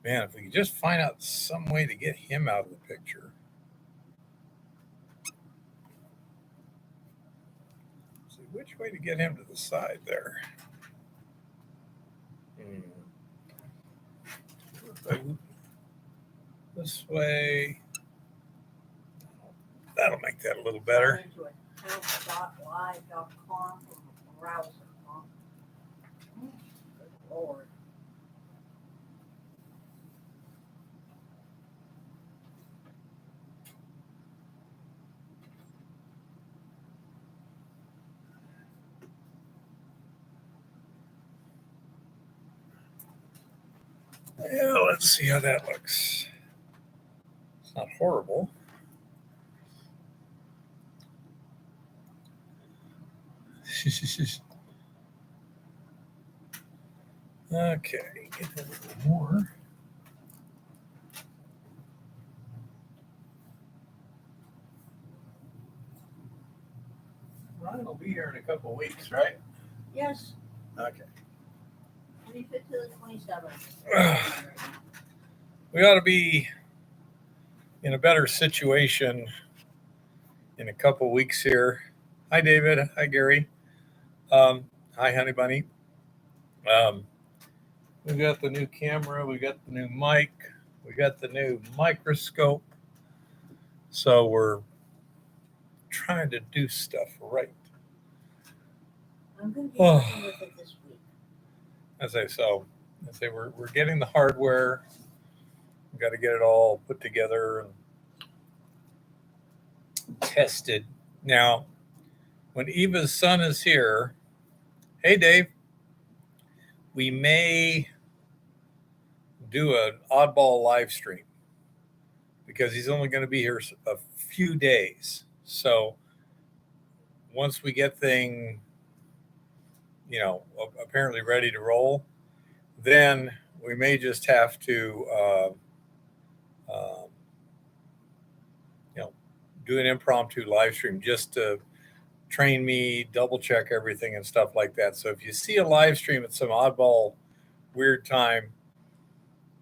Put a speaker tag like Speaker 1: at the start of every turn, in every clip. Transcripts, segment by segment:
Speaker 1: Man, if we could just find out some way to get him out of the picture. See which way to get him to the side there. This way. That'll make that a little better.
Speaker 2: Good Lord.
Speaker 1: Yeah, let's see how that looks. It's not horrible. Okay, get a little more. Ryan will be here in a couple of weeks, right?
Speaker 2: Yes.
Speaker 1: Okay.
Speaker 2: 25th to the 27th.
Speaker 1: We ought to be in a better situation in a couple of weeks here. Hi, David. Hi, Gary. Um, Hi, Honey Bunny. Um, we got the new camera. We got the new mic. We got the new microscope. So we're trying to do stuff right.
Speaker 2: I'm going to be working with it this week.
Speaker 1: I say we're getting the hardware. We've got to get it all put together and tested. Now, when Eva's son is here, hey Dave, we may do an oddball live stream because he's only going to be here a few days. So once we get thing, apparently ready to roll, then we may just have to, do an impromptu live stream just to train me, double check everything and stuff like that. So if you see a live stream at some oddball, weird time,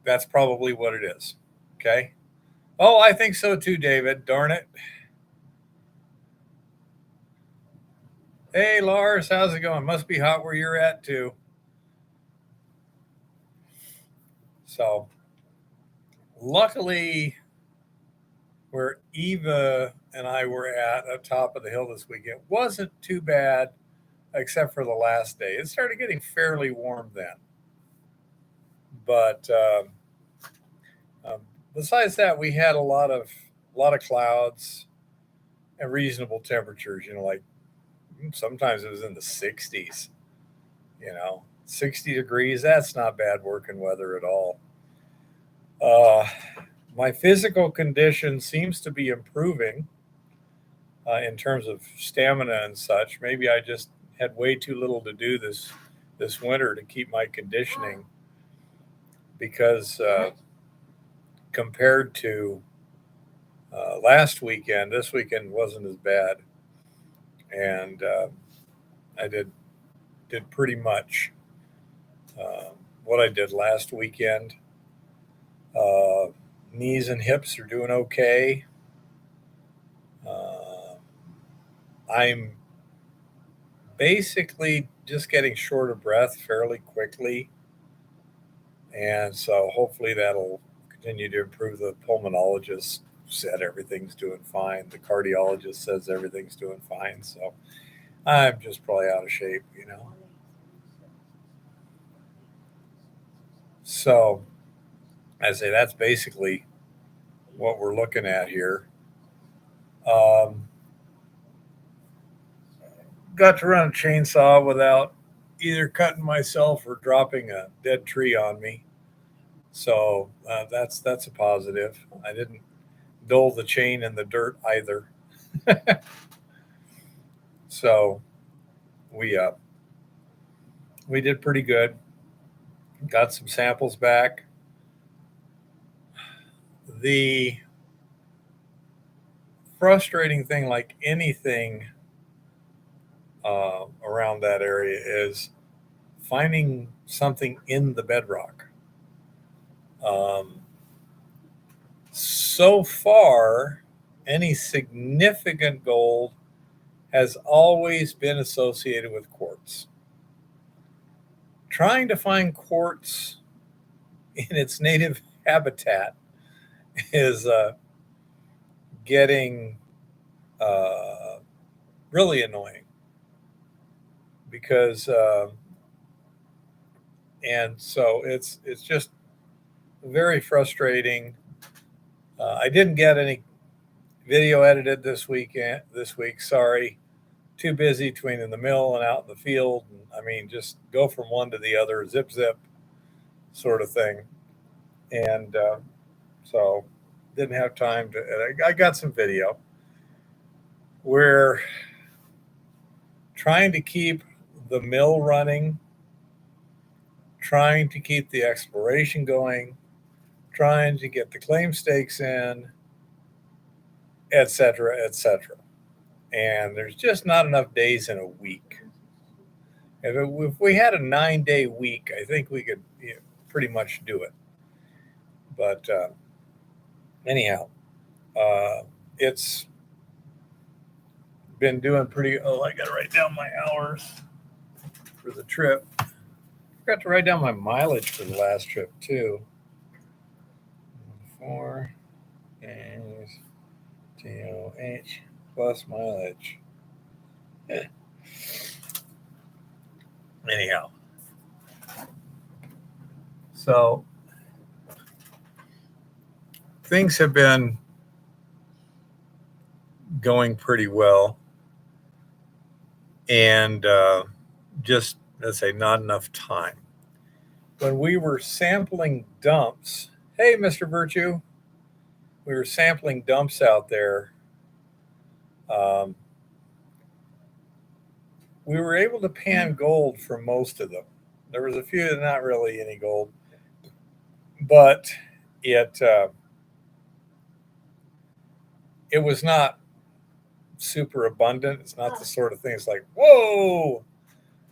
Speaker 1: that's probably what it is. Okay. Oh, I think so too, David. Darn it. Hey, Lars, how's it going? Must be hot where you're at too. So, luckily, where Eva and I were at top of the hill this weekend wasn't too bad, except for the last day. It started getting fairly warm then. But besides that, we had a lot of clouds and reasonable temperatures. Like sometimes it was in the 60s. 60 degrees. That's not bad working weather at all. My physical condition seems to be improving in terms of stamina and such. Maybe I just had way too little to do this winter to keep my conditioning, because compared to last weekend, this weekend wasn't as bad, and I did pretty much what I did last weekend. Knees and hips are doing okay. I'm basically just getting short of breath fairly quickly, and so hopefully that'll continue to improve. The pulmonologist said everything's doing fine. The cardiologist says everything's doing fine. So I'm just probably out of shape. So I say that's basically what we're looking at here. Got to run a chainsaw without either cutting myself or dropping a dead tree on me. So that's a positive. I didn't dull the chain in the dirt either. So we did pretty good. Got some samples back. The frustrating thing, like anything around that area, is finding something in the bedrock. So far, any significant gold has always been associated with quartz. Trying to find quartz in its native habitat is getting really annoying because and so it's just very frustrating. I didn't get any video edited this week. Sorry, too busy between in the mill and out in the field. And, I mean, just go from one to the other, zip sort of thing. And so didn't have time to. I got some video. We're trying to keep the mill running, trying to keep the exploration going, trying to get the claim stakes in, et cetera, et cetera. And there's just not enough days in a week. If we had a 9-day week, I think we could pretty much do it. But anyhow, it's been doing pretty. Oh, I got to write down my hours for the trip. I forgot to write down my mileage for the last trip too. 4 days, TOH plus mileage. Yeah. Anyhow, so things have been going pretty well, and just, let's say, not enough time. When we were sampling dumps, hey, Mr. Virtue, we were sampling dumps out there. We were able to pan gold for most of them. There was a few that not really any gold, but it was not super abundant. It's not the sort of thing it's like, whoa.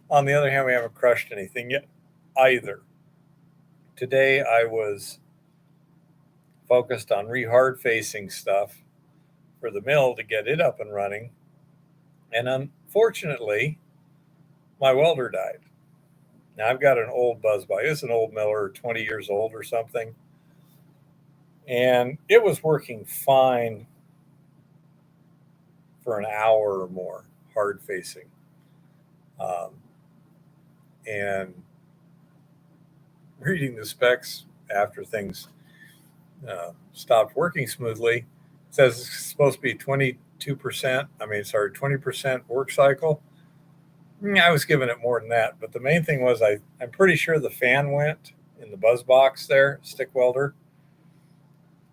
Speaker 1: On the other hand, we haven't crushed anything yet either. Today I was focused on re-hard facing stuff for the mill to get it up and running. And unfortunately, my welder died. Now I've got an old Buzzbike. It's an old miller, 20 years old or something. And it was working fine for an hour or more, hard facing. And reading the specs after things stopped working smoothly, it says it's supposed to be 20% work cycle. I was giving it more than that, but the main thing was I'm pretty sure the fan went in the buzz box there, stick welder,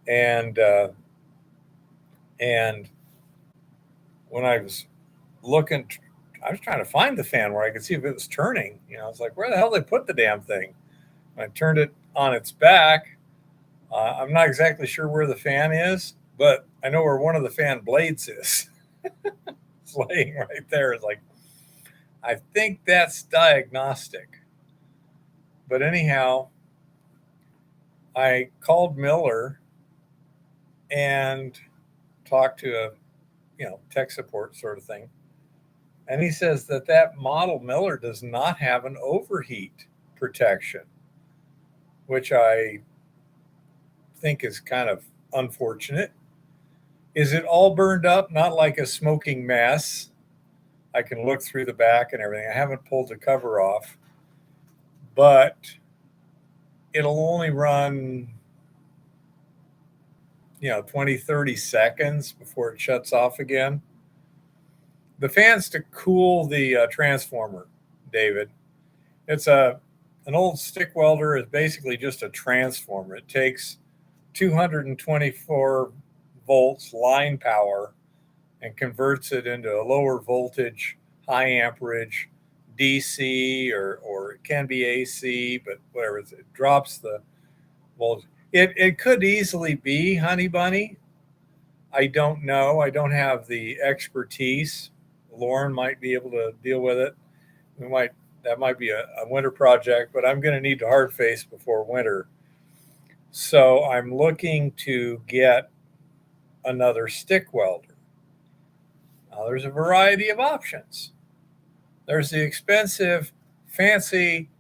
Speaker 1: and when I was looking, I was trying to find the fan where I could see if it was turning. I was like, where the hell did they put the damn thing? When I turned it on its back, I'm not exactly sure where the fan is, but I know where one of the fan blades is. It's laying right there. It's like, I think that's diagnostic. But anyhow, I called Miller and talked to a tech support sort of thing. And he says that model Miller does not have an overheat protection, which I think is kind of unfortunate. Is it all burned up? Not like a smoking mess. I can look through the back and everything. I haven't pulled the cover off, but it'll only run 20, 30 seconds before it shuts off again. The fan's to cool the transformer, David. It's an old stick welder is basically just a transformer. It takes 224 volts line power and converts it into a lower voltage, high amperage DC, or it can be AC, but whatever, it drops the voltage. It could easily be Honey Bunny. I don't know. I don't have the expertise. Lauren might be able to deal with it. That might be a winter project, but I'm going to need to hard face before winter. So I'm looking to get another stick welder. Now, there's a variety of options. There's the expensive, fancy,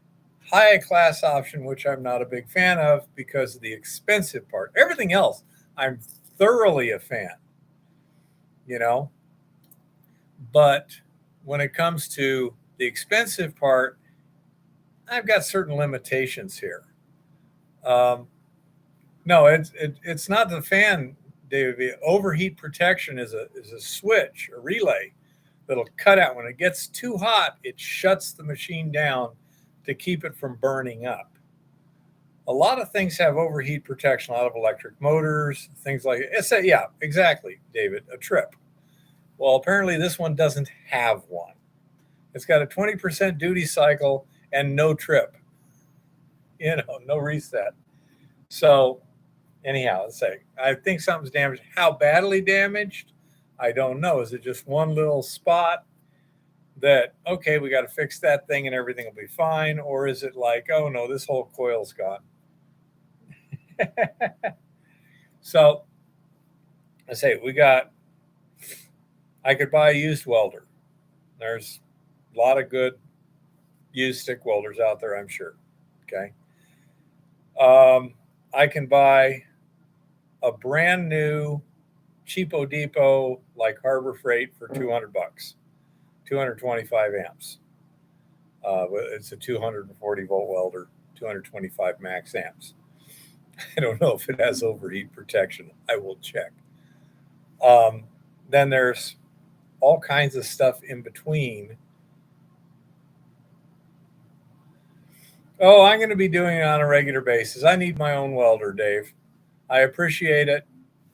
Speaker 1: high-class option, which I'm not a big fan of because of the expensive part. Everything else, I'm thoroughly a fan, you know. But when it comes to the expensive part, I've got certain limitations here. No, it's not the fan, David. Overheat protection is a switch, a relay that'll cut out when it gets too hot. It shuts the machine down to keep it from burning up. A lot of things have overheat protection. A lot of electric motors, things like it. Yeah, exactly, David. A trip. Well, apparently this one doesn't have one. It's got a 20% duty cycle and no trip. No reset. So anyhow, let's say I think something's damaged. How badly damaged? I don't know. Is it just one little spot that, okay, we got to fix that thing and everything will be fine? Or is it like, oh no, this whole coil's gone? So I say I could buy a used welder. There's a lot of good used stick welders out there, I'm sure. Okay. I can buy a brand new cheapo depot like Harbor Freight for $200, 225 amps. It's a 240 volt welder, 225 max amps. I don't know if it has overheat protection. I will check. Then there's all kinds of stuff in between. Oh, I'm going to be doing it on a regular basis. I need my own welder, Dave. I appreciate it,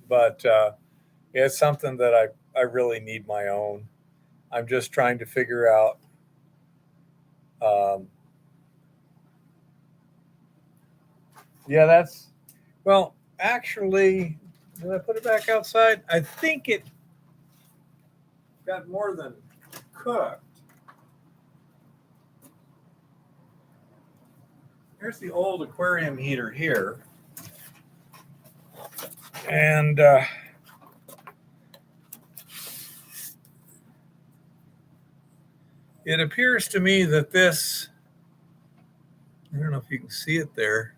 Speaker 1: but it's something that I really need my own. I'm just trying to figure out well, actually, did I put it back outside? I think it got more than cooked. Here's the old aquarium heater here. And it appears to me that this, I don't know if you can see it there,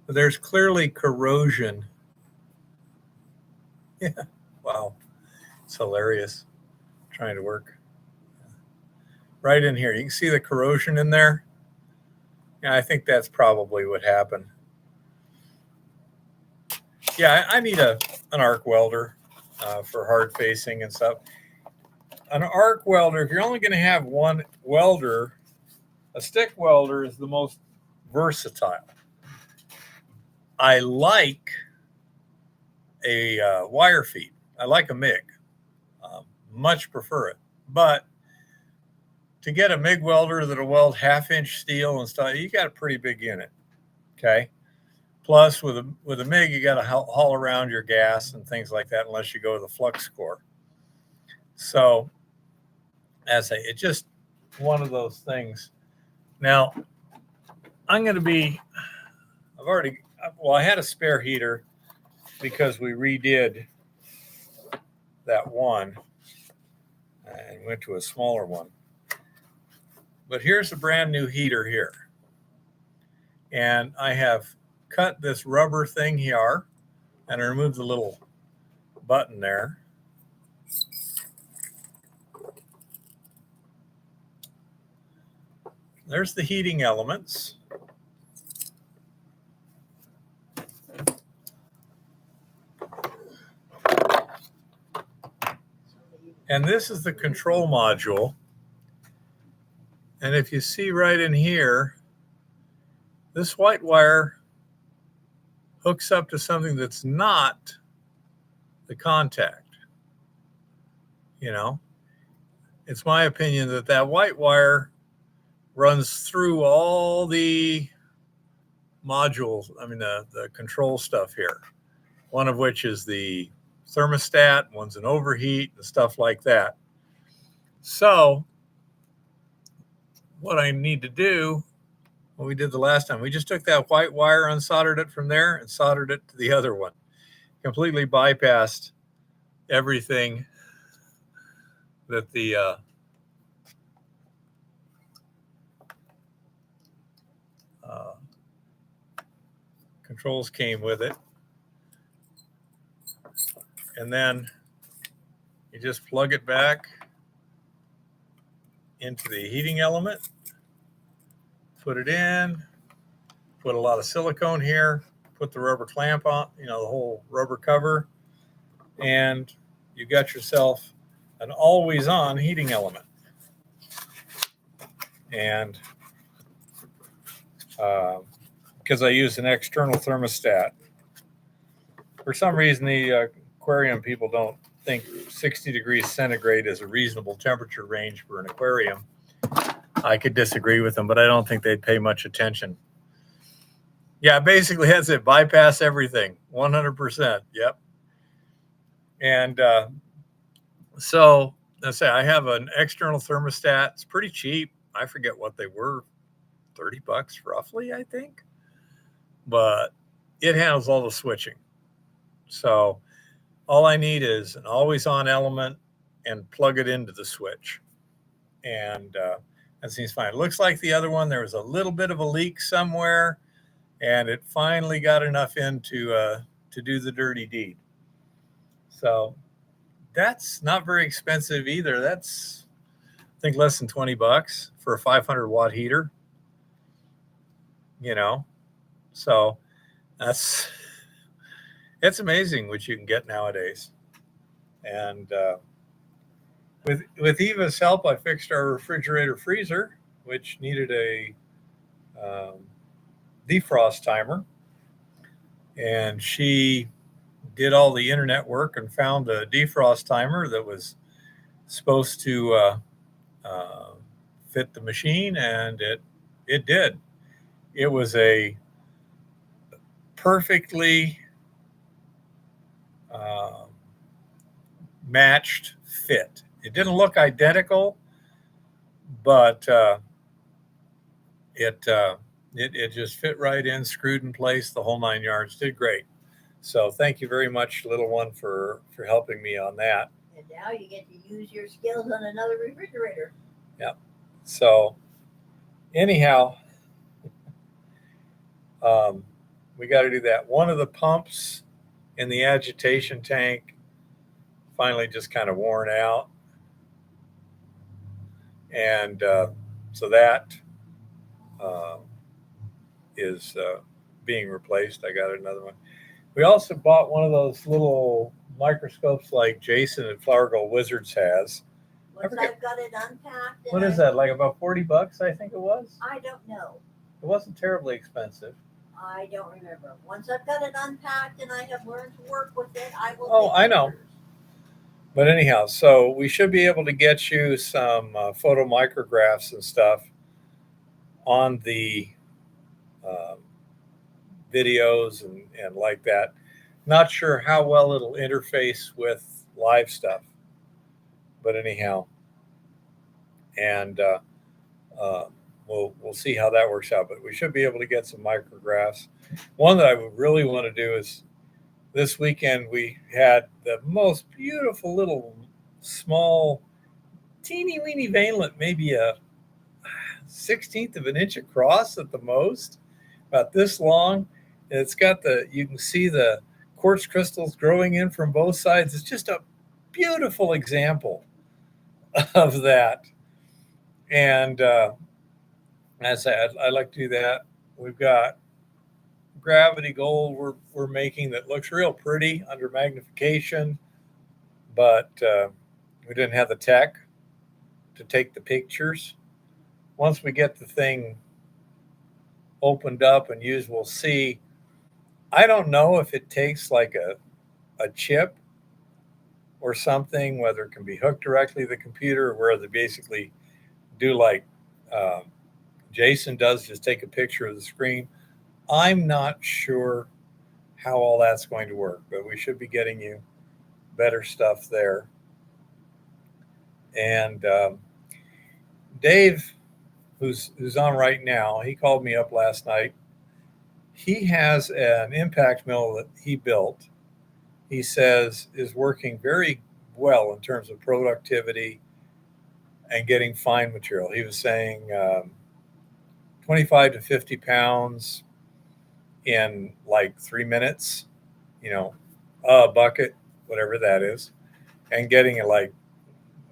Speaker 1: but there's clearly corrosion. Yeah, wow, it's hilarious. Trying to work right in here. You can see the corrosion in there. Yeah, I think that's probably what happened. Yeah, I need an arc welder for hard facing and stuff. An arc welder, if you're only going to have one welder, a stick welder is the most versatile. I like a wire feed. I like a MIG. Much prefer it. But to get a MIG welder that'll weld half-inch steel and stuff, you got a pretty big unit. Okay. Plus, with a MIG, you got to haul around your gas and things like that, unless you go to the flux core. So, as it's just one of those things. Now, I had a spare heater because we redid that one and went to a smaller one. But here's a brand new heater here. And I have cut this rubber thing here and I removed the little button there. There's the heating elements. And this is the control module. And if you see right in here, this white wire hooks up to something that's not the contact. It's my opinion that white wire runs through all the modules, the control stuff here, one of which is the thermostat, one's an overheat, and stuff like that. So what I need to do what we did the last time. We just took that white wire, unsoldered it from there, and soldered it to the other one. Completely bypassed everything that the controls came with it. And then you just plug it back into the heating element, put it in, put a lot of silicone here, put the rubber clamp on, the whole rubber cover, and you got yourself an always on heating element. And because I use an external thermostat, for some reason the aquarium people don't think 60 degrees centigrade is a reasonable temperature range for an aquarium. I could disagree with them, but I don't think they'd pay much attention. Yeah, basically that's it. Bypass everything. 100%. Yep. And so let's say I have an external thermostat. It's pretty cheap. I forget what they were, $30 roughly, I think. But it handles all the switching. So all I need is an always on element and plug it into the switch. And that seems fine. It looks like the other one, there was a little bit of a leak somewhere, and it finally got enough in to do the dirty deed. So that's not very expensive either. That's, I think, less than $20 for a 500 watt heater. So it's amazing what you can get nowadays. And with Eva's help, I fixed our refrigerator freezer, which needed a defrost timer. And she did all the internet work and found a defrost timer that was supposed to fit the machine, and it did. It was a perfectly matched fit. It didn't look identical, but it just fit right in, screwed in place, the whole 9 yards. Did great. So thank you very much, little one, for helping me on that.
Speaker 2: And now you get to use your skills on another refrigerator.
Speaker 1: Yeah. So anyhow, we got to do that. One of the pumps in the agitation tank finally just kind of worn out. And so that is being replaced. I got another one. We also bought one of those little microscopes like Jason at Flower Gold Wizards has.
Speaker 2: Once I've got it unpacked.
Speaker 1: What is that, like about $40, I think it was?
Speaker 2: I don't know.
Speaker 1: It wasn't terribly expensive.
Speaker 2: I don't remember. Once I've got it unpacked and I have learned to work with it, I will.
Speaker 1: Oh, I know. But anyhow, so we should be able to get you some photo micrographs and stuff on the videos and like that. Not sure how well it'll interface with live stuff, but anyhow, and we'll see how that works out. But we should be able to get some micrographs. One that I would really want to do is this weekend we had the most beautiful little small teeny weeny veinlet, maybe a 1/16 of an inch across at the most, about this long. And it's got you can see the quartz crystals growing in from both sides. It's just a beautiful example of that. And as I like to do that. We've got gravity gold we're making that looks real pretty under magnification, but we didn't have the tech to take the pictures. Once we get the thing opened up and used, we'll see. I don't know if it takes like a chip or something, whether it can be hooked directly to the computer or where they basically do like Jason does, just take a picture of the screen. I'm not sure how all that's going to work, but we should be getting you better stuff there. And Dave who's on right now, he called me up last night. He has an impact mill that he built. He says is working very well in terms of productivity and getting fine material. He was saying 25 to 50 pounds in like 3 minutes, you know, a bucket, whatever that is, and getting it like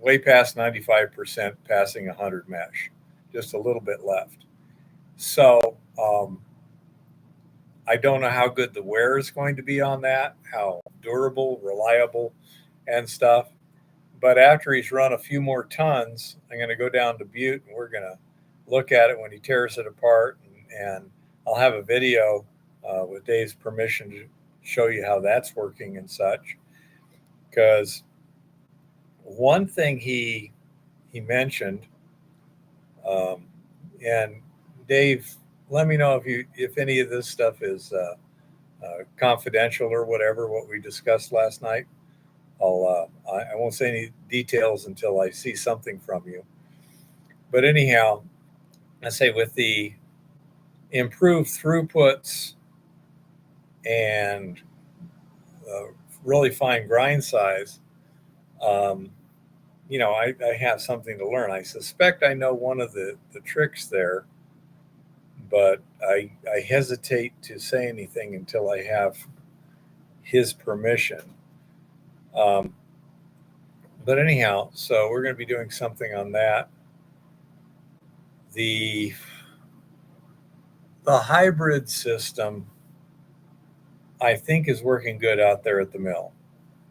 Speaker 1: way past 95%, passing 100 mesh, just a little bit left. So I don't know how good the wear is going to be on that, how durable, reliable, and stuff. But after he's run a few more tons, I'm going to go down to Butte and we're going to look at it when he tears it apart. And I'll have a video with Dave's permission to show you how that's working and such. Because one thing he mentioned, and Dave, let me know if any of this stuff is confidential or whatever, what we discussed last night. I won't say any details until I see something from you. But anyhow, I say with the improved throughputs and really fine grind size, I have something to learn. I suspect I know one of the tricks there, but I hesitate to say anything until I have his permission. But anyhow, so we're going to be doing something on that. The hybrid system, I think, is working good out there at the mill.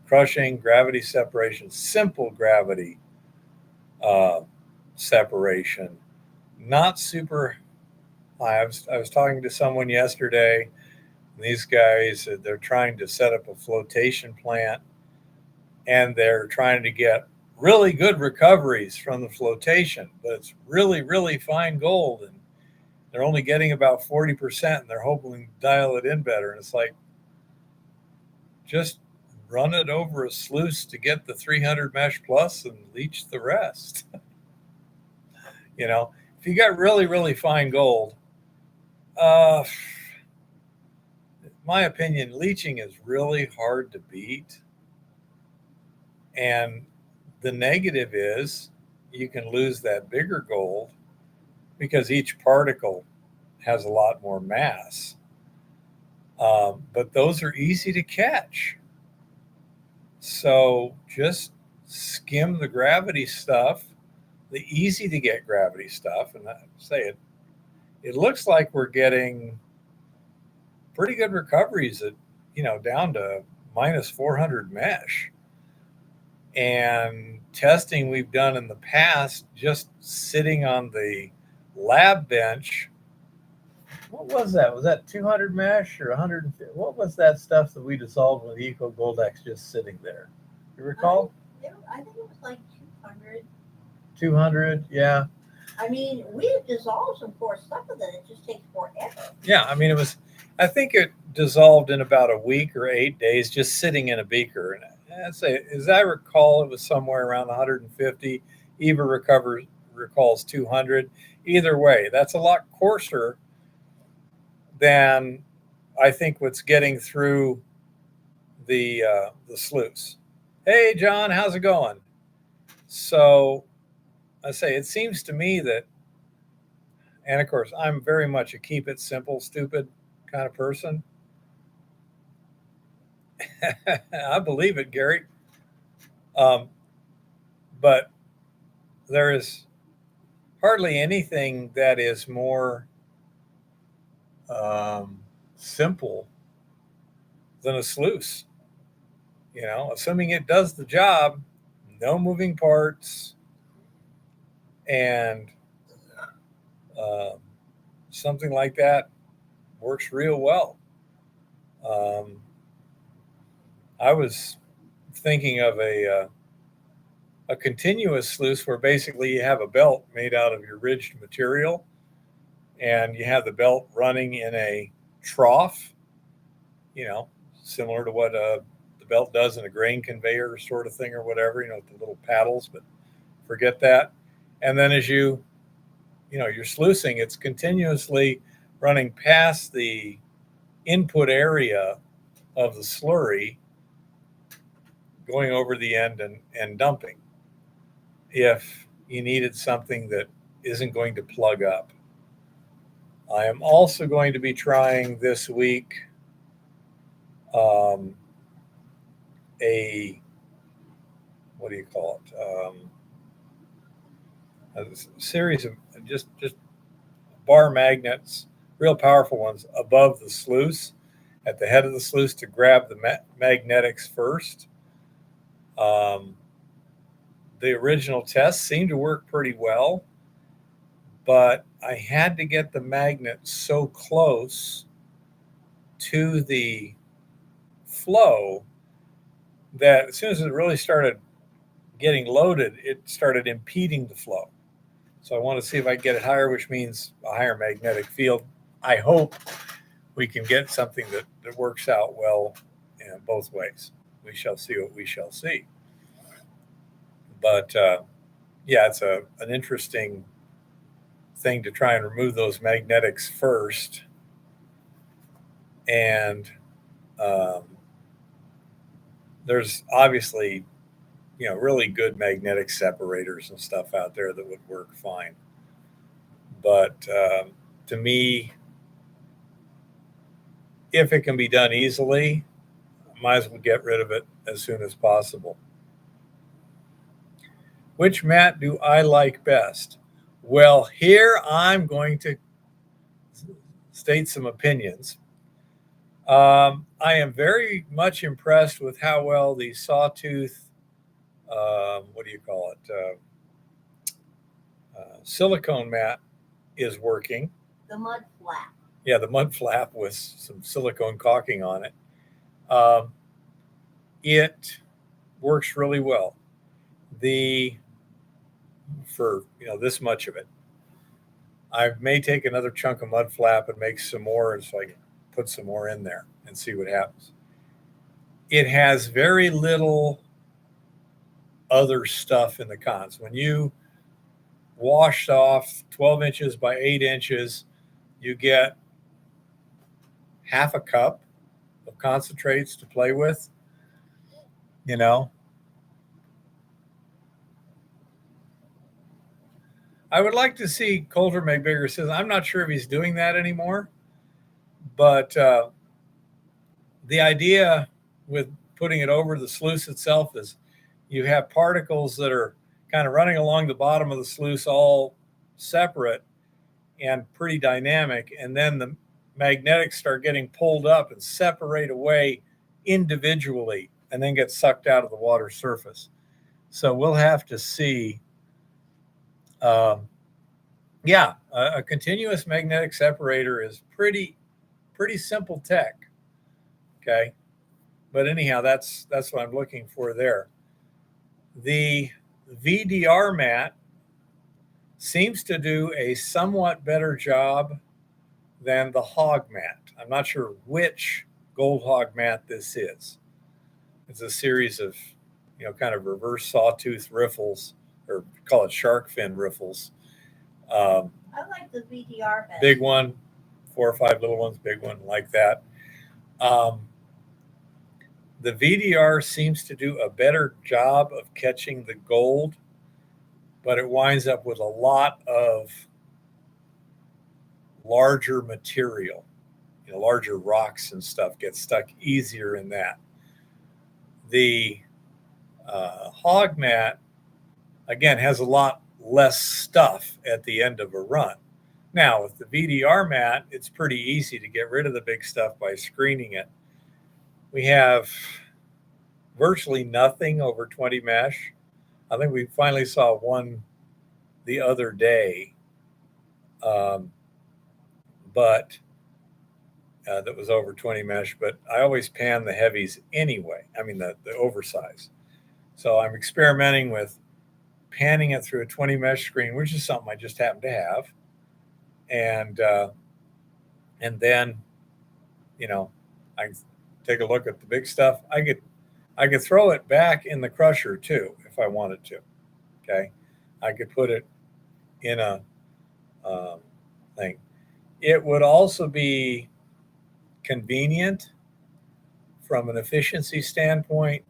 Speaker 1: Crushing, gravity separation, simple gravity separation, not super high. I was talking to someone yesterday. And these guys, they're trying to set up a flotation plant, and they're trying to get really good recoveries from the flotation, but it's really, really fine gold, and they're only getting about 40%, and they're hoping to dial it in better. And it's like, just run it over a sluice to get the 300 mesh plus and leach the rest. If you got really, really fine gold, my opinion, leaching is really hard to beat. And the negative is you can lose that bigger gold because each particle has a lot more mass. But those are easy to catch. So just skim the gravity stuff, the easy to get gravity stuff. And I say it looks like we're getting pretty good recoveries at, down to minus 400 mesh. And testing we've done in the past, just sitting on the lab bench. What was that? Was that 200 mesh or 150? What was that stuff that we dissolved with Eco Goldex just sitting there? You recall?
Speaker 2: I think it was like 200.
Speaker 1: 200, yeah.
Speaker 2: I mean, we dissolved some core stuff with it. It just takes forever.
Speaker 1: Yeah, I mean, I think it dissolved in about a week or 8 days, just sitting in a beaker. And I'd say, as I recall, it was somewhere around 150. Eva recalls 200. Either way, that's a lot coarser than I think what's getting through the sluice. Hey, John, how's it going? So I say, it seems to me that, and of course, I'm very much a keep it simple, stupid kind of person. I believe it, Gary. But there is hardly anything that is more simple than a sluice. Assuming it does the job, no moving parts, and something like that works real well. I was thinking of a continuous sluice where basically you have a belt made out of your ridged material, and you have the belt running in a trough, similar to what the belt does in a grain conveyor sort of thing or whatever, with the little paddles, but forget that. And then as you you're sluicing, it's continuously running past the input area of the slurry, going over the end and dumping if you needed something that isn't going to plug up. I am also going to be trying this week a, what do you call it? A series of just bar magnets, real powerful ones, above the sluice, at the head of the sluice, to grab the magnetics first. The original tests seemed to work pretty well, but I had to get the magnet so close to the flow that as soon as it really started getting loaded, it started impeding the flow. So I want to see if I can get it higher, which means a higher magnetic field. I hope we can get something that works out well in both ways. We shall see what we shall see. But yeah, it's an interesting thing to try and remove those magnetics first. And there's obviously, really good magnetic separators and stuff out there that would work fine. But to me, if it can be done easily, might as well get rid of it as soon as possible. Which mat do I like best? Well, here I'm going to state some opinions. I am very much impressed with how well the Sawtooth, what do you call it, silicone mat is working.
Speaker 2: The mud flap.
Speaker 1: Yeah, the mud flap with some silicone caulking on it. It works really well. For this much of it, I may take another chunk of mud flap and make some more, so I can put some more in there and see what happens. It has very little other stuff in the cons. When you wash off 12 inches by 8 inches, you get half a cup of concentrates to play with. I would like to see Coulter make bigger systems. I'm not sure if he's doing that anymore, but the idea with putting it over the sluice itself is you have particles that are kind of running along the bottom of the sluice, all separate and pretty dynamic, and then the magnetics start getting pulled up and separate away individually and then get sucked out of the water surface. So we'll have to see. A continuous magnetic separator is pretty simple tech. Okay, but anyhow, that's what I'm looking for there. The VDR mat seems to do a somewhat better job than the hog mat. I'm not sure which gold hog mat this is. It's a series of, kind of reverse sawtooth riffles, or call it shark fin riffles.
Speaker 2: I like the VDR best.
Speaker 1: Big one, 4 or 5 little ones, big one, like that. The VDR seems to do a better job of catching the gold, but it winds up with a lot of larger material. Larger rocks and stuff get stuck easier in that. The hog mat, again, has a lot less stuff at the end of a run. Now, with the VDR mat, it's pretty easy to get rid of the big stuff by screening it. We have virtually nothing over 20 mesh. I think we finally saw one the other day, but that was over 20 mesh. But I always pan the heavies anyway. I mean, the oversize. So I'm experimenting with panning it through a 20 mesh screen, which is something I just happen to have. And then, I take a look at the big stuff. I could throw it back in the crusher too if I wanted to. Okay, I could put it in a thing. It would also be convenient from an efficiency standpoint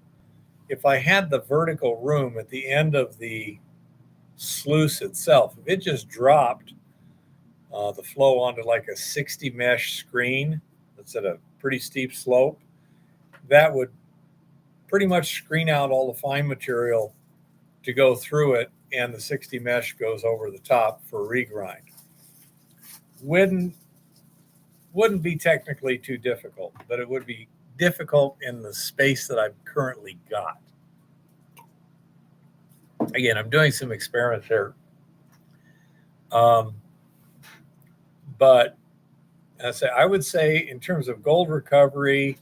Speaker 1: if I had the vertical room at the end of the sluice itself. If it just dropped the flow onto like a 60 mesh screen that's at a pretty steep slope, that would pretty much screen out all the fine material to go through it, and the 60 mesh goes over the top for regrind. Wouldn't be technically too difficult, but it would be difficult in the space that I've currently got. Again, I'm doing some experiments here. But I would say in terms of gold recovery,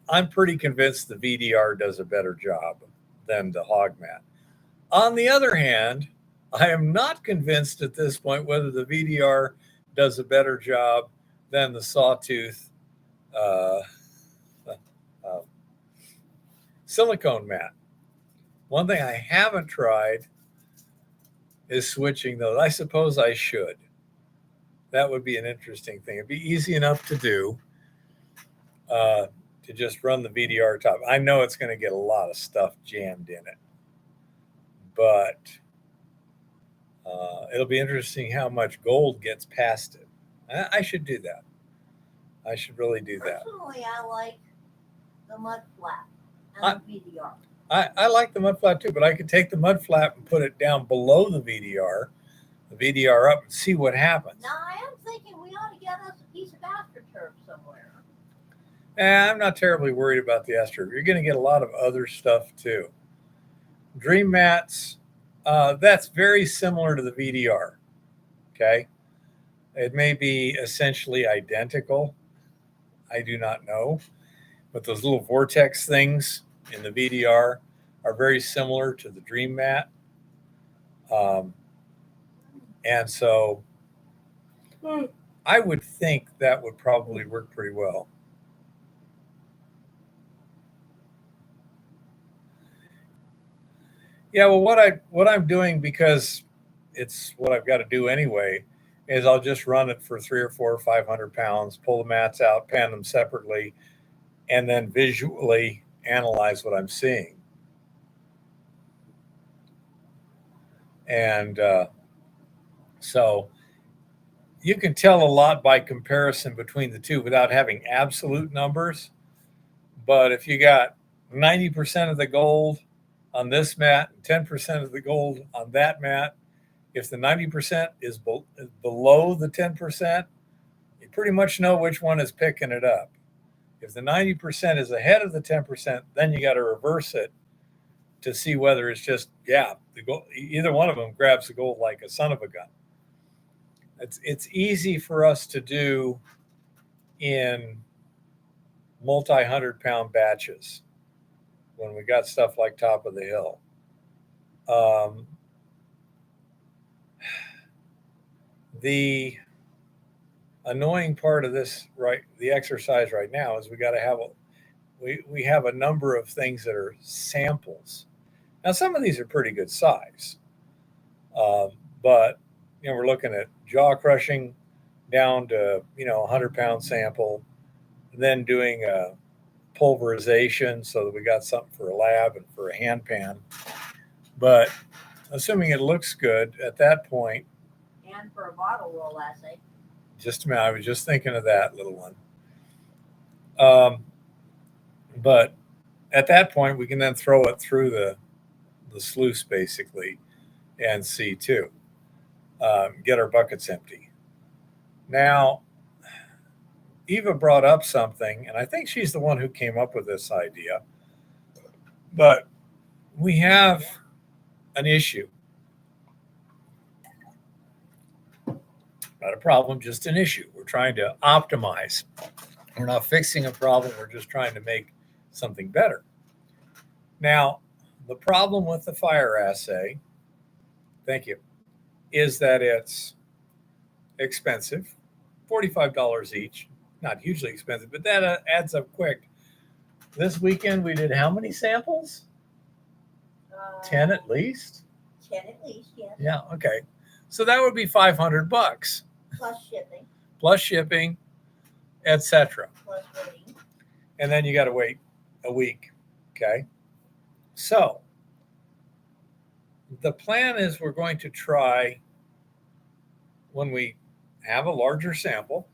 Speaker 1: I'm pretty convinced the VDR does a better job than the hog mat. On the other hand, I am not convinced at this point whether the VDR does a better job than the sawtooth silicone mat. One thing I haven't tried is switching those. I suppose I should. That would be an interesting thing. It'd be easy enough to do to just run the VDR top. I know it's going to get a lot of stuff jammed in it, but it'll be interesting how much gold gets past it. I should do that. I should really do that.
Speaker 2: Personally, I like the mud flap and the VDR.
Speaker 1: I like the mud flap too, but I could take the mud flap and put it down below the VDR up, and see what happens.
Speaker 2: Now, I am thinking we ought to get us a piece of AstroTurf somewhere.
Speaker 1: I'm not terribly worried about the AstroTurf. You're going to get a lot of other stuff too. Dream mats, that's very similar to the VDR. Okay. It may be essentially identical. I do not know. But those little vortex things in the VDR are very similar to the Dream mat. And so I would think that would probably work pretty well. Yeah, well, what I'm doing, because it's what I've got to do anyway, is I'll just run it for 300 or 400 or 500 pounds, pull the mats out, pan them separately, and then visually analyze what I'm seeing. And so you can tell a lot by comparison between the two without having absolute numbers. But if you got 90% of the gold on this mat and 10% of the gold on that mat, if the 90% is below the 10%, you pretty much know which one is picking it up. If the 90% is ahead of the 10%, then you got to reverse it to see whether it's just, the gold, either one of them grabs the gold like a son of a gun. It's easy for us to do in multi-100-pound batches when we got stuff like Top of the Hill. The annoying part of this, the exercise right now, is we got to have we have a number of things that are samples. Now, some of these are pretty good size, but we're looking at jaw crushing down to 100-pound sample, and then doing a pulverization so that we got something for a lab and for a hand pan. But assuming it looks good at that point,
Speaker 2: and for a bottle roll assay.
Speaker 1: Just a minute, I was just thinking of that little one. But at that point, we can then throw it through the sluice basically and see too. Get our buckets empty. Now, Eva brought up something, and I think she's the one who came up with this idea. But we have an issue. Not a problem, just an issue. We're trying to optimize. We're not fixing a problem. We're just trying to make something better. Now, the problem with the fire assay, thank you, is that it's expensive, $45 each. Not hugely expensive, but that adds up quick. This weekend we did how many samples? 10 at least?
Speaker 2: 10 at least, yes.
Speaker 1: Yeah, okay. So that would be $500
Speaker 2: plus shipping,
Speaker 1: etc.
Speaker 2: plus waiting.
Speaker 1: And then you got to wait a week. Okay. So the plan is we're going to try, when we have a larger sample,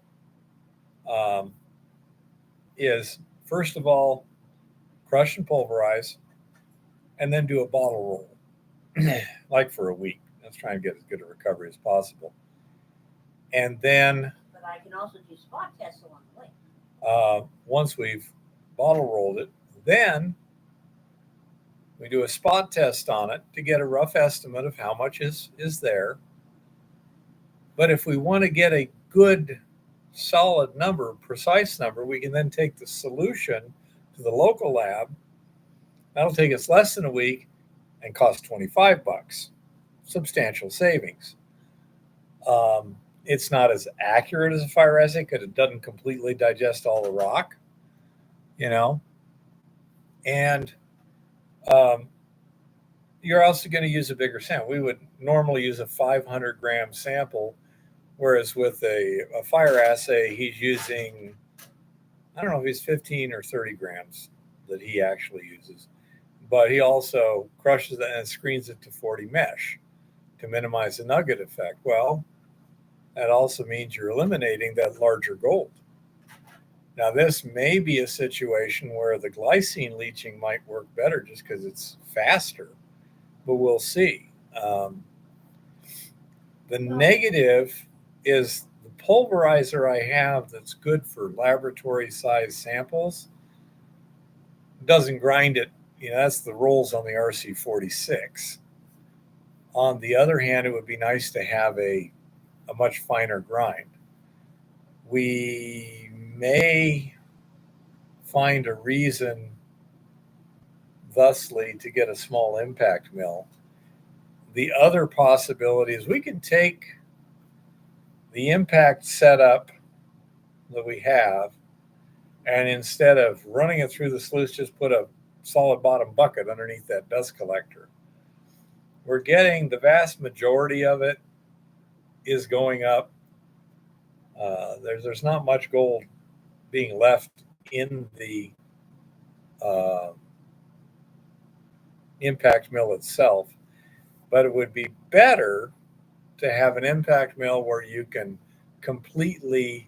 Speaker 1: is first of all, crush and pulverize, and then do a bottle roll, like for a week. Let's try and get as good a recovery as possible. And then,
Speaker 2: But I can also do spot tests along the way.
Speaker 1: once we've bottle rolled it, then we do a spot test on it to get a rough estimate of how much is there. But if we want to get a good, solid number, precise number, we can then take the solution to the local lab. That'll take us less than a week and cost $25. Substantial savings. It's not as accurate as a fire assay because it doesn't completely digest all the rock, and you're also going to use a bigger sample. We would normally use a 500-gram sample, whereas with a fire assay, he's using, I don't know if he's 15 or 30 grams that he actually uses. But he also crushes it and screens it to 40 mesh to minimize the nugget effect. Well, that also means you're eliminating that larger gold. Now, this may be a situation where the glycine leaching might work better just because it's faster, but we'll see. The negative is the pulverizer I have that's good for laboratory size samples doesn't grind it. That's the rolls on the RC46. On the other hand, it would be nice to have a much finer grind. We may find a reason thusly to get a small impact mill. The other possibility is we can take the impact setup that we have, and instead of running it through the sluice, just put a solid bottom bucket underneath that dust collector. We're getting the vast majority of it is going up. There's not much gold being left in the impact mill itself, but it would be better to have an impact mill where you can completely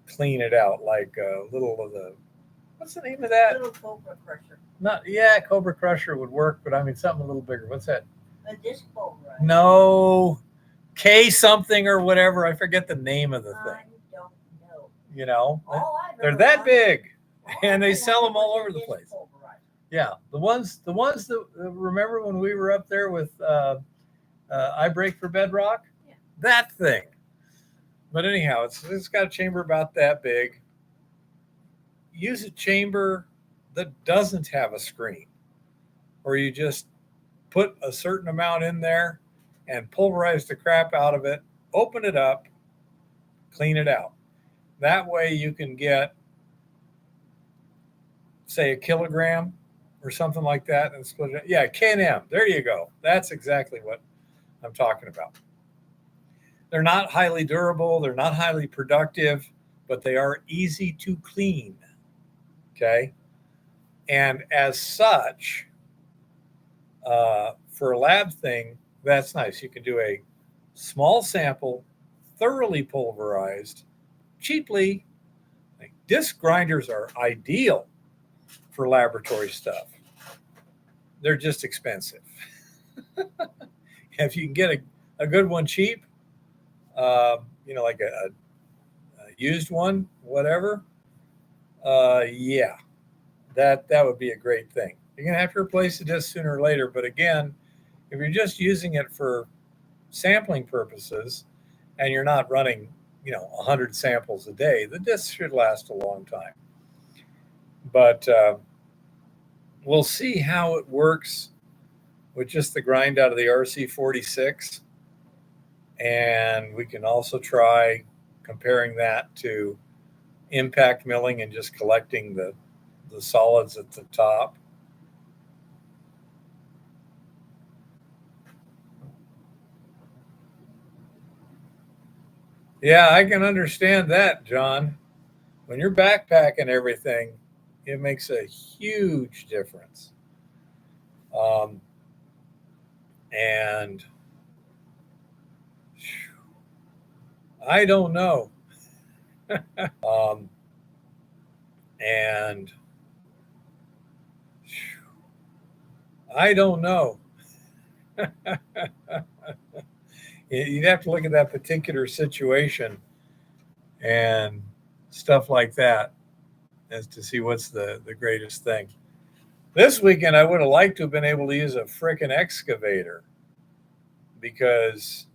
Speaker 1: clean it out, like a little of the, what's the name of that?
Speaker 2: Little Cobra Crusher.
Speaker 1: Cobra Crusher would work, but I mean something a little bigger. What's that?
Speaker 2: A disc pulverizer.
Speaker 1: No, K something or whatever. I forget the name of the thing.
Speaker 2: I don't know.
Speaker 1: They're that big, and they sell them all over the place. Yeah, the ones that remember when we were up there with I Break for Bedrock?
Speaker 2: Yeah.
Speaker 1: That thing. But anyhow, it's got a chamber about that big. Use a chamber that doesn't have a screen, or you just put a certain amount in there and pulverize the crap out of it, open it up, clean it out. That way you can get, say, a kilogram or something like that and split it. Yeah, K&M. There you go. That's exactly what I'm talking about. They're not highly durable. They're not highly productive, but they are easy to clean. Okay. And as such, for a lab thing, that's nice. You can do a small sample, thoroughly pulverized, cheaply. Like, disc grinders are ideal for laboratory stuff. They're just expensive. If you can get a good one cheap, like a used one, whatever, yeah, that would be a great thing. You're going to have to replace the disc sooner or later, but again, if you're just using it for sampling purposes and you're not running, 100 samples a day, the disc should last a long time. But we'll see how it works with just the grind out of the RC46. And we can also try comparing that to impact milling and just collecting the solids at the top. Yeah, I can understand that, John. When you're backpacking everything, it makes a huge difference. Um, and I don't know. Um, and I don't know. You'd have to look at that particular situation and stuff like that as to see what's the greatest thing. This weekend, I would have liked to have been able to use a frickin' excavator because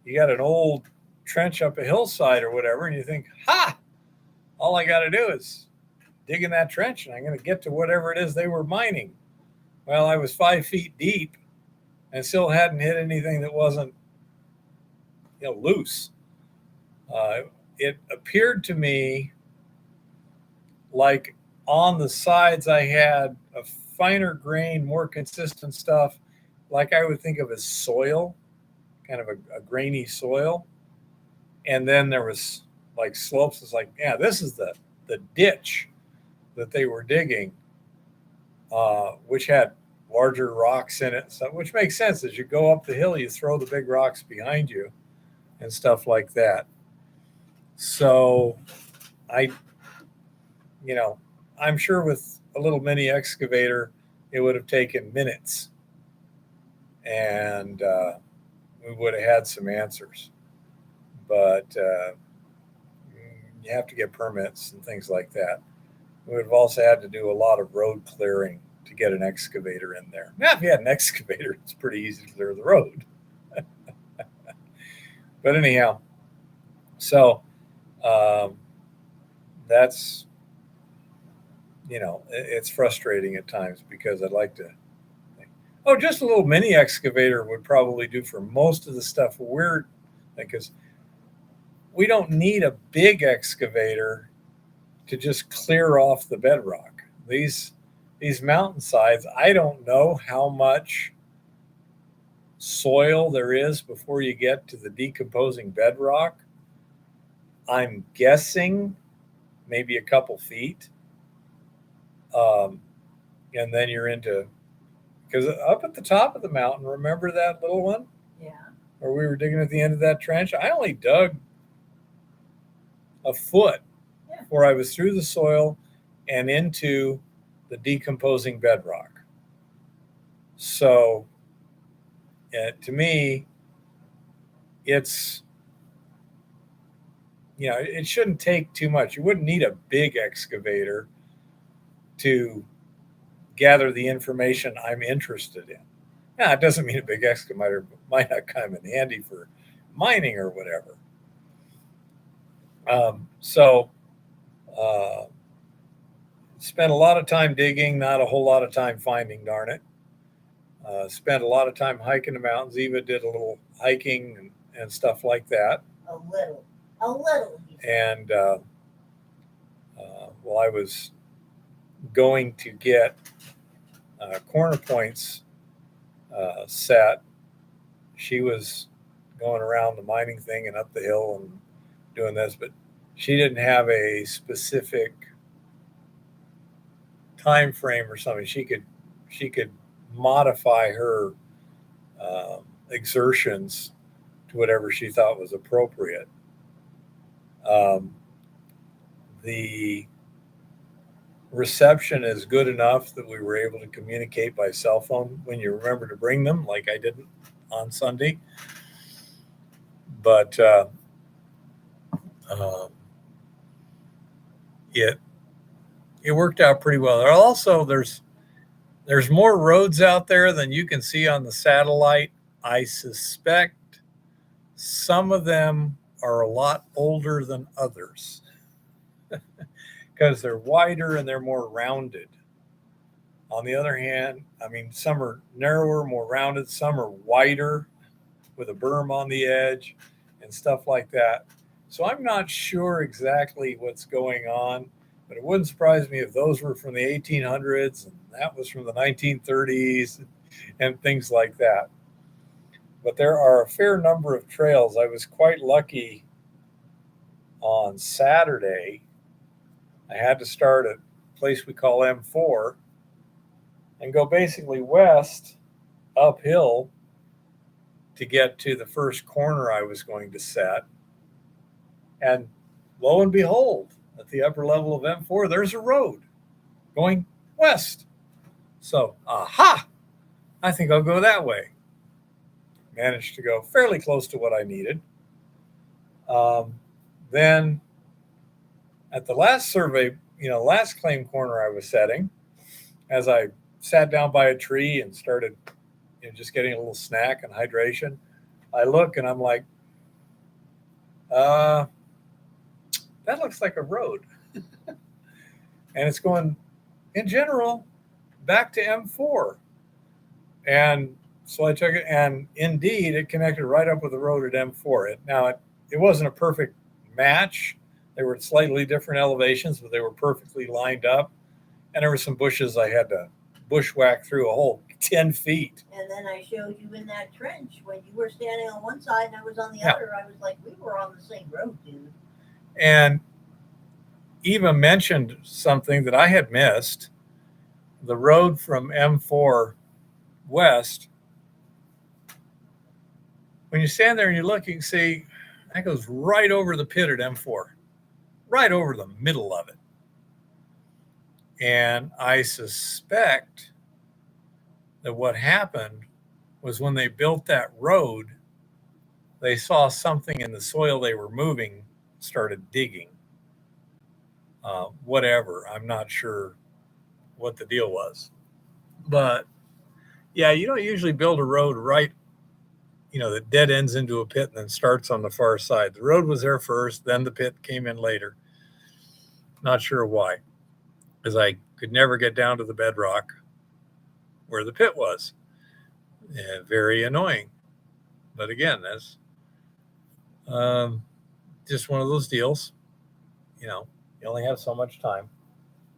Speaker 1: you got an old trench up a hillside or whatever, and you think, ha, all I got to do is dig in that trench and I'm going to get to whatever it is they were mining. Well, I was 5 feet deep and still hadn't hit anything that wasn't, loose. Uh, it appeared to me like on the sides I had a finer grain, more consistent stuff, like I would think of as soil, kind of a grainy soil. And then there was like slopes. It's like, yeah, this is the ditch that they were digging, which had larger rocks in it, so, which makes sense. As you go up the hill, you throw the big rocks behind you and stuff like that. So I, you know, I'm sure with a little mini excavator, it would have taken minutes and we would have had some answers. But you have to get permits and things like that. We would have also had to do a lot of road clearing to get an excavator in there. Now, if you had an excavator, it's pretty easy to clear the road. But anyhow, so um, that's, it's frustrating at times because I'd like to think, oh, just a little mini excavator would probably do for most of the stuff we're, because we don't need a big excavator to just clear off the bedrock. These mountainsides, I don't know how much soil there is before you get to the decomposing bedrock. I'm guessing maybe a couple feet. Um, and then you're into, because up at the top of the mountain, remember that little one?
Speaker 2: Yeah.
Speaker 1: Where we were digging at the end of that trench? I only dug a foot where I was through the soil and into the decomposing bedrock. So to me, it's, it shouldn't take too much. You wouldn't need a big excavator to gather the information I'm interested in. Now, it doesn't mean a big excavator might not come in handy for mining or whatever. So, spent a lot of time digging, not a whole lot of time finding, darn it. Spent a lot of time hiking the mountains. Eva did a little hiking and stuff like that.
Speaker 2: A little.
Speaker 1: And while I was going to get corner points set, she was going around the mining thing and up the hill and doing this, but she didn't have a specific time frame or something. She could modify her exertions to whatever she thought was appropriate. The reception is good enough that we were able to communicate by cell phone when you remember to bring them, like I didn't on Sunday. But it worked out pretty well. There's more roads out there than you can see on the satellite. I suspect some of them are a lot older than others because they're wider and they're more rounded. On the other hand, I mean, some are narrower, more rounded, some are wider with a berm on the edge and stuff like that. So I'm not sure exactly what's going on, but it wouldn't surprise me if those were from the 1800s and that was from the 1930s and things like that. But there are a fair number of trails. I was quite lucky on Saturday, I had to start at a place we call M4 and go basically west uphill to get to the first corner I was going to set. And lo and behold, at the upper level of M4, there's a road going west. So, aha, I think I'll go that way. Managed to go fairly close to what I needed. Then at the last survey, last claim corner I was setting, as I sat down by a tree and started just getting a little snack and hydration, I look and I'm like, that looks like a road. And it's going, in general, back to M4. And so I took it, and indeed, it connected right up with the road at M4. It wasn't a perfect match. They were at slightly different elevations, but they were perfectly lined up. And there were some bushes I had to bushwhack through a whole 10 feet.
Speaker 2: And then I showed you in that trench when you were standing on one side and I was on the other. I was like, we were on the same road, dude.
Speaker 1: And Eva mentioned something that I had missed. The road from M4 west, when you stand there and you look, you can see that goes right over the pit at M4, right over the middle of it. And I suspect that what happened was when they built that road, they saw something in the soil they were moving, started digging. Whatever, I'm not sure what the deal was. But yeah, you don't usually build a road right, that dead ends into a pit and then starts on the far side. The road was there first, then the pit came in later. Not sure why, because I could never get down to the bedrock where the pit was. Very annoying. But again, that's just one of those deals. You only have so much time.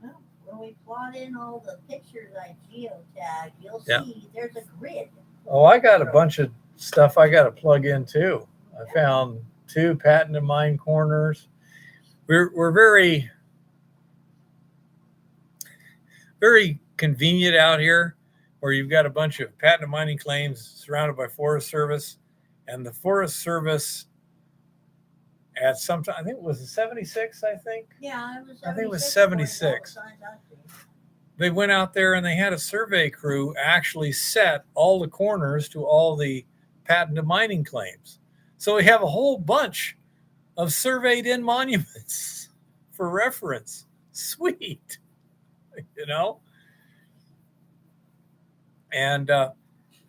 Speaker 2: Well, when we plot in all the pictures I geotagged, you'll see there's a grid.
Speaker 1: Oh, I got a bunch of stuff I got to plug in too. I found 2 patented mine corners. We're very, very convenient out here, where you've got a bunch of patented mining claims surrounded by Forest Service, and the Forest Service at some time, I think it was 76, I think.
Speaker 2: Yeah, it was 76.
Speaker 1: I think it was 76. They went out there and they had a survey crew actually set all the corners to all the patented mining claims. So we have a whole bunch of surveyed in monuments for reference. Sweet, And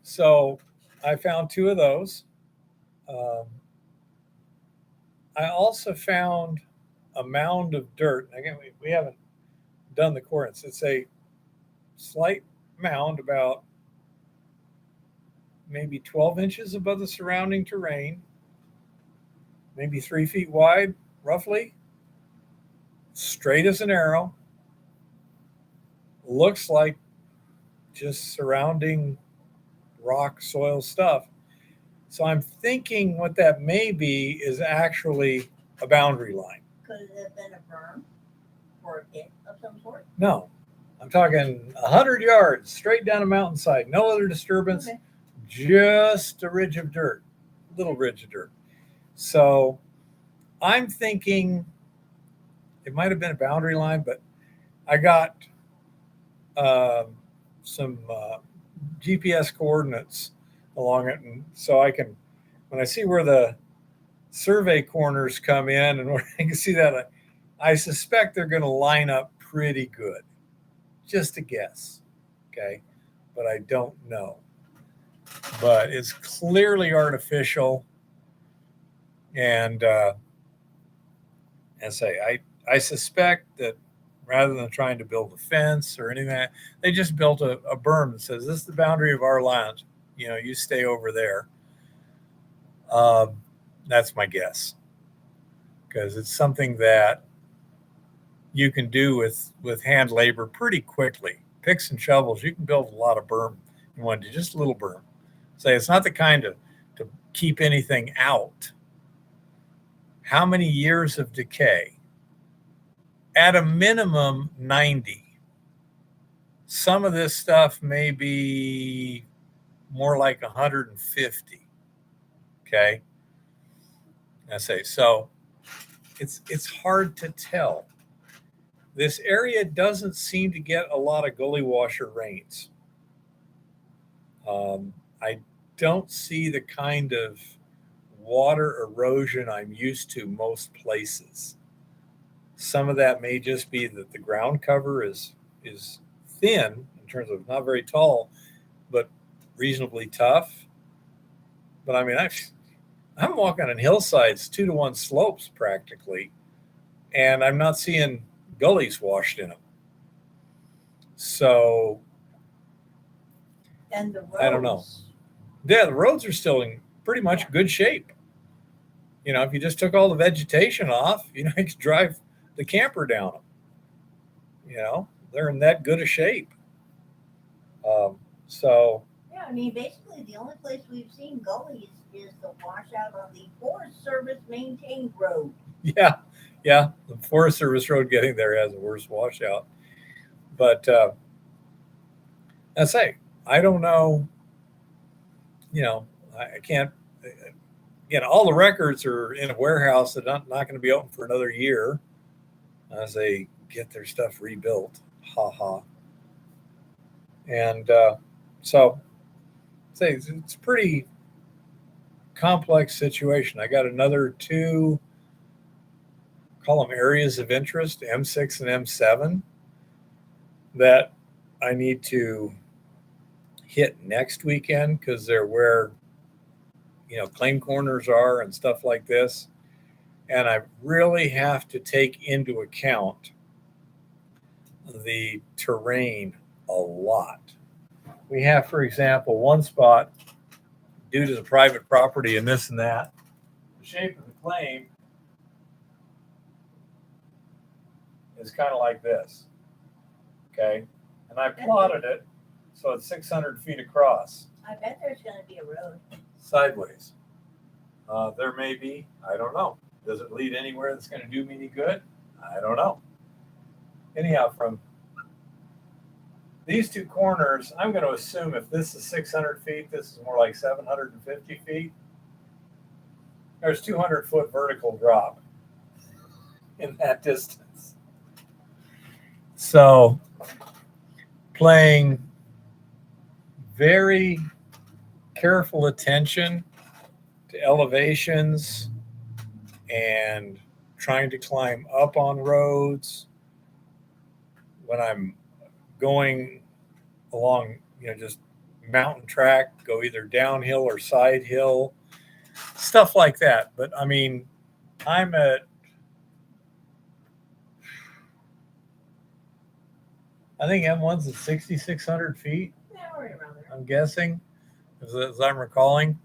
Speaker 1: so I found 2 of those. I also found a mound of dirt. Again, we haven't done the coordinates. It's a slight mound about maybe 12 inches above the surrounding terrain, maybe 3 feet wide, roughly, straight as an arrow. Looks like just surrounding rock, soil stuff. So I'm thinking what that may be is actually a boundary line.
Speaker 2: Could it have been a berm or a pit of some sort?
Speaker 1: No, I'm talking 100 yards straight down a mountainside, no other disturbance, just a ridge of dirt, little ridge of dirt. So I'm thinking it might have been a boundary line, but I got some GPS coordinates along it, and so I can, when I see where the survey corners come in and where I can see that, I suspect they're going to line up pretty good. Just a guess, okay? But I don't know. But it's clearly artificial, and I suspect that rather than trying to build a fence or anything, they just built a berm that says, this is the boundary of our land. You stay over there. That's my guess, because it's something that you can do with hand labor pretty quickly. Picks and shovels, you can build a lot of berm in one day, just a little berm. So it's not the kind to keep anything out. how many years of decay? At a minimum, 90. Some of this stuff may be more like 150. Okay. I say, so it's hard to tell. This area doesn't seem to get a lot of gully washer rains. I don't see the kind of water erosion I'm used to most places. Some of that may just be that the ground cover is thin in terms of not very tall, but reasonably tough. But I mean, I'm walking on hillsides 2-to-1 slopes practically, and I'm not seeing gullies washed in them. So
Speaker 2: And the roads.
Speaker 1: I don't know. Yeah, the roads are still in pretty much good shape. You know, if you just took all the vegetation off, you know, you could drive the camper down them. You know, they're in that good a shape. So
Speaker 2: Yeah, I mean, basically the only place we've seen gullies is the washout on the Forest Service maintained road.
Speaker 1: yeah, the Forest Service road getting there has a worse washout. But I say, I don't know. You know, I can't. Again, all the records are in a warehouse that not going to be open for another year as they get their stuff rebuilt. Ha ha. And so, say it's a pretty complex situation. I got another 2, call them areas of interest, M6 and M7, that I need to hit next weekend because they're where, you know, claim corners are and stuff like this. And I really have to take into account the terrain a lot. We have, for example, one spot due to the private property and this and that, the shape of the claim is kind of like this. Okay. And I plotted it so it's 600 feet across.
Speaker 2: I bet there's going to be a road.
Speaker 1: Sideways. There may be. I don't know. Does it lead anywhere that's going to do me any good? I don't know. Anyhow, from these 2 corners, I'm going to assume if this is 600 feet, this is more like 750 feet. There's 200-foot vertical drop in that distance. So, paying very careful attention to elevations and trying to climb up on roads when I'm going along, you know, just mountain track, go either downhill or side hill, stuff like that. But I mean, I'm at, I think M1's at 6,600 feet.
Speaker 2: Yeah, right around there.
Speaker 1: I'm guessing, as I'm recalling.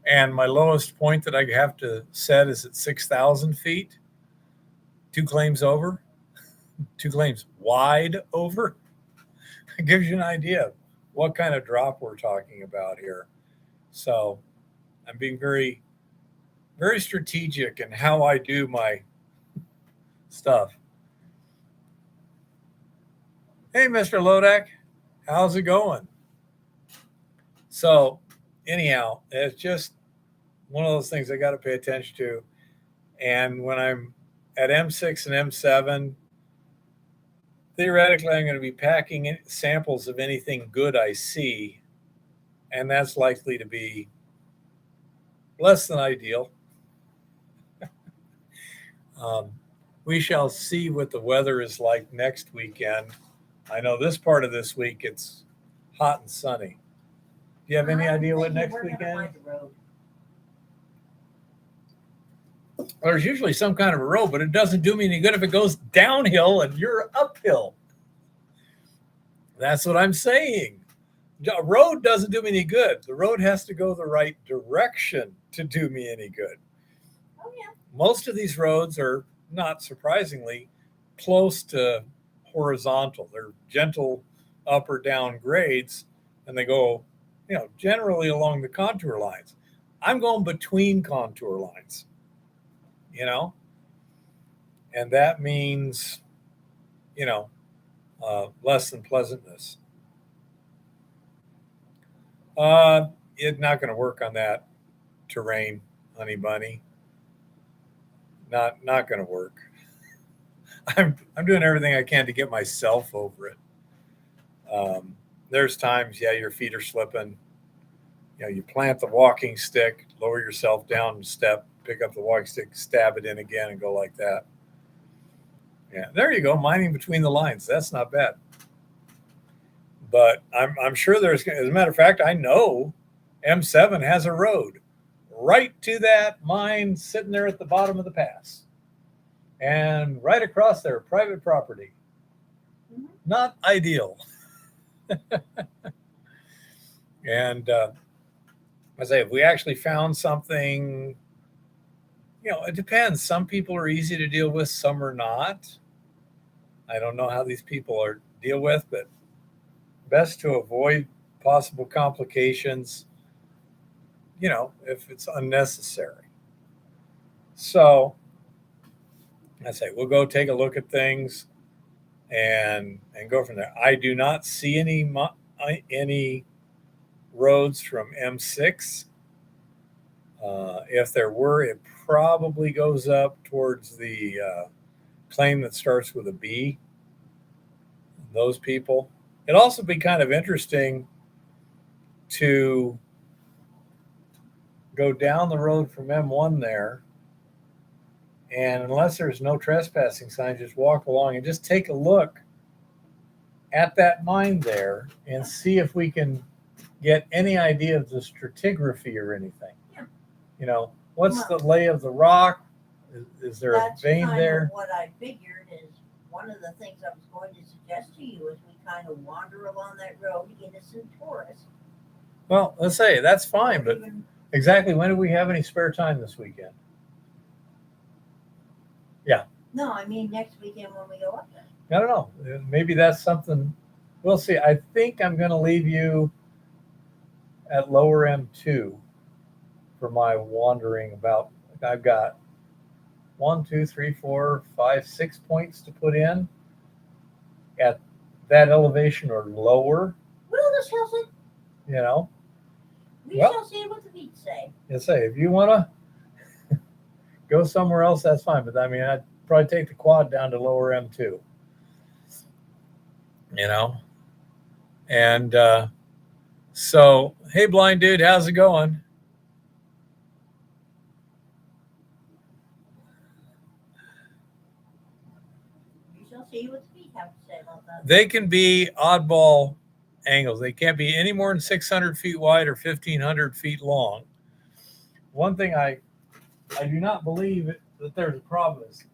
Speaker 1: And my lowest point that I have to set is at 6,000 feet. 2 claims over, 2 claims wide over. It gives you an idea of what kind of drop we're talking about here. So I'm being very, very strategic in how I do my stuff. Hey, Mr. Lodak, how's it going? So anyhow, it's just one of those things I got to pay attention to. And when I'm at M6 and M7, theoretically, I'm going to be packing samples of anything good I see, and that's likely to be less than ideal. We shall see what the weather is like next weekend. I know this part of this week it's hot and sunny. Do you have any idea what next weekend? There's usually some kind of a road, but it doesn't do me any good if it goes downhill and you're uphill. That's what I'm saying. A road doesn't do me any good. The road has to go the right direction to do me any good.
Speaker 2: Oh, yeah.
Speaker 1: Most of these roads are, not surprisingly, close to horizontal. They're gentle up or down grades, and they go, you know, generally along the contour lines. I'm going between contour lines. you know, and that means, you know, less than pleasantness. It's not going to work on that terrain, honey bunny. Not going to work. I'm doing everything I can to get myself over it. There's times, yeah, your feet are slipping. You know, you plant the walking stick, lower yourself down, step, pick up the walking stick, stab it in again, and go like that. Yeah, there you go, mining between the lines. That's not bad. But I'm sure there's, as a matter of fact, I know M7 has a road right to that mine sitting there at the bottom of the pass. And right across there, private property. Not ideal. And I say, if we actually found something, you know, it depends. Some people are easy to deal with, some are not. I don't know how these people are deal with, but best to avoid possible complications, you know, if it's unnecessary. So I say we'll go take a look at things and go from there. I do not see any roads from M6. If there were, it probably goes up towards the claim that starts with a B. Those people. It'd also be kind of interesting to go down the road from M1 there, and unless there's no trespassing sign, just walk along and just take a look at that mine there and see if we can get any idea of the stratigraphy or anything.
Speaker 2: Yeah.
Speaker 1: You know, what's the lay of the rock? Is there a vein there?
Speaker 2: What I figured is one of the things I was going to suggest to you is we kind of wander along that road, innocent tourists.
Speaker 1: Well, let's say that's fine, but exactly when do we have any spare time this weekend? Yeah.
Speaker 2: No, I mean next weekend when we go up there.
Speaker 1: I don't know. Maybe that's something. We'll see. I think I'm going to leave you at lower M2 for my wandering about. I've got 1, 2, 3, 4, 5, 6 points to put in at that elevation or lower.
Speaker 2: We'll discuss it.
Speaker 1: You know.
Speaker 2: We shall see what the feet say.
Speaker 1: You say if you want to go somewhere else, that's fine. But I mean, I'd probably take the quad down to lower M2. You know, and so hey, blind dude, how's it going?
Speaker 2: We shall see what the feet have to say about that.
Speaker 1: They can be oddball angles. They can't be any more than 600 feet wide or 1,500 feet long. One thing I do not believe that there's a problem is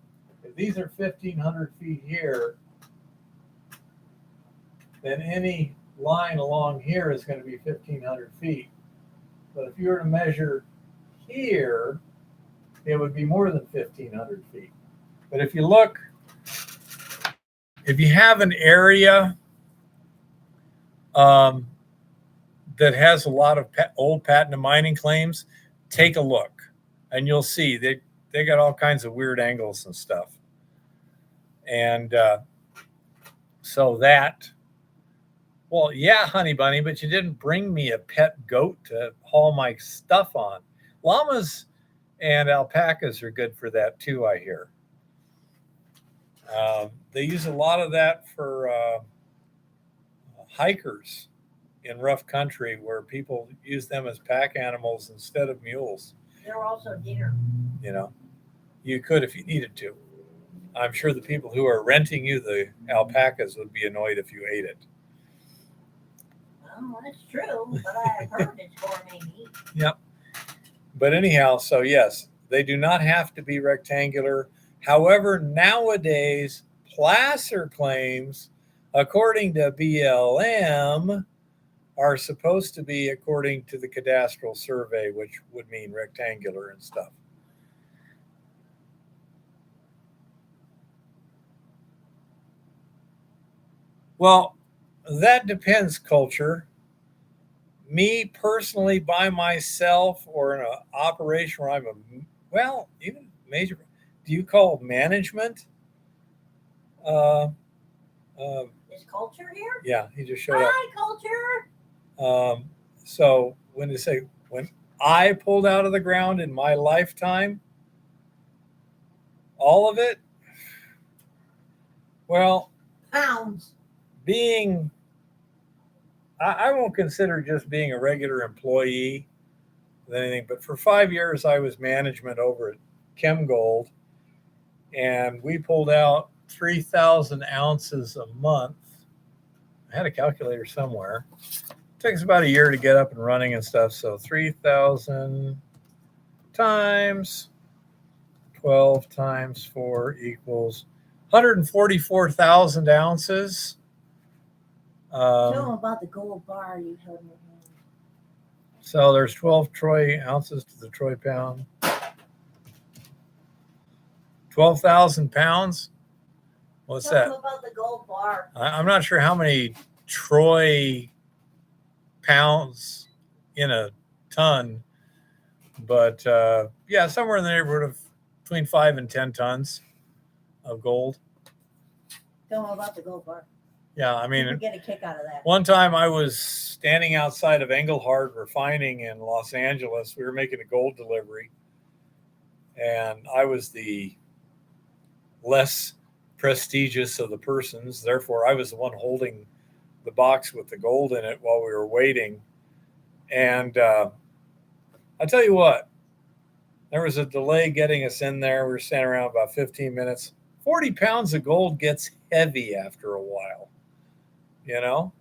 Speaker 1: if these are 1,500 feet here, then any line along here is going to be 1,500 feet. But if you were to measure here, it would be more than 1,500 feet. But if you look, if you have an area that has a lot of old patent and mining claims, take a look and you'll see they got all kinds of weird angles and stuff. And so that, well, yeah, honey bunny, but you didn't bring me a pet goat to haul my stuff on. Llamas and alpacas are good for that too, I hear. They use a lot of that for hikers in rough country where people use them as pack animals instead of mules.
Speaker 2: They're also deer.
Speaker 1: You know, you could if you needed to. I'm sure the people who are renting you the alpacas would be annoyed if you ate it.
Speaker 2: Well, that's true, but I have heard it's gourmet meat.
Speaker 1: Yep. But anyhow, so yes, they do not have to be rectangular. However, nowadays, placer claims, according to BLM, are supposed to be according to the cadastral survey, which would mean rectangular and stuff. Well, that depends, culture. Me personally, by myself, or in an operation where I'm even major, do you call management? Uh,
Speaker 2: Is Culture here?
Speaker 1: yeah, he just showed up.
Speaker 2: Hi, Culture.
Speaker 1: So when I pulled out of the ground in my lifetime, all of it, well,
Speaker 2: Pounds.
Speaker 1: I won't consider just being a regular employee with anything, but for 5 years I was management over at ChemGold, and we pulled out 3,000 ounces a month. I had a calculator somewhere. It took us about a year to get up and running and stuff. So 3,000 times 12 times 4 equals 144,000 ounces.
Speaker 2: Tell them about the gold bar you held in your hand.
Speaker 1: So there's 12 troy ounces to the troy pound. 12,000 pounds. What's
Speaker 2: Tell
Speaker 1: that?
Speaker 2: them about the gold bar.
Speaker 1: I'm not sure how many troy pounds in a ton, but yeah, somewhere in the neighborhood of between 5 and 10 tons of gold.
Speaker 2: Tell them about the gold bar.
Speaker 1: Yeah, I mean,
Speaker 2: People get a kick out of that.
Speaker 1: one time I was standing outside of Engelhard Refining in Los Angeles. We were making a gold delivery, and I was the less prestigious of the persons. Therefore, I was the one holding the box with the gold in it while we were waiting. And I'll tell you what, there was a delay getting us in there. We were standing around about 15 minutes. 40 pounds of gold gets heavy after a while, you know?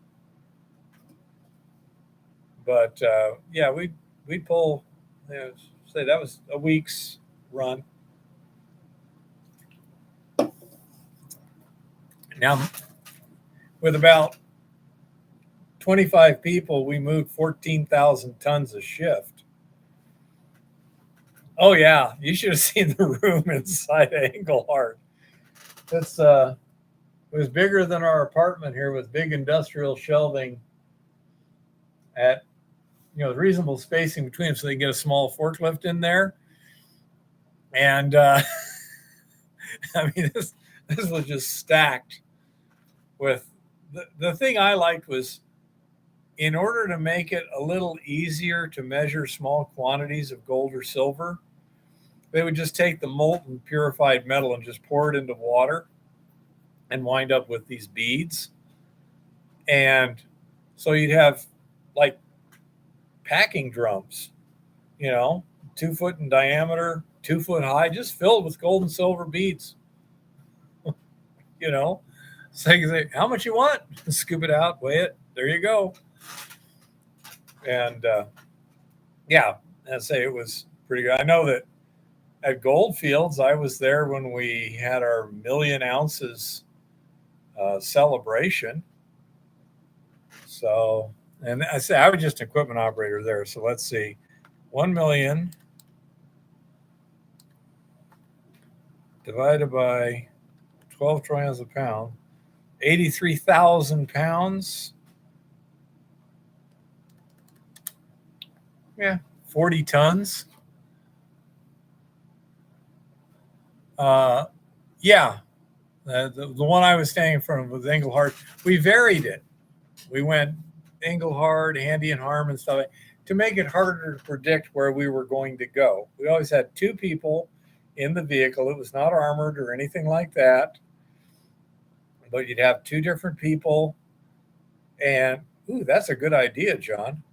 Speaker 1: But yeah, we pull, say that was a week's run. Now, with about 25 people, we moved 14,000 tons a shift. Oh yeah, you should have seen the room inside Engelhard. It was bigger than our apartment here, with big industrial shelving at reasonable spacing between them, so they can get a small forklift in there. And I mean, this was just stacked with the thing I liked was, in order to make it a little easier to measure small quantities of gold or silver, they would just take the molten purified metal and just pour it into water and wind up with these beads. And so you'd have like packing drums, 2 foot in diameter, 2 foot high, just filled with gold and silver beads. So you say, how much you want? Scoop it out, weigh it. There you go. And yeah, I'd say it was pretty good. I know that at Goldfields, I was there when we had our 1,000,000 ounces celebration. So, and I say I was just an equipment operator there. So let's see, 1 million divided by 12 troy ounces a pound, 83,000 pounds. Yeah, 40 tons. Yeah, the one I was staying in front of was Engelhard. We varied it. We went Engelhard, Handy and Harm and stuff to make it harder to predict where we were going to go. We always had 2 people in the vehicle. It was not armored or anything like that, but you'd have 2 different people. And that's a good idea, John.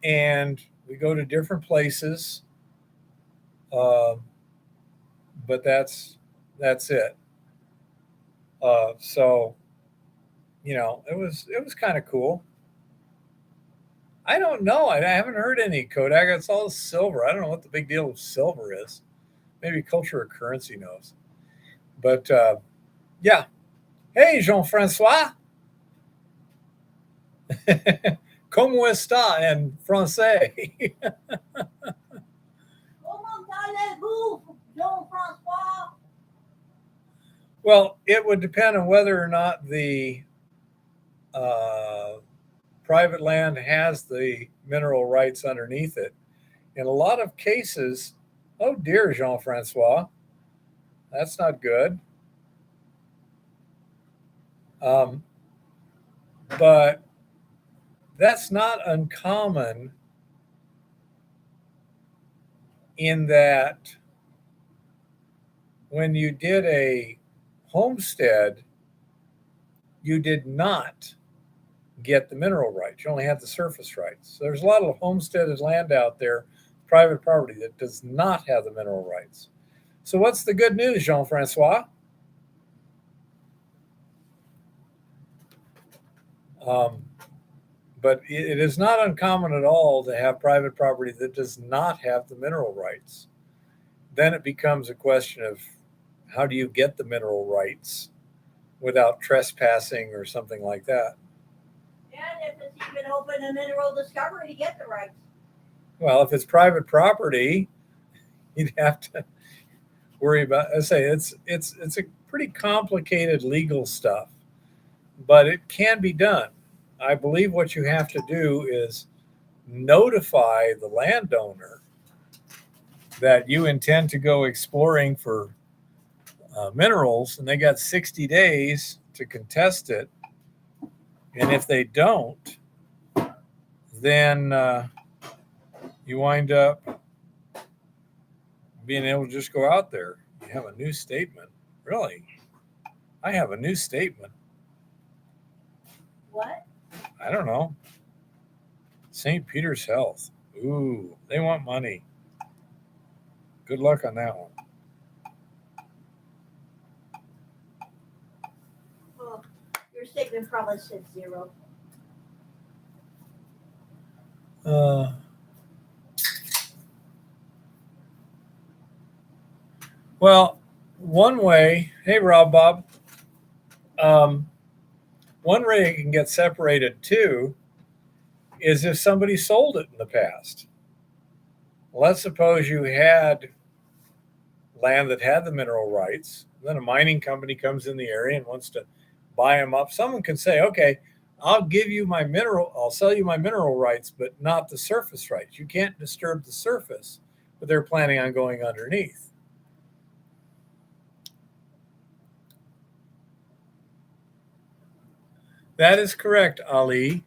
Speaker 1: And we go to different places, but that's it. So it was kind of cool. I don't know. I haven't heard any Kodak. It's all silver. I don't know what the big deal with silver is. Maybe Culture or Currency knows. But yeah. Hey, Jean-François. Comment está en français?
Speaker 2: Comment allez-vous, Jean-François?
Speaker 1: Well, it would depend on whether or not the private land has the mineral rights underneath it. In a lot of cases, Oh dear, Jean-Francois. That's not good. Um, but that's not uncommon in that when you did a homestead, you did not get the mineral rights. You only had the surface rights. So there's a lot of homesteaded land out there, private property, that does not have the mineral rights. So what's the good news, Jean-Francois? Um, but it is not uncommon at all to have private property that does not have the mineral rights. Then it becomes a question of how do you get the mineral rights without trespassing or something like that.
Speaker 2: And if it's even open a mineral discovery to get the rights.
Speaker 1: Well, if it's private property, you'd have to worry about. I say it's a pretty complicated legal stuff, but it can be done. I believe what you have to do is notify the landowner that you intend to go exploring for minerals, and they got 60 days to contest it. And if they don't, then you wind up being able to just go out there. You have a new statement. Really? I have a new statement.
Speaker 2: What?
Speaker 1: I don't know. St. Peter's Health. Ooh, they want money. Good luck on that one.
Speaker 2: Well, your statement probably said 0.
Speaker 1: Well, one way, hey, Rob Bob, one way it can get separated too is if somebody sold it in the past. Let's suppose you had land that had the mineral rights, then a mining company comes in the area and wants to buy them up. Someone can say, okay, I'll sell you my mineral rights, but not the surface rights. You can't disturb the surface, but they're planning on going underneath. That is correct, Ali.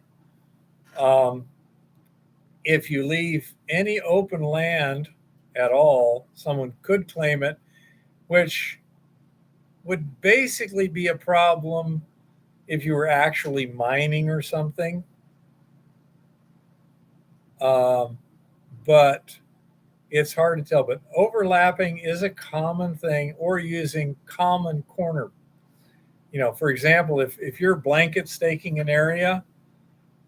Speaker 1: If you leave any open land at all, someone could claim it, which would basically be a problem if you were actually mining or something. But it's hard to tell. But overlapping is a common thing, or using common corner. For example, if you're blanket staking an area,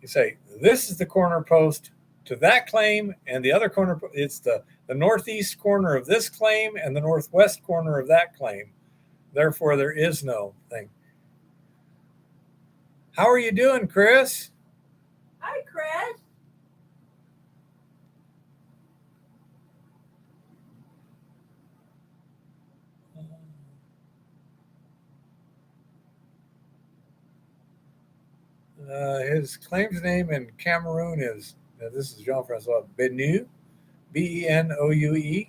Speaker 1: you say, this is the corner post to that claim, and the other corner, it's the northeast corner of this claim and the northwest corner of that claim. Therefore, there is no thing. How are you doing, Chris?
Speaker 2: Hi, Chris.
Speaker 1: His claims name in Cameroon is, this is Jean-Francois Benoue, Benoue.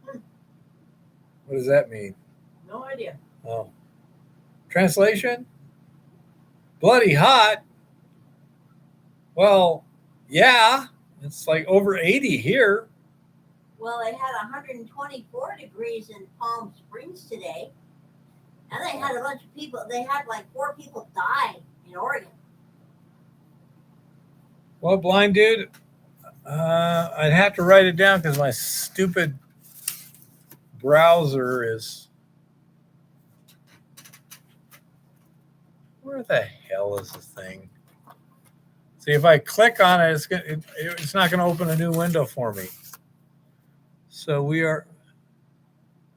Speaker 1: What does that mean?
Speaker 2: No idea.
Speaker 1: Oh. Translation? Bloody hot. Well, yeah, it's like over 80 here.
Speaker 2: Well, it had 124 degrees in Palm Springs today. And they had a bunch of people, they had like 4 people die in Oregon.
Speaker 1: Well, blind dude, I'd have to write it down because my stupid browser is. Where the hell is the thing? See, if I click on it, it's not going to open a new window for me. So we're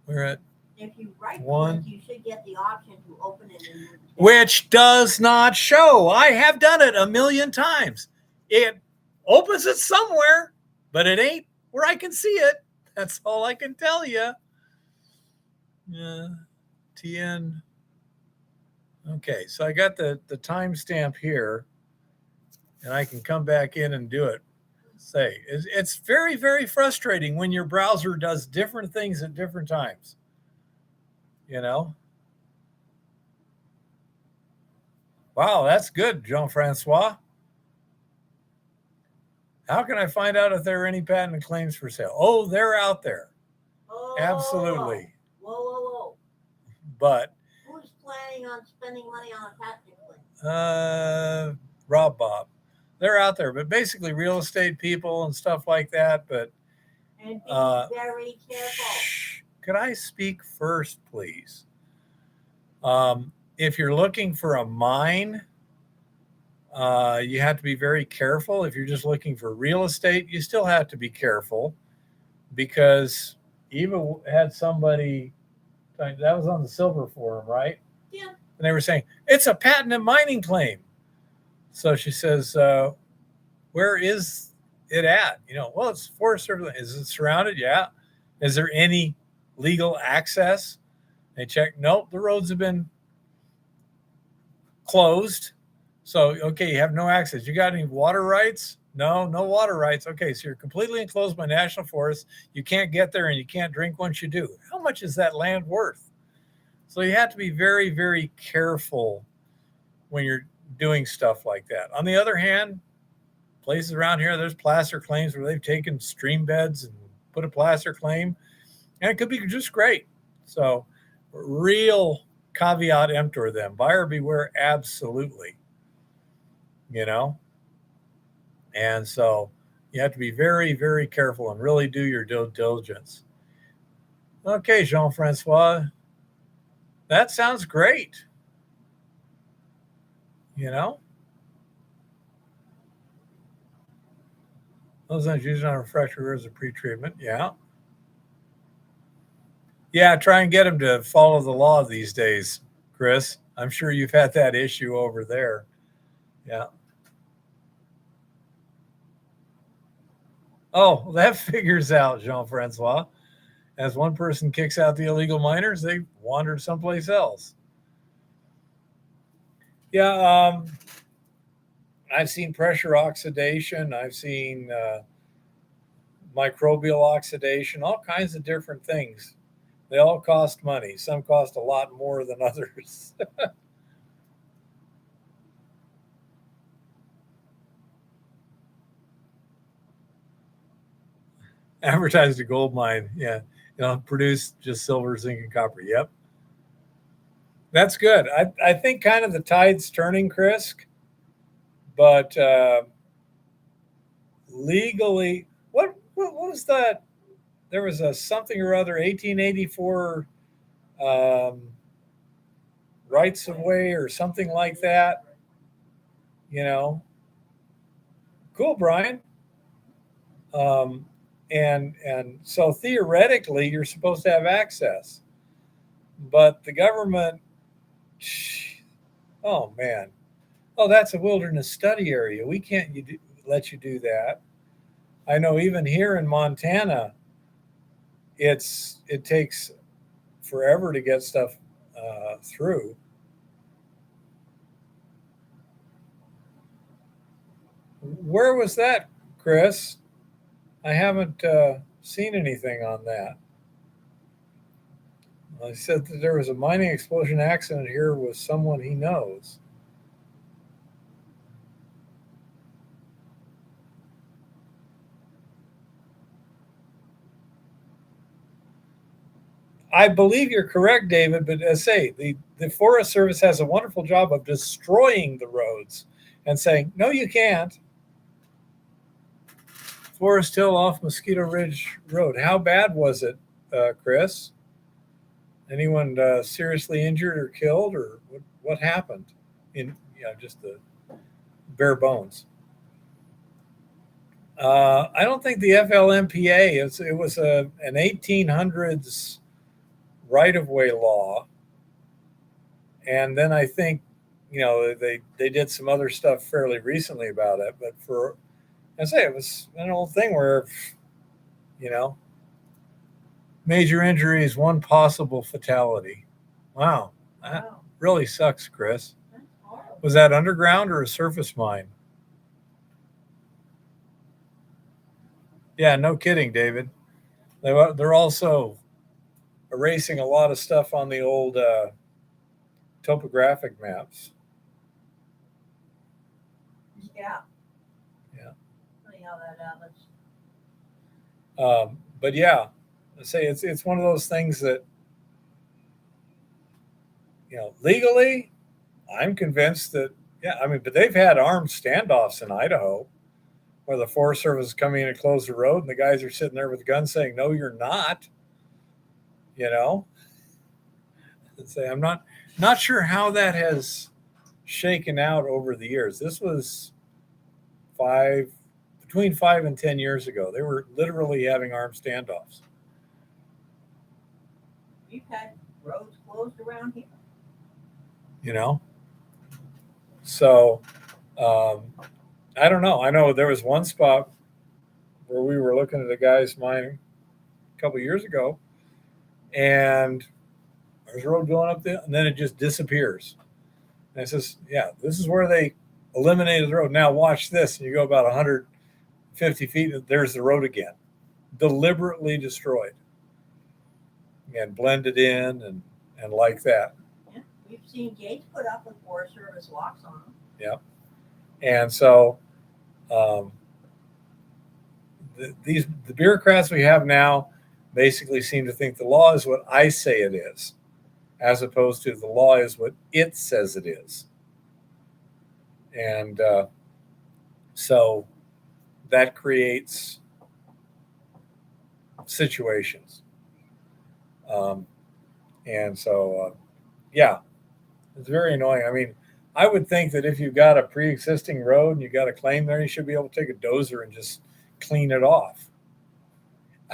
Speaker 1: at.
Speaker 2: If you right
Speaker 1: one,
Speaker 2: click, you should get the option to open it in
Speaker 1: which does not show. I have done it a million times. It opens it somewhere, but it ain't where I can see it. That's all I can tell you. TN. Okay, so I got the timestamp here, and I can come back in and do it. say. It's very, very frustrating when your browser does different things at different times. You know? Wow, that's good, Jean-Francois. How can I find out if there are any patent claims for sale? Oh, they're out there.
Speaker 2: Oh,
Speaker 1: Absolutely.
Speaker 2: Whoa.
Speaker 1: But
Speaker 2: who's planning on spending money on a patent claim?
Speaker 1: Rob Bob. They're out there, but basically real estate people and stuff like that. But
Speaker 2: and be very careful.
Speaker 1: Could I speak first, please? If you're looking for a mine, you have to be very careful. If you're just looking for real estate, you still have to be careful, because Eva had somebody that was on the Silver Forum, right?
Speaker 2: Yeah.
Speaker 1: And they were saying it's a patent and mining claim. So she says, where is it at? Well, it's Forest Service. Is it surrounded? Yeah. Is there any legal access? They checked. Nope, the roads have been closed. So, okay, you have no access. You got any water rights? No water rights. Okay, so you're completely enclosed by national forest. You can't get there and you can't drink once you do. How much is that land worth? So you have to be very, very careful when you're doing stuff like that. On the other hand, places around here, there's placer claims where they've taken stream beds and put a placer claim, and it could be just great. So real caveat emptor them. Buyer beware, absolutely. And so you have to be very, very careful and really do your due diligence. Okay, Jean-Francois, that sounds great. Those ones used on refresher as a pre-treatment. Yeah, try and get them to follow the law these days, Chris. I'm sure you've had that issue over there. Yeah. Oh, that figures out, Jean-Francois. As one person kicks out the illegal miners, they wander someplace else. Yeah, I've seen pressure oxidation. I've seen microbial oxidation, all kinds of different things. They all cost money. Some cost a lot more than others. Advertised a gold mine. Yeah. Produce just silver, zinc, and copper. Yep. That's good. I think kind of the tide's turning, Chris. But legally, what was that? There was a something or other 1884 rights of way or something like that. Cool, Brian. And so theoretically, you're supposed to have access, but the government. Oh man. Oh, that's a wilderness study area. We can't let you do that. I know even here in Montana, it takes forever to get stuff through. Where was that, Chris? I haven't seen anything on that. I said that there was a mining explosion accident here with someone he knows. I believe you're correct, David, but as I say, the Forest Service has a wonderful job of destroying the roads and saying, no, you can't. Forest Hill off Mosquito Ridge Road. How bad was it, Chris? Anyone seriously injured or killed, or what happened? Just the bare bones. I don't think the FLMPA. It was an 1800s right-of-way law, and then I think they did some other stuff fairly recently about it. But it was an old thing where major injuries, one possible fatality. Wow, that really sucks, Chris. Was that underground or a surface mine? Yeah, no kidding, David. They're also erasing a lot of stuff on the old topographic maps.
Speaker 2: Yeah.
Speaker 1: Yeah.
Speaker 2: Funny how that happens.
Speaker 1: But yeah, I say it's one of those things that, legally, I'm convinced that, yeah, I mean, but they've had armed standoffs in Idaho where the Forest Service is coming in and close the road, and the guys are sitting there with guns saying, "No, you're not." And say, I'm not sure how that has shaken out over the years. This was between 5 and 10 years ago. They were literally having armed standoffs.
Speaker 2: We've had roads closed around here.
Speaker 1: So I don't know. I know there was one spot where we were looking at a guy's mine a couple of years ago, and there's a road going up there, and then it just disappears. And it says, yeah, this is where they eliminated the road. Now watch this. And you go about 150 feet, and there's the road again, deliberately destroyed and blended in and like that.
Speaker 2: Yeah, we've seen gates put up with Forest Service locks on them.
Speaker 1: Yeah. And so the bureaucrats we have now basically seem to think the law is what I say it is, as opposed to the law is what it says it is. And so that creates situations. And so, yeah, it's very annoying. I mean, I would think that if you've got a pre-existing road and you got a claim there, you should be able to take a dozer and just clean it off.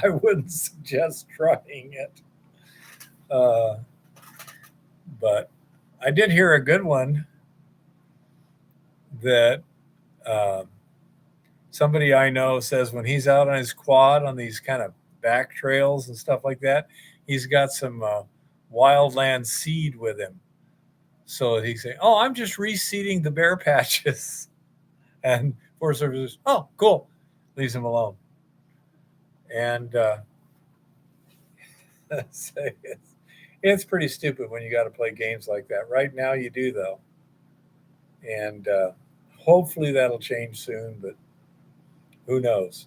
Speaker 1: I wouldn't suggest trying it. But I did hear a good one that somebody I know says when he's out on his quad on these kind of back trails and stuff like that, he's got some wildland seed with him. So he's saying, "Oh, I'm just reseeding the bare patches," and Forest Service says, "Oh, cool," leaves him alone. And it's pretty stupid when you got to play games like that. Right now, you do though, and hopefully that'll change soon. But who knows?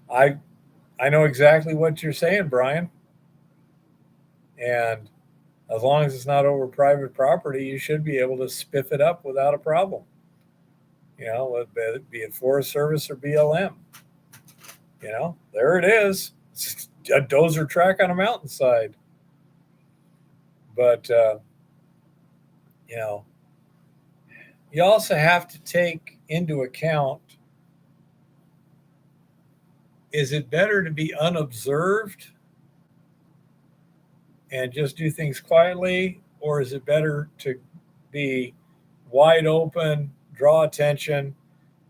Speaker 1: I know exactly what you're saying, Brian. And as long as it's not over private property, you should be able to spiff it up without a problem. Be it Forest Service or BLM. There it is. It's just a dozer track on a mountainside. But, you also have to take into account, is it better to be unobserved and just do things quietly, or is it better to be wide open, draw attention,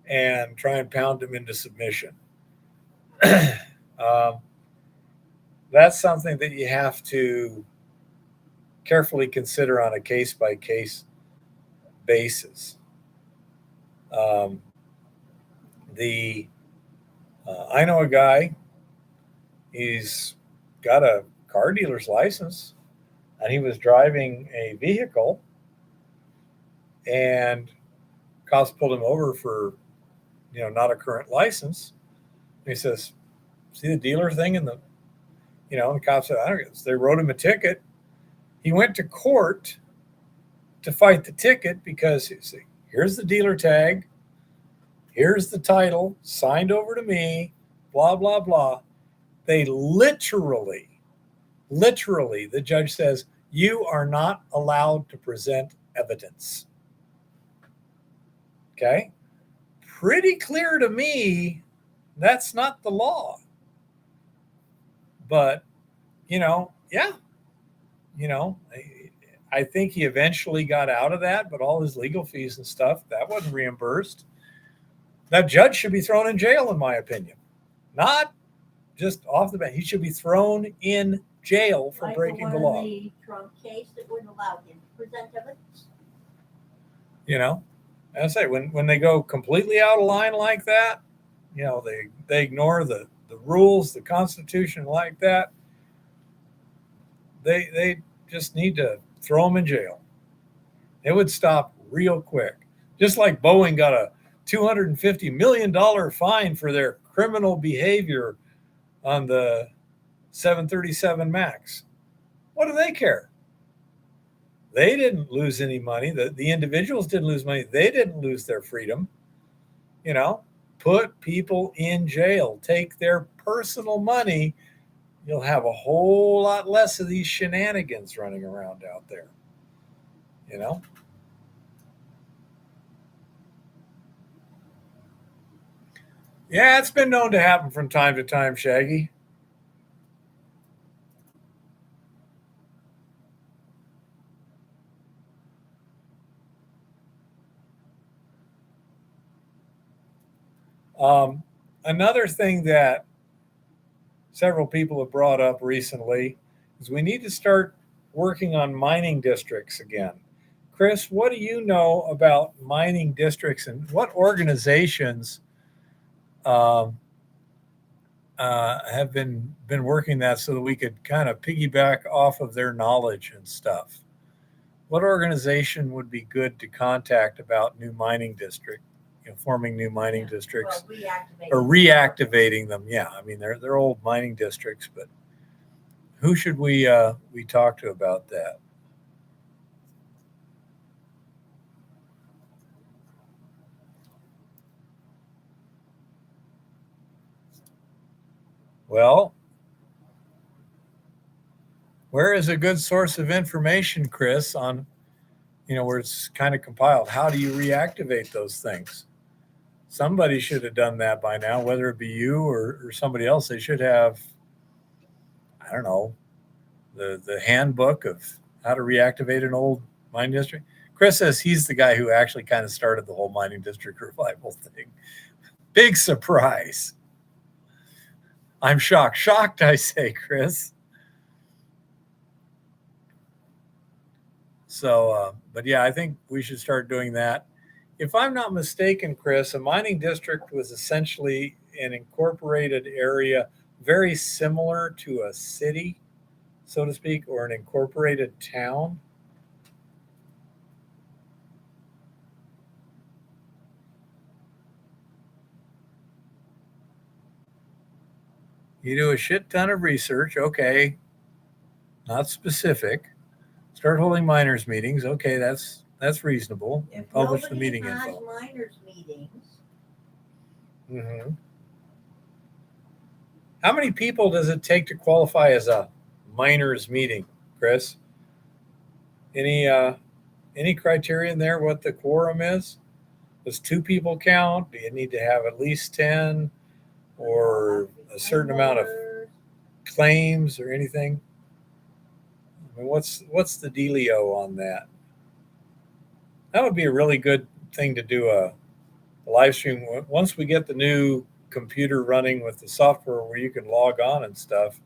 Speaker 1: and try and pound them into submission? That's something that you have to carefully consider on a case-by-case basis. I know a guy, he's got a car dealer's license, and he was driving a vehicle, and cops pulled him over for, not a current license. And he says, "See the dealer thing?" And the cop said, "I don't know." They wrote him a ticket. He went to court to fight the ticket because here's the dealer tag, here's the title, signed over to me, blah, blah, blah. They literally, the judge says, you are not allowed to present evidence. Okay? Pretty clear to me that's not the law. But, yeah. I think he eventually got out of that, but all his legal fees and stuff, that wasn't reimbursed. That judge should be thrown in jail, in my opinion. Not just off the bat. He should be thrown in jail for breaking the law.
Speaker 2: The Trump case that wouldn't allow him to present evidence.
Speaker 1: And I say when they go completely out of line like that, they ignore the rules, the Constitution like that. They just need to throw them in jail. It would stop real quick. Just like Boeing got a $250 million fine for their criminal behavior on the 737 MAX. What do they care? They didn't lose any money. The individuals didn't lose money. They didn't lose their freedom. Put people in jail. Take their personal money. You'll have a whole lot less of these shenanigans running around out there. Yeah, it's been known to happen from time to time, Shaggy. Another thing that several people have brought up recently is we need to start working on mining districts again. Chris, what do you know about mining districts and what organizations have been working that so that we could kind of piggyback off of their knowledge and stuff? What organization would be good to contact about new mining district, forming new mining districts or reactivating them? Yeah, I mean they're old mining districts, but who should we talk to about that? Well, where is a good source of information, Chris, on where it's kind of compiled? How do you reactivate those things? Somebody should have done that by now, whether it be you or somebody else. They should have, I don't know, the handbook of how to reactivate an old mining district. Chris says he's the guy who actually kind of started the whole mining district revival thing. Big surprise. I'm shocked. Shocked, I say, Chris. So, but yeah, I think we should start doing that. If I'm not mistaken, Chris, a mining district was essentially an incorporated area very similar to a city, so to speak, or an incorporated town. You do a shit ton of research, okay, not specific. Start holding miners meetings, okay, that's reasonable.
Speaker 2: If
Speaker 1: Publish the
Speaker 2: nobody
Speaker 1: meeting
Speaker 2: has
Speaker 1: info.
Speaker 2: miners meetings,
Speaker 1: Mm-hmm. How many people does it take to qualify as a miners meeting, Chris? Any criterion there? What the quorum is? Does 2 people count? Do you need to have at least 10, or a certain amount of claims or anything? I mean, what's the dealio on that? That would be a really good thing to do a live stream once we get the new computer running with the software where you can log on and stuff.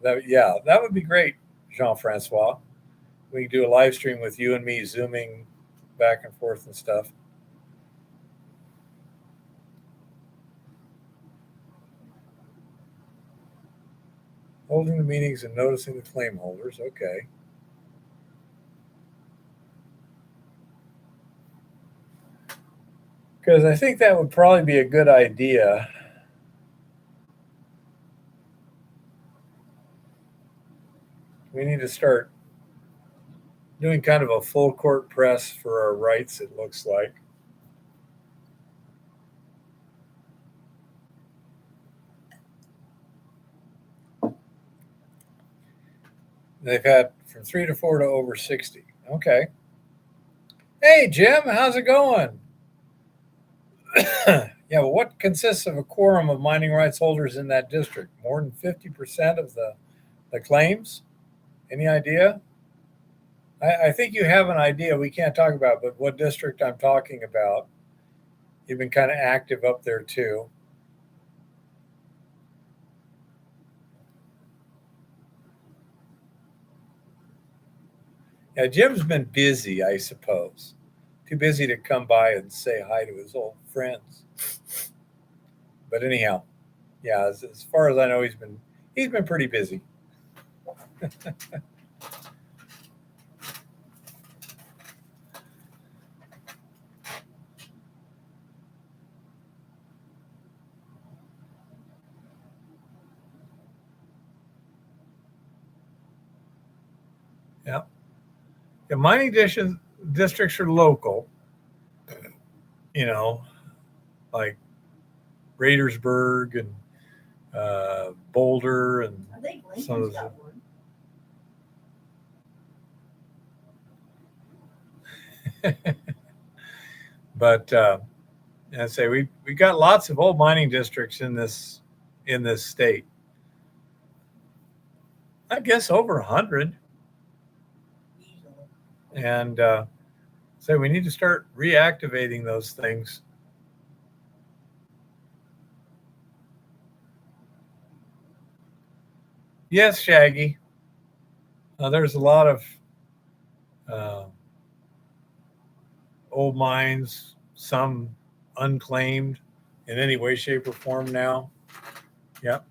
Speaker 1: That would be great, Jean-Francois. We can do a live stream with you and me zooming back and forth and stuff. Holding the meetings and noticing the claim holders. Okay. Because I think that would probably be a good idea. We need to start doing kind of a full court press for our rights, it looks like. They've had from 3 to 4 to over 60. Okay. Hey, Jim, how's it going? Yeah, well, what consists of a quorum of mining rights holders in that district? More than 50% of the claims? Any idea? I think you have an idea. We can't talk about, but what district I'm talking about. You've been kind of active up there too. Yeah, Jim's been busy, I suppose. too busy to come by and say hi to his old friends. But anyhow, yeah, as far as I know, he's been pretty busy. Yeah. The mining districts are local, you know, like Raidersburg and Boulder and
Speaker 2: I think
Speaker 1: some of
Speaker 2: Lincoln's
Speaker 1: those.
Speaker 2: got one.
Speaker 1: But I say we got lots of old mining districts in this state. I guess over 100,
Speaker 2: Easily.
Speaker 1: and so we need to start reactivating those things. Yes, Shaggy. There's a lot of uh, old mines, some unclaimed in any way, shape, or form now. Yep.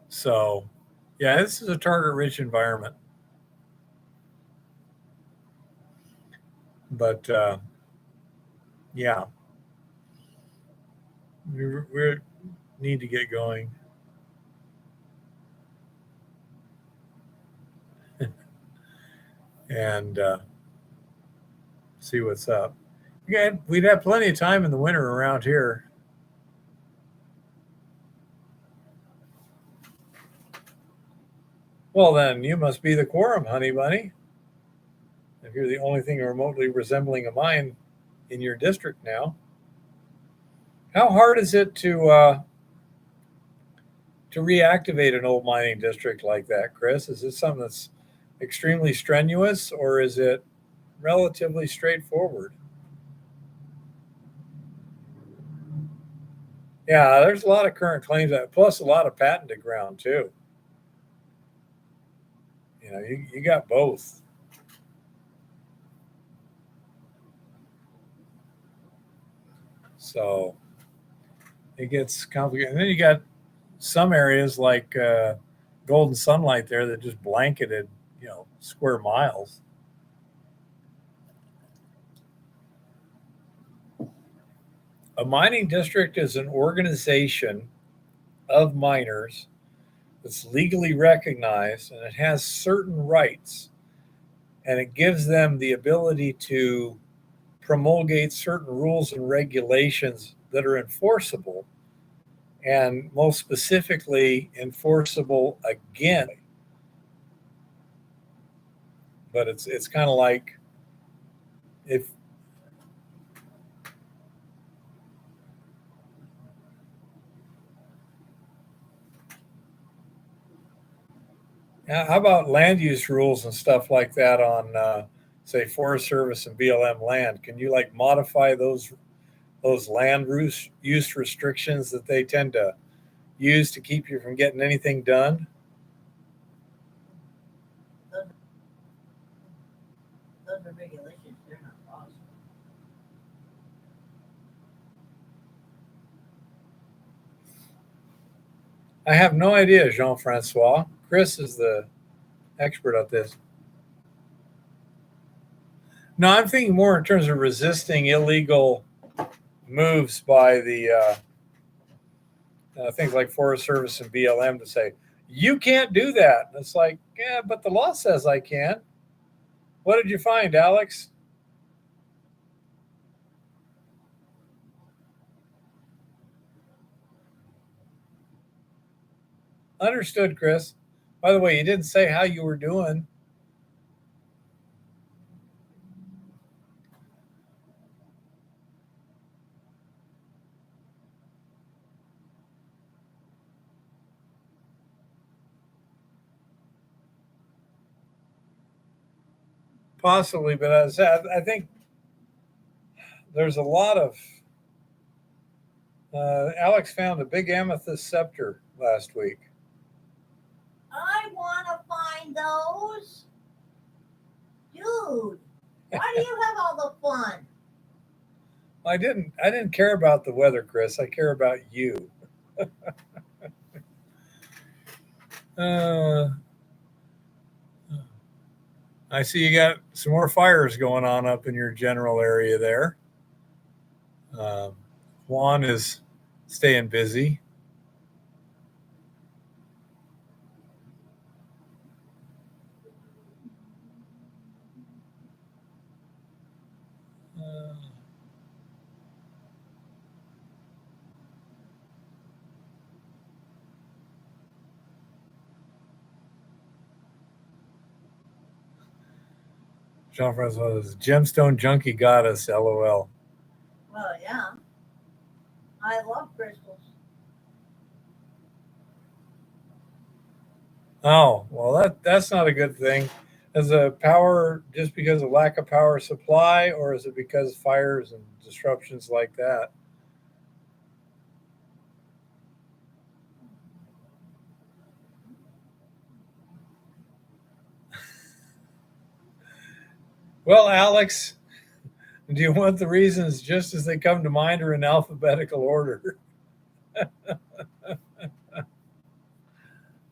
Speaker 1: So, yeah, this is a target-rich environment. But yeah, we need to get going. And see what's up. Yeah, we'd have plenty of time in the winter around here. Well, then you must be the quorum, honey bunny. If you're the only thing remotely resembling a mine in your district now, how hard is it to reactivate an old mining district like that, Chris? Is it something that's extremely strenuous, or is it relatively straightforward? Yeah, there's a lot of current claims, plus a lot of patented ground too. You got both. So it gets complicated. And then you got some areas like Golden Sunlight there that just blanketed, square miles. A mining district is an organization of miners that's legally recognized, and it has certain rights, and it gives them the ability to promulgate certain rules and regulations that are enforceable, and most specifically enforceable again. But it's kind of like if how about land use rules and stuff like that on say Forest Service and BLM land? Can you like modify those land use restrictions that they tend to use to keep you from getting anything done?
Speaker 2: Those are regulations. They're not laws.
Speaker 1: I have no idea, Jean Francois. Chris is the expert at this. No, I'm thinking more in terms of resisting illegal moves by the things like Forest Service and BLM to say, you can't do that. And it's like, yeah, but the law says I can. What did you find, Alex? Understood, Chris. By the way, you didn't say how you were doing. Possibly, but I think there's a lot of. Alex found a big amethyst scepter last week.
Speaker 2: I want to find those. Why do you have all the fun?
Speaker 1: I didn't care about the weather, Chris. I care about you. Uh, I see you got some more fires going on up in your general area there. Um, Juan is staying busy. Uh, Jean Francois says, Gemstone Junkie Goddess, LOL.
Speaker 2: Well, yeah. I love crystals.
Speaker 1: Oh, well, that's not a good thing. Is the power just because of lack of power supply, or is it because fires and disruptions like that? Well, Alex, do you want the reasons just as they come to mind or in alphabetical order?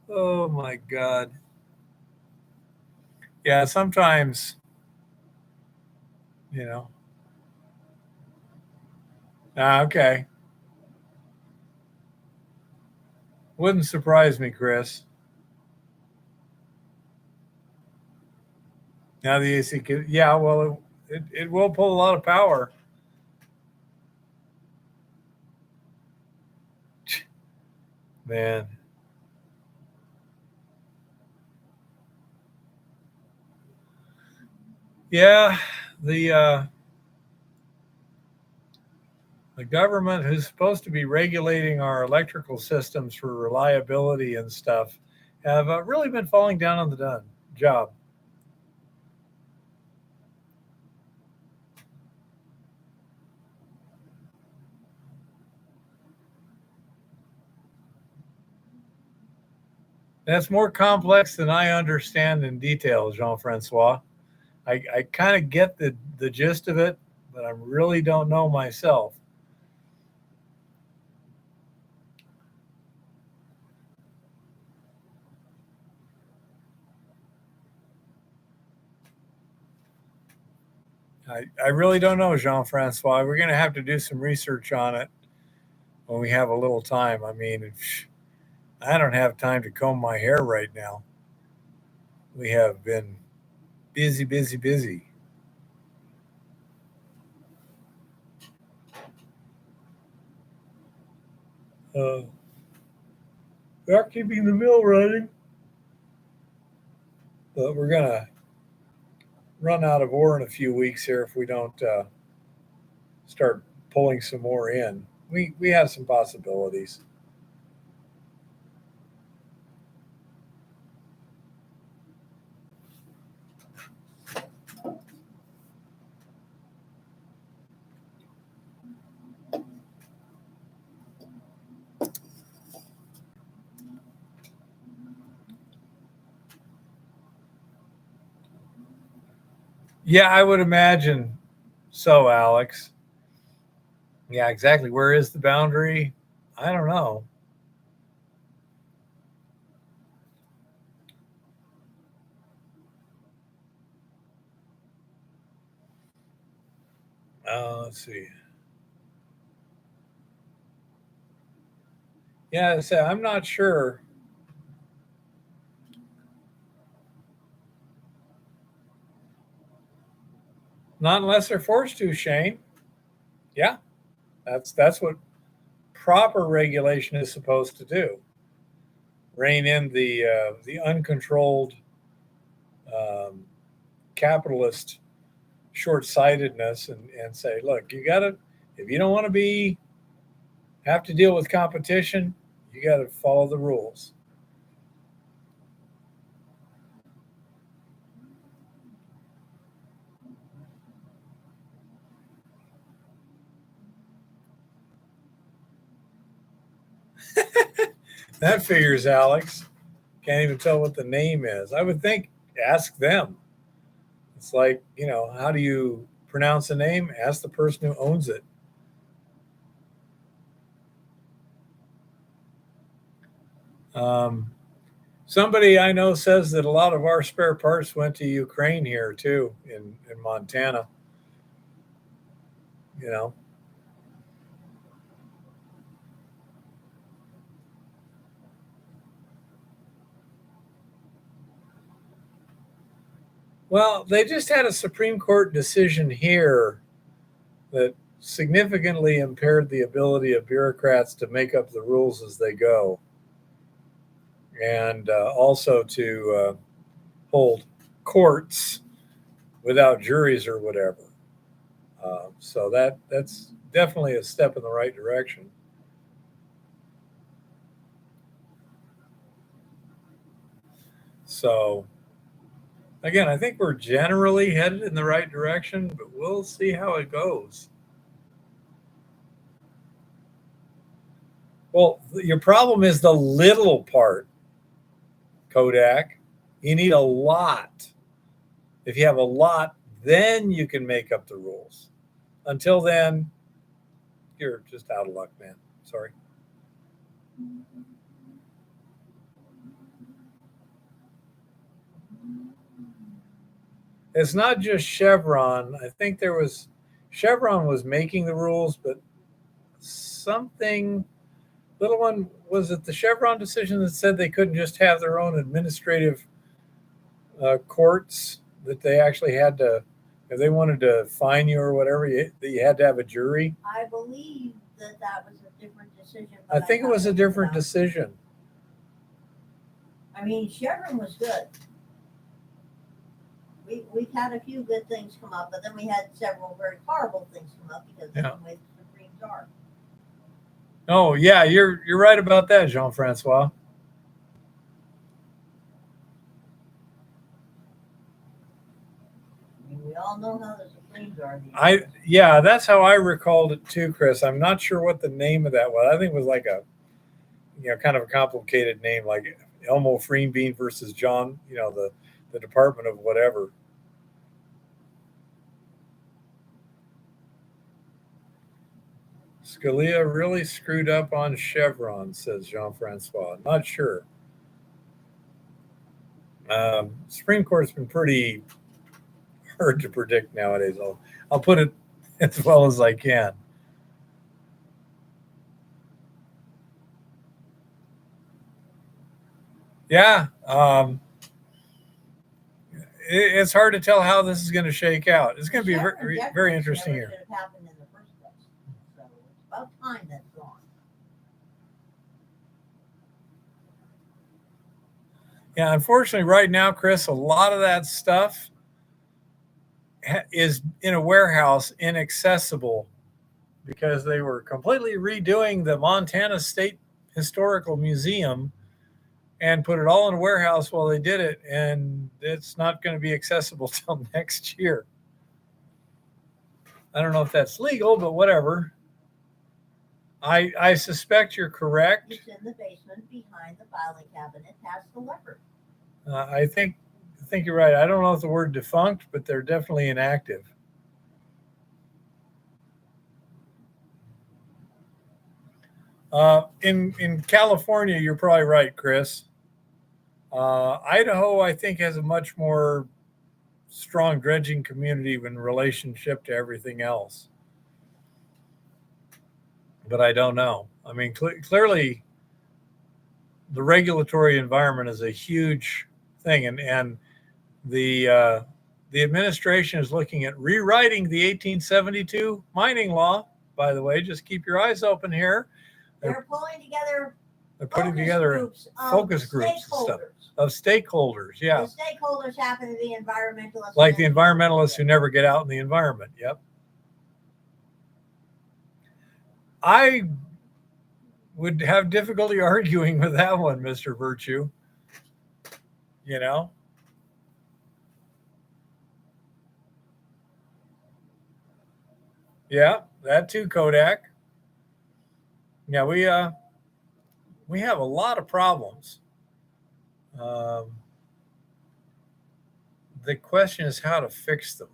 Speaker 1: Oh my God. Yeah, sometimes, you know. Okay. Wouldn't surprise me, Chris. Now the AC could, yeah, well, it will pull a lot of power. Man. Yeah, the uh, the government who's supposed to be regulating our electrical systems for reliability and stuff have really been falling down on the job. That's more complex than I understand in detail, Jean Francois. I kind of get the gist of it, but I really don't know myself. I really don't know, Jean Francois. We're going to have to do some research on it when we have a little time. I mean, I don't have time to comb my hair right now. We have been busy, busy, busy. Uh, we are keeping the mill running, but we're going to run out of ore in a few weeks here if we don't start pulling some more in. We have some possibilities. Yeah, I would imagine so, Alex. Yeah, exactly. Where is the boundary? I don't know. Let's see. Yeah, so I'm not sure. Not unless they're forced to, Shane. Yeah, that's what proper regulation is supposed to do. Rein in the uncontrolled um, capitalist short sightedness and say, look, you got to if you don't want to be have to deal with competition, you got to follow the rules. That figures, Alex. Can't even tell what the name is. I would think ask them. It's like, how do you pronounce a name? Ask the person who owns it. Somebody I know says that a lot of our spare parts went to Ukraine here too, in Montana. Well, they just had a Supreme Court decision here that significantly impaired the ability of bureaucrats to make up the rules as they go, and also to hold courts without juries or whatever. So that's definitely a step in the right direction. So again, I think we're generally headed in the right direction, but we'll see how it goes. Well, your problem is the little part, Kodak. You need a lot. If you have a lot, then you can make up the rules. Until then, you're just out of luck, man. Sorry. It's not just Chevron. I think Chevron was making the rules, but something, little one, was it the Chevron decision that said they couldn't just have their own administrative courts, that they actually had to, if they wanted to fine you or whatever, you had to have a jury?
Speaker 2: I believe that was a different decision.
Speaker 1: I think it was a different decision.
Speaker 2: I mean, Chevron was good. We've had a few good things come up, but then we had several very horrible things come up because of the way the Supremes are.
Speaker 1: Oh yeah, you're right about that, Jean-Francois.
Speaker 2: I mean, we all know how the Supremes are.
Speaker 1: Yeah, that's how I recalled it too, Chris. I'm not sure what the name of that was. I think it was like a, kind of a complicated name, like Elmo Freenbean versus John, the Department of whatever. Scalia really screwed up on Chevron, says Jean-Francois. Not sure. Supreme Court's been pretty hard to predict nowadays. I'll put it as well as I can. Yeah. It's hard to tell how this is going to shake out. It's going to be very, very interesting here.
Speaker 2: About time that's gone.
Speaker 1: Yeah, unfortunately, right now, Chris, a lot of that stuff is in a warehouse, inaccessible, because they were completely redoing the Montana State Historical Museum and put it all in a warehouse while they did it, and it's not going to be accessible till next year. I don't know if that's legal, but whatever. I suspect you're correct.
Speaker 2: It's in the basement behind the filing cabinet past the leopard.
Speaker 1: I think you're right. I don't know if the word defunct, but they're definitely inactive. In California, you're probably right, Chris. Idaho, I think, has a much more strong dredging community in relationship to everything else. But I don't know. I mean, clearly, the regulatory environment is a huge thing, and the administration is looking at rewriting the 1872 mining law. By the way, just keep your eyes open here.
Speaker 2: They're pulling together.
Speaker 1: They're putting together focus groups and stuff of stakeholders. Yeah,
Speaker 2: the stakeholders happen to be environmentalists,
Speaker 1: like the environmentalists who never get out in the environment. Yep. I would have difficulty arguing with that one, Mr. Virtue. Yeah, that too, Kodak. Yeah, we have a lot of problems. The question is how to fix them.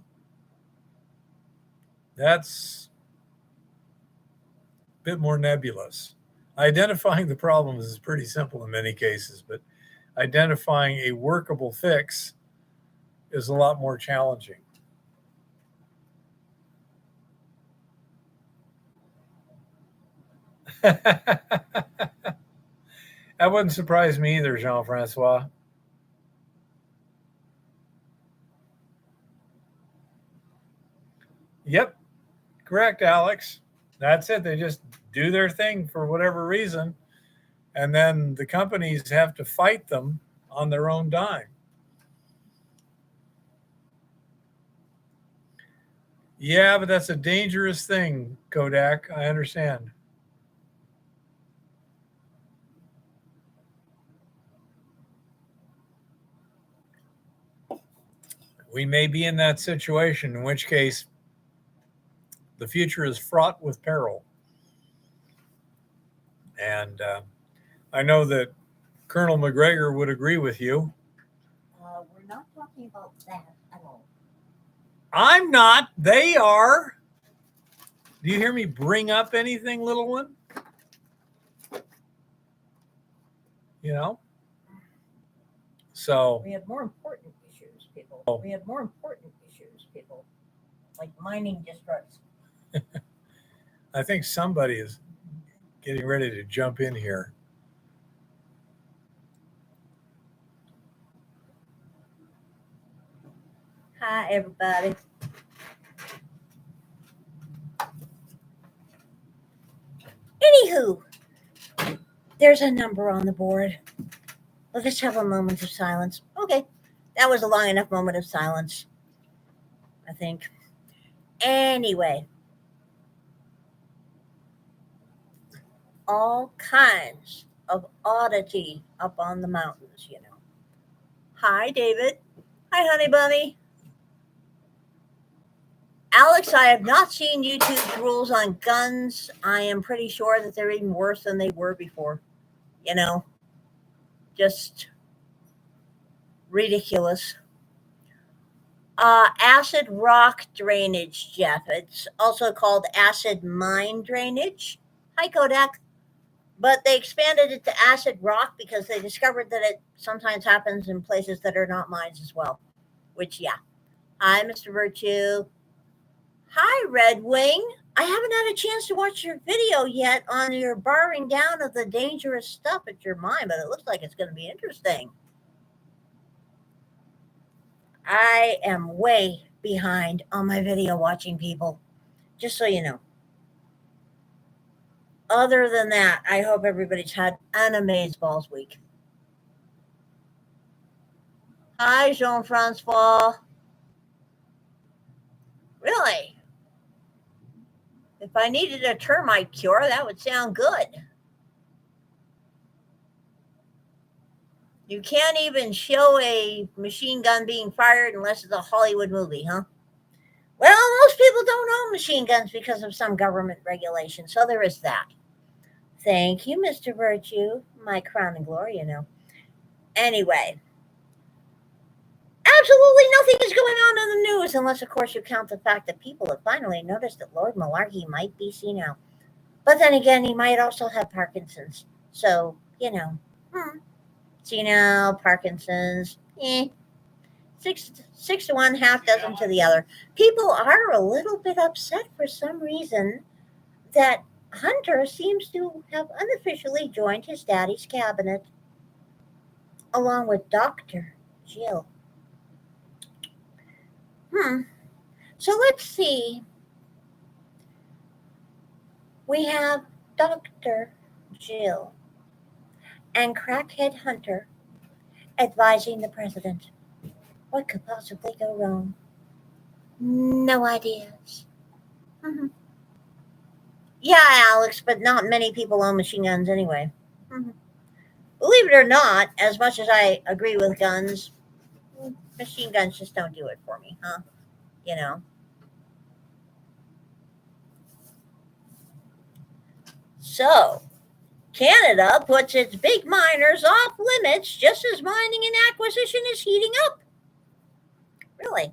Speaker 1: That's a bit more nebulous. Identifying the problems is pretty simple in many cases, but identifying a workable fix is a lot more challenging. That wouldn't surprise me either, Jean-Francois. Yep, correct, Alex. That's it. They just do their thing for whatever reason, and then the companies have to fight them on their own dime. Yeah, but that's a dangerous thing, Kodak. I understand. We may be in that situation, in which case the future is fraught with peril. And I know that Colonel McGregor would agree with you.
Speaker 2: We're not talking about that at all.
Speaker 1: I'm not. They are. Do you hear me bring up anything, little one? You know? So
Speaker 2: We have more important issues, people. We have more important issues, people. Like mining districts.
Speaker 1: I think somebody is getting ready to jump in here.
Speaker 2: Hi, everybody. Anywho, there's a number on the board. Let's have a moment of silence. Okay, that was a long enough moment of silence, I think. Anyway, all kinds of oddity up on the mountains, you know. Hi, David. Hi, honey bunny. Alex, I have not seen YouTube's rules on guns. I am pretty sure that they're even worse than they were before. You know, just ridiculous. Acid rock drainage, Jeff. It's also called acid mine drainage. Hi, Kodak. But they expanded it to acid rock because they discovered that it sometimes happens in places that are not mines as well. Which, yeah. Hi, Mr. Virtue. Hi, Red Wing. I haven't had a chance to watch your video yet on your barring down of the dangerous stuff at your mine, but it looks like it's going to be interesting. I am way behind on my video watching, people, just so you know. Other than that, I hope everybody's had an amazeballs week. Hi, Jean-Francois. Really? If I needed a termite cure, that would sound good. You can't even show a machine gun being fired unless it's a Hollywood movie, huh? Well, most people don't own machine guns because of some government regulation, so there is that. Thank you, Mr. Virtue. My crown and glory, you know. Anyway, absolutely nothing is going on in the news unless, of course, you count the fact that people have finally noticed that Lord Malarkey might be senile. But then again, he might also have Parkinson's. So, you know, senile, Parkinson's, 6 to 1, half dozen to the other. People are a little bit upset for some reason that Hunter seems to have unofficially joined his daddy's cabinet, along with Dr. Jill. So let's see. We have Dr. Jill and Crackhead Hunter advising the president. What could possibly go wrong? No ideas. Yeah, Alex, but not many people own machine guns anyway. Believe it or not, as much as I agree with guns, machine guns just don't do it for me, huh? You know. So, Canada puts its big miners off limits just as mining and acquisition is heating up. Really?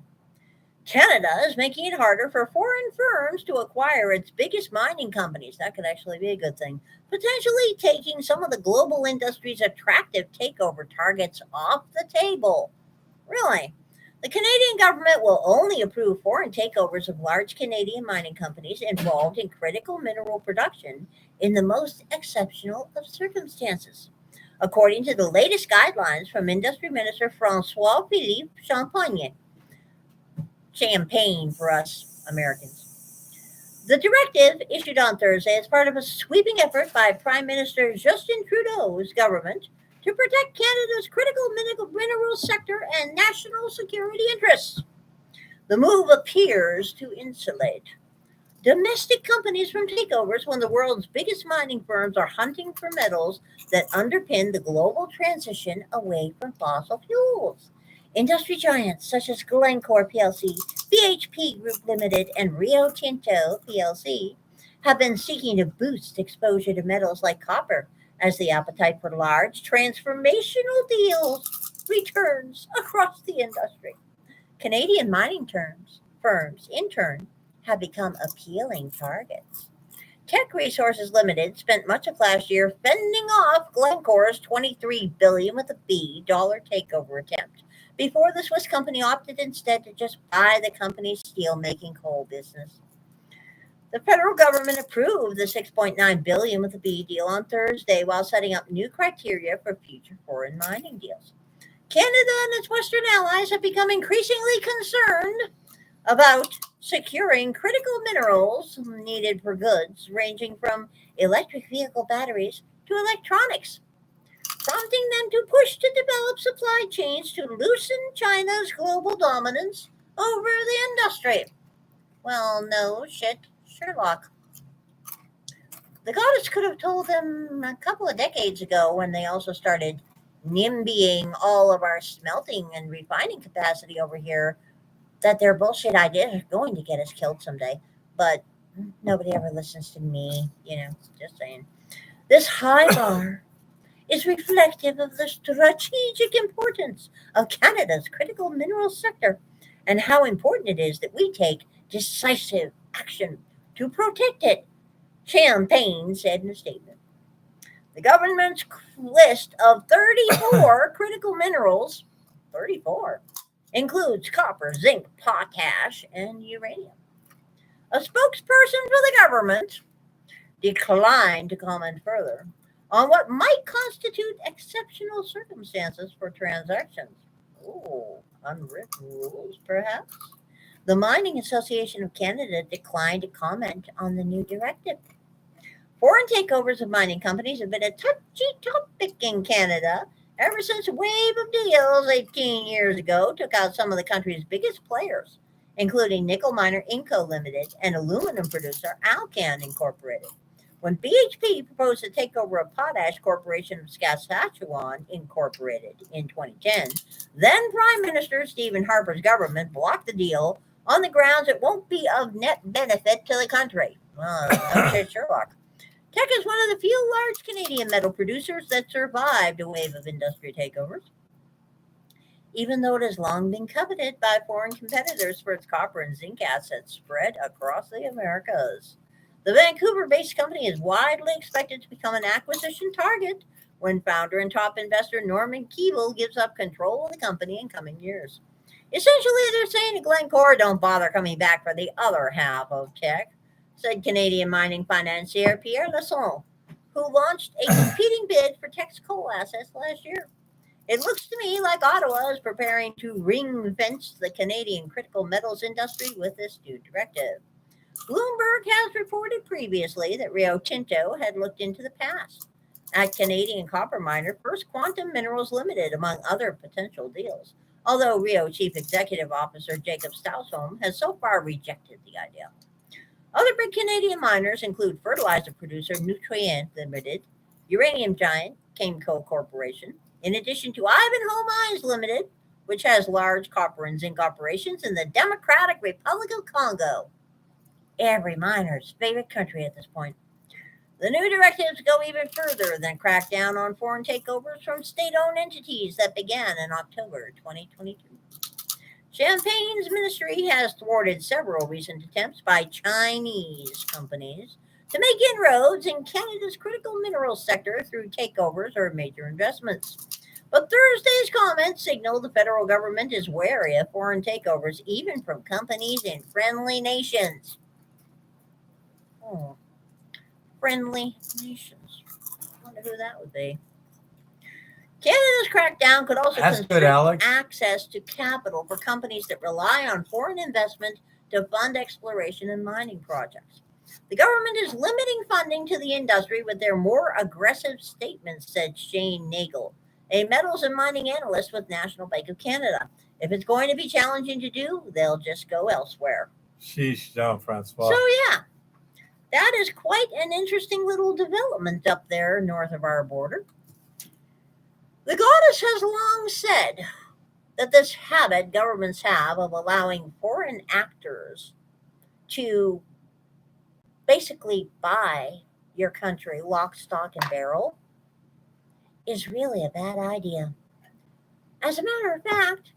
Speaker 2: Canada is making it harder for foreign firms to acquire its biggest mining companies. That could actually be a good thing. Potentially taking some of the global industry's attractive takeover targets off the table. Really? The Canadian government will only approve foreign takeovers of large Canadian mining companies involved in critical mineral production in the most exceptional of circumstances. According to the latest guidelines from Industry Minister Francois Philippe Champagne, champagne for us Americans. The directive, issued on Thursday as part of a sweeping effort by Prime Minister Justin Trudeau's government to protect Canada's critical mineral sector and national security interests. The move appears to insulate domestic companies from takeovers when the world's biggest mining firms are hunting for metals that underpin the global transition away from fossil fuels. Industry giants such as Glencore plc, BHP Group Limited, and Rio Tinto plc have been seeking to boost exposure to metals like copper as the appetite for large transformational deals returns across the industry. Canadian mining firms, in turn, have become appealing targets. Tech Resources Limited spent much of last year fending off Glencore's $23 with a B dollar takeover attempt before the Swiss company opted instead to just buy the company's steel-making coal business. The federal government approved the $6.9 with a B deal on Thursday while setting up new criteria for future foreign mining deals. Canada and its Western allies have become increasingly concerned about securing critical minerals needed for goods ranging from electric vehicle batteries to electronics, prompting them to push to develop supply chains to loosen China's global dominance over the industry. Well, no shit, Sherlock. The goddess could have told them a couple of decades ago when they also started NIMBYing all of our smelting and refining capacity over here that their bullshit ideas are going to get us killed someday. But nobody ever listens to me, just saying. This high bar is reflective of the strategic importance of Canada's critical mineral sector and how important it is that we take decisive action to protect it, Champagne said in a statement. The government's list of 34 critical minerals, 34, includes copper, zinc, potash, and uranium. A spokesperson for the government declined to comment further on what might constitute exceptional circumstances for transactions. Oh, unwritten rules, perhaps? The Mining Association of Canada declined to comment on the new directive. Foreign takeovers of mining companies have been a touchy topic in Canada ever since a wave of deals 18 years ago took out some of the country's biggest players, including nickel miner Inco Limited and aluminum producer Alcan Incorporated. When BHP proposed to take over a potash corporation of Saskatchewan Incorporated in 2010, then Prime Minister Stephen Harper's government blocked the deal on the grounds it won't be of net benefit to the country. No shit, Sherlock. Teck is one of the few large Canadian metal producers that survived a wave of industry takeovers, even though it has long been coveted by foreign competitors for its copper and zinc assets spread across the Americas. The Vancouver-based company is widely expected to become an acquisition target when founder and top investor Norman Keevil gives up control of the company in coming years. Essentially, they're saying to Glencore, don't bother coming back for the other half of Teck, said Canadian mining financier Pierre Lassonde, who launched a competing bid for Teck's coal assets last year. It looks to me like Ottawa is preparing to ring-fence the Canadian critical metals industry with this new directive. Bloomberg has reported previously that Rio Tinto had looked into the past at Canadian copper miner First Quantum Minerals Limited, among other potential deals, although Rio Chief Executive Officer Jacob Stausholm has so far rejected the idea. Other big Canadian miners include fertilizer producer Nutrien Limited, uranium giant Cameco Corporation, in addition to Ivanhoe Mines Limited, which has large copper and zinc operations in the Democratic Republic of Congo, every miner's favorite country at this point. The new directives go even further than crack down on foreign takeovers from state-owned entities that began in October 2022. Champagne's ministry has thwarted several recent attempts by Chinese companies to make inroads in Canada's critical minerals sector through takeovers or major investments. But Thursday's comments signal the federal government is wary of foreign takeovers, even from companies in friendly nations. Oh, friendly nations. I wonder who that would be. Canada's crackdown could also
Speaker 1: That's good,
Speaker 2: constrict
Speaker 1: Alex.
Speaker 2: access to capital for companies that rely on foreign investment to fund exploration and mining projects. The government is limiting funding to the industry with their more aggressive statements, said Shane Nagel, a metals and mining analyst with National Bank of Canada. If it's going to be challenging to do, they'll just go elsewhere.
Speaker 1: Sheesh, Jean-Francois.
Speaker 2: So, yeah, that is quite an interesting little development up there north of our border. The goddess has long said that this habit governments have of allowing foreign actors to basically buy your country lock, stock, and barrel is really a bad idea. As a matter of fact,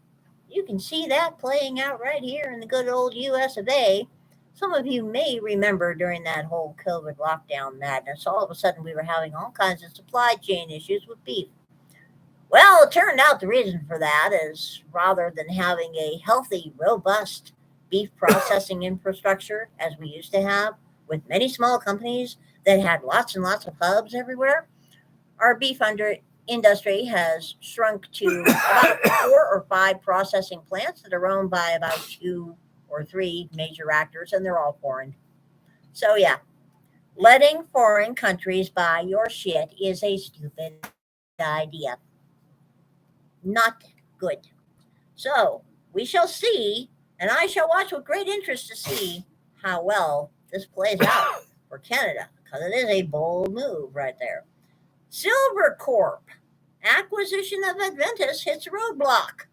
Speaker 2: you can see that playing out right here in the good old US of A. Some of you may remember during that whole COVID lockdown madness, all of a sudden we were having all kinds of supply chain issues with beef. Well, it turned out the reason for that is rather than having a healthy, robust beef processing infrastructure as we used to have with many small companies that had lots and lots of hubs everywhere, our beef industry has shrunk to about 4 or 5 processing plants that are owned by about 2 or 3 major actors, and they're all foreign. So, yeah, letting foreign countries buy your shit is a stupid idea. Not good. So we shall see, and I shall watch with great interest to see how well this plays out for Canada, because it is a bold move right there. Silver Corp acquisition of Adventus hits roadblock.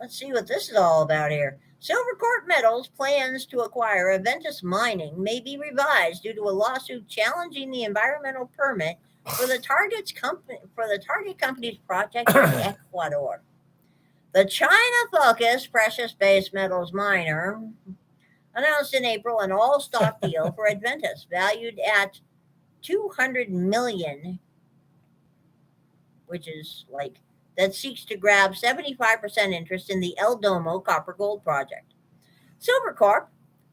Speaker 2: Let's see what this is all about here. Silvercorp Metals plans to acquire Adventus Mining may be revised due to a lawsuit challenging the environmental permit for the target company's project in Ecuador. The China-focused precious base metals miner announced in April an all-stock deal for Adventus, valued at $200 million, which is that seeks to grab 75% interest in the El Domo copper gold project. Silvercorp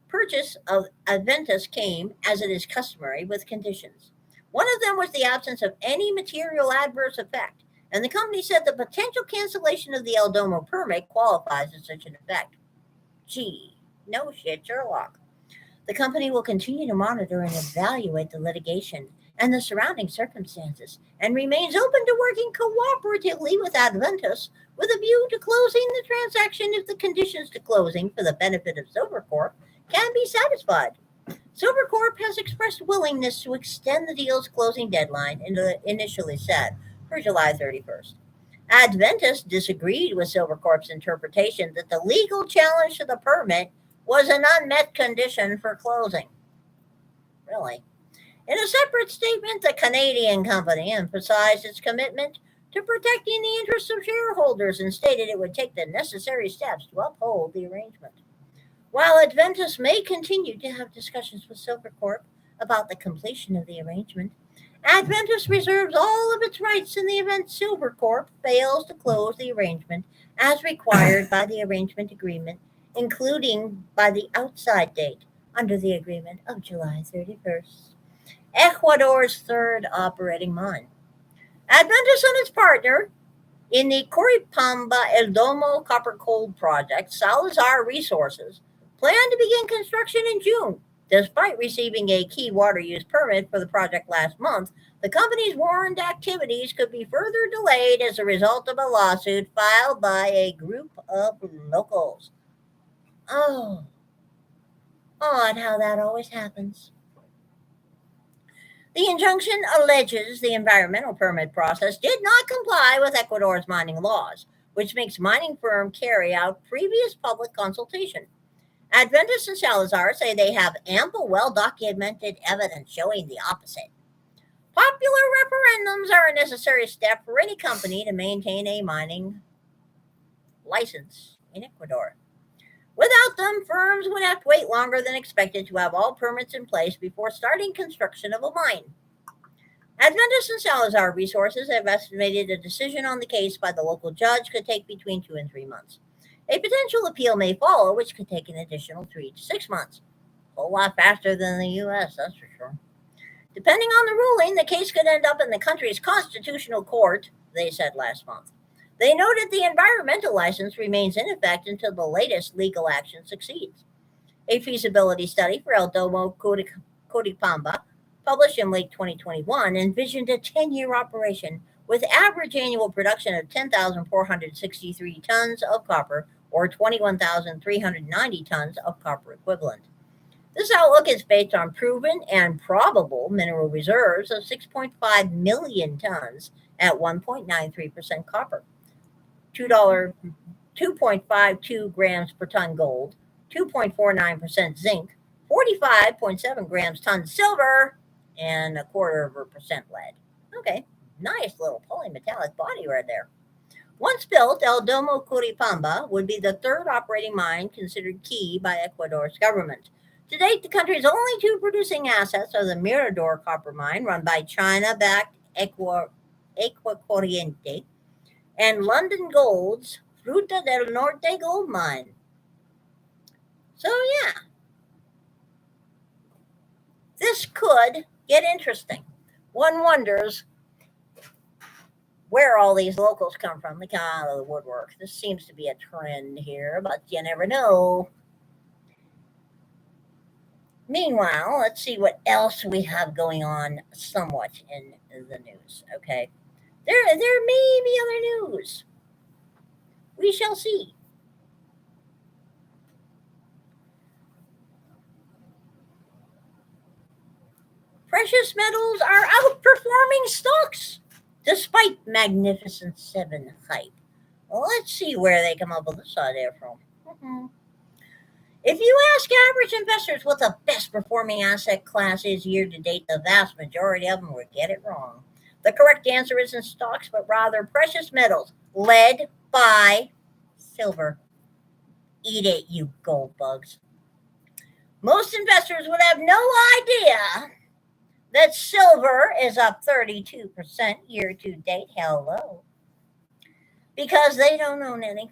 Speaker 2: purchase of Adventus came, as it is customary, with conditions. One of them was the absence of any material adverse effect, and the company said the potential cancellation of the El Domo permit qualifies as such an effect. Gee, no shit, Sherlock. The company will continue to monitor and evaluate the litigation and the surrounding circumstances, and remains open to working cooperatively with Adventus with a view to closing the transaction if the conditions to closing for the benefit of Silvercorp can be satisfied. Silvercorp has expressed willingness to extend the deal's closing deadline initially set for July 31st. Adventus disagreed with Silvercorp's interpretation that the legal challenge to the permit was an unmet condition for closing. Really? In a separate statement, the Canadian company emphasized its commitment to protecting the interests of shareholders and stated it would take the necessary steps to uphold the arrangement. While Adventus may continue to have discussions with Silvercorp about the completion of the arrangement, Adventus reserves all of its rights in the event Silvercorp fails to close the arrangement as required by the arrangement agreement, including by the outside date under the agreement of July 31st. Ecuador's third operating mine. Adventus and its partner in the Coripamba El Domo copper gold project, Salazar Resources, plan to begin construction in June. Despite receiving a key water use permit for the project last month, the company's warned activities could be further delayed as a result of a lawsuit filed by a group of locals. Oh, odd how that always happens. The injunction alleges the environmental permit process did not comply with Ecuador's mining laws, which makes mining firm carry out previous public consultation. Adventus and Salazar say they have ample, well-documented evidence showing the opposite. Popular referendums are a necessary step for any company to maintain a mining license in Ecuador. Without them, firms would have to wait longer than expected to have all permits in place before starting construction of a mine. Adventus and Salazar Resources have estimated a decision on the case by the local judge could take between 2 and 3 months. A potential appeal may follow, which could take an additional 3 to 6 months. A whole lot faster than the U.S., that's for sure. Depending on the ruling, the case could end up in the country's constitutional court, they said last month. They noted the environmental license remains in effect until the latest legal action succeeds. A feasibility study for El Domo Curipamba, published in late 2021, envisioned a 10-year operation with average annual production of 10,463 tons of copper or 21,390 tons of copper equivalent. This outlook is based on proven and probable mineral reserves of 6.5 million tons at 1.93% copper, 2.52 grams per ton gold, 2.49% zinc, 45.7 grams ton silver, and 0.25% lead. Okay, nice little polymetallic body right there. Once built, El Domo Curipamba would be the third operating mine considered key by Ecuador's government. To date, the country's only 2 producing assets are the Mirador copper mine, run by China-backed Ecuacoriente, and London Gold's Fruta del Norte gold mine. So yeah, this could get interesting. One wonders where all these locals come from. They come out of the woodwork. This seems to be a trend here, but you never know. Meanwhile, let's see what else we have going on somewhat in the news, okay? There may be other news. We shall see. Precious metals are outperforming stocks despite Magnificent Seven hype. Well, let's see where they come up with this idea from. If you ask average investors what the best performing asset class is year to date, the vast majority of them would get it wrong. The correct answer isn't stocks, but rather precious metals, led by silver. Eat it, you gold bugs. Most investors would have no idea that silver is up 32% year to date. Hello. Because they don't own any.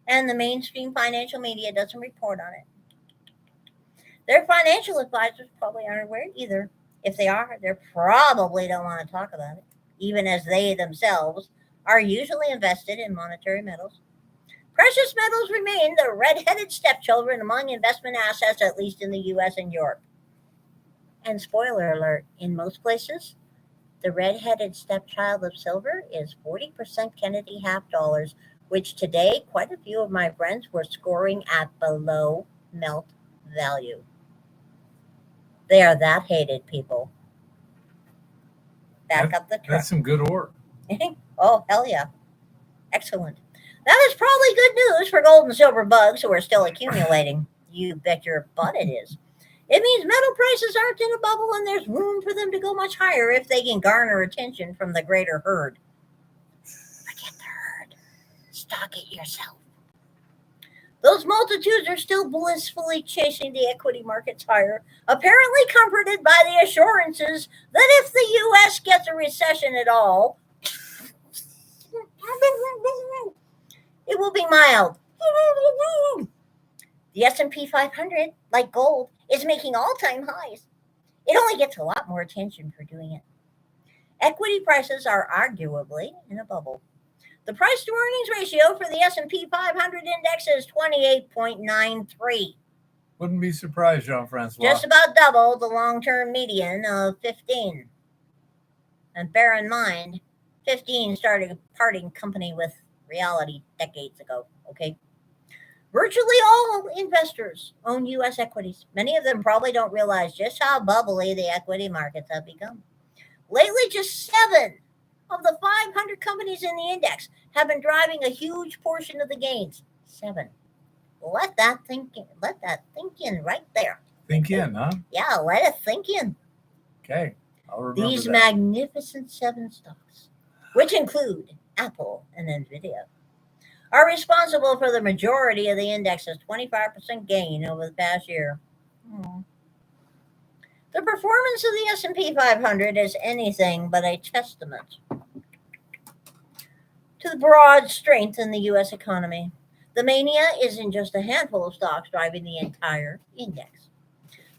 Speaker 2: And the mainstream financial media doesn't report on it. Their financial advisors probably aren't aware either. If they are, they probably don't want to talk about it, even as they themselves are usually invested in monetary metals. Precious metals remain the red-headed stepchildren among investment assets, at least in the U.S. and Europe. And spoiler alert, in most places, the red-headed stepchild of silver is 40% Kennedy half dollars, which today quite a few of my friends were scoring at below melt value. They are that hated, people. Back up the truck.
Speaker 1: That's some good ore.
Speaker 2: Oh, hell yeah. Excellent. That is probably good news for gold and silver bugs who are still accumulating. You bet your butt it is. It means metal prices aren't in a bubble and there's room for them to go much higher if they can garner attention from the greater herd. Forget the herd. Stock it yourself. Those multitudes are still blissfully chasing the equity markets higher, apparently comforted by the assurances that if the U.S. gets a recession at all, it will be mild. The S&P 500, like gold, is making all-time highs. It only gets a lot more attention for doing it. Equity prices are arguably in a bubble. The price-to-earnings ratio for the S&P 500 index is 28.93.
Speaker 1: Wouldn't be surprised, Jean-Francois.
Speaker 2: Just about double the long-term median of 15. And bear in mind, 15 started parting company with reality decades ago, okay? Virtually all investors own U.S. equities. Many of them probably don't realize just how bubbly the equity markets have become. Lately, just 7 of the 500 companies in the index have been driving a huge portion of the gains. 7. Let that think in right there.
Speaker 1: Think in, huh?
Speaker 2: Yeah, let it think in.
Speaker 1: Okay, I'll remember
Speaker 2: These
Speaker 1: that.
Speaker 2: magnificent 7 stocks, which include Apple and Nvidia, are responsible for the majority of the index's 25% gain over the past year. Hmm. The performance of the S&P 500 is anything but a testament to the broad strength in the U.S. economy. The mania isn't just a handful of stocks driving the entire index.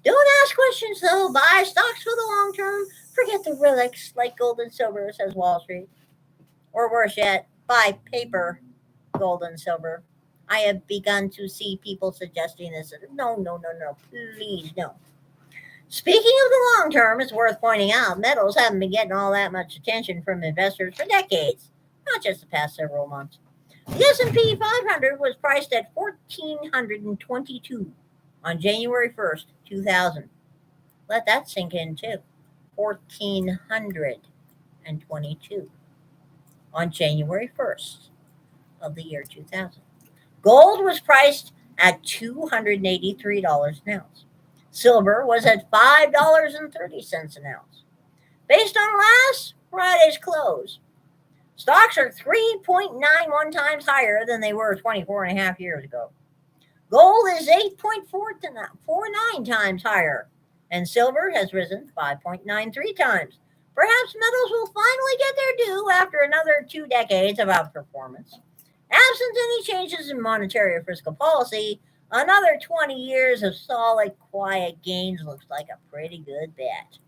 Speaker 2: Don't ask questions though. Buy stocks for the long term. Forget the relics like gold and silver, says Wall Street. Or worse yet, buy paper gold and silver. I have begun to see people suggesting this. No, no, no, no. Please, no. Speaking of the long term, it's worth pointing out metals haven't been getting all that much attention from investors for decades, not just the past several months. The S&P 500 was priced at 1,422 on January 1st, 2000. Let that sink in too. 1,422 on January 1st of the year 2000. Gold was priced at $283 an ounce. Silver was at $5.30 an ounce. Based on last Friday's close, stocks are 3.91 times higher than they were 24 and a half years ago. Gold is 8.49 times higher, and silver has risen 5.93 times. Perhaps metals will finally get their due after another 2 decades of outperformance. Absent any changes in monetary or fiscal policy, another 20 years of solid, quiet gains looks like a pretty good bet.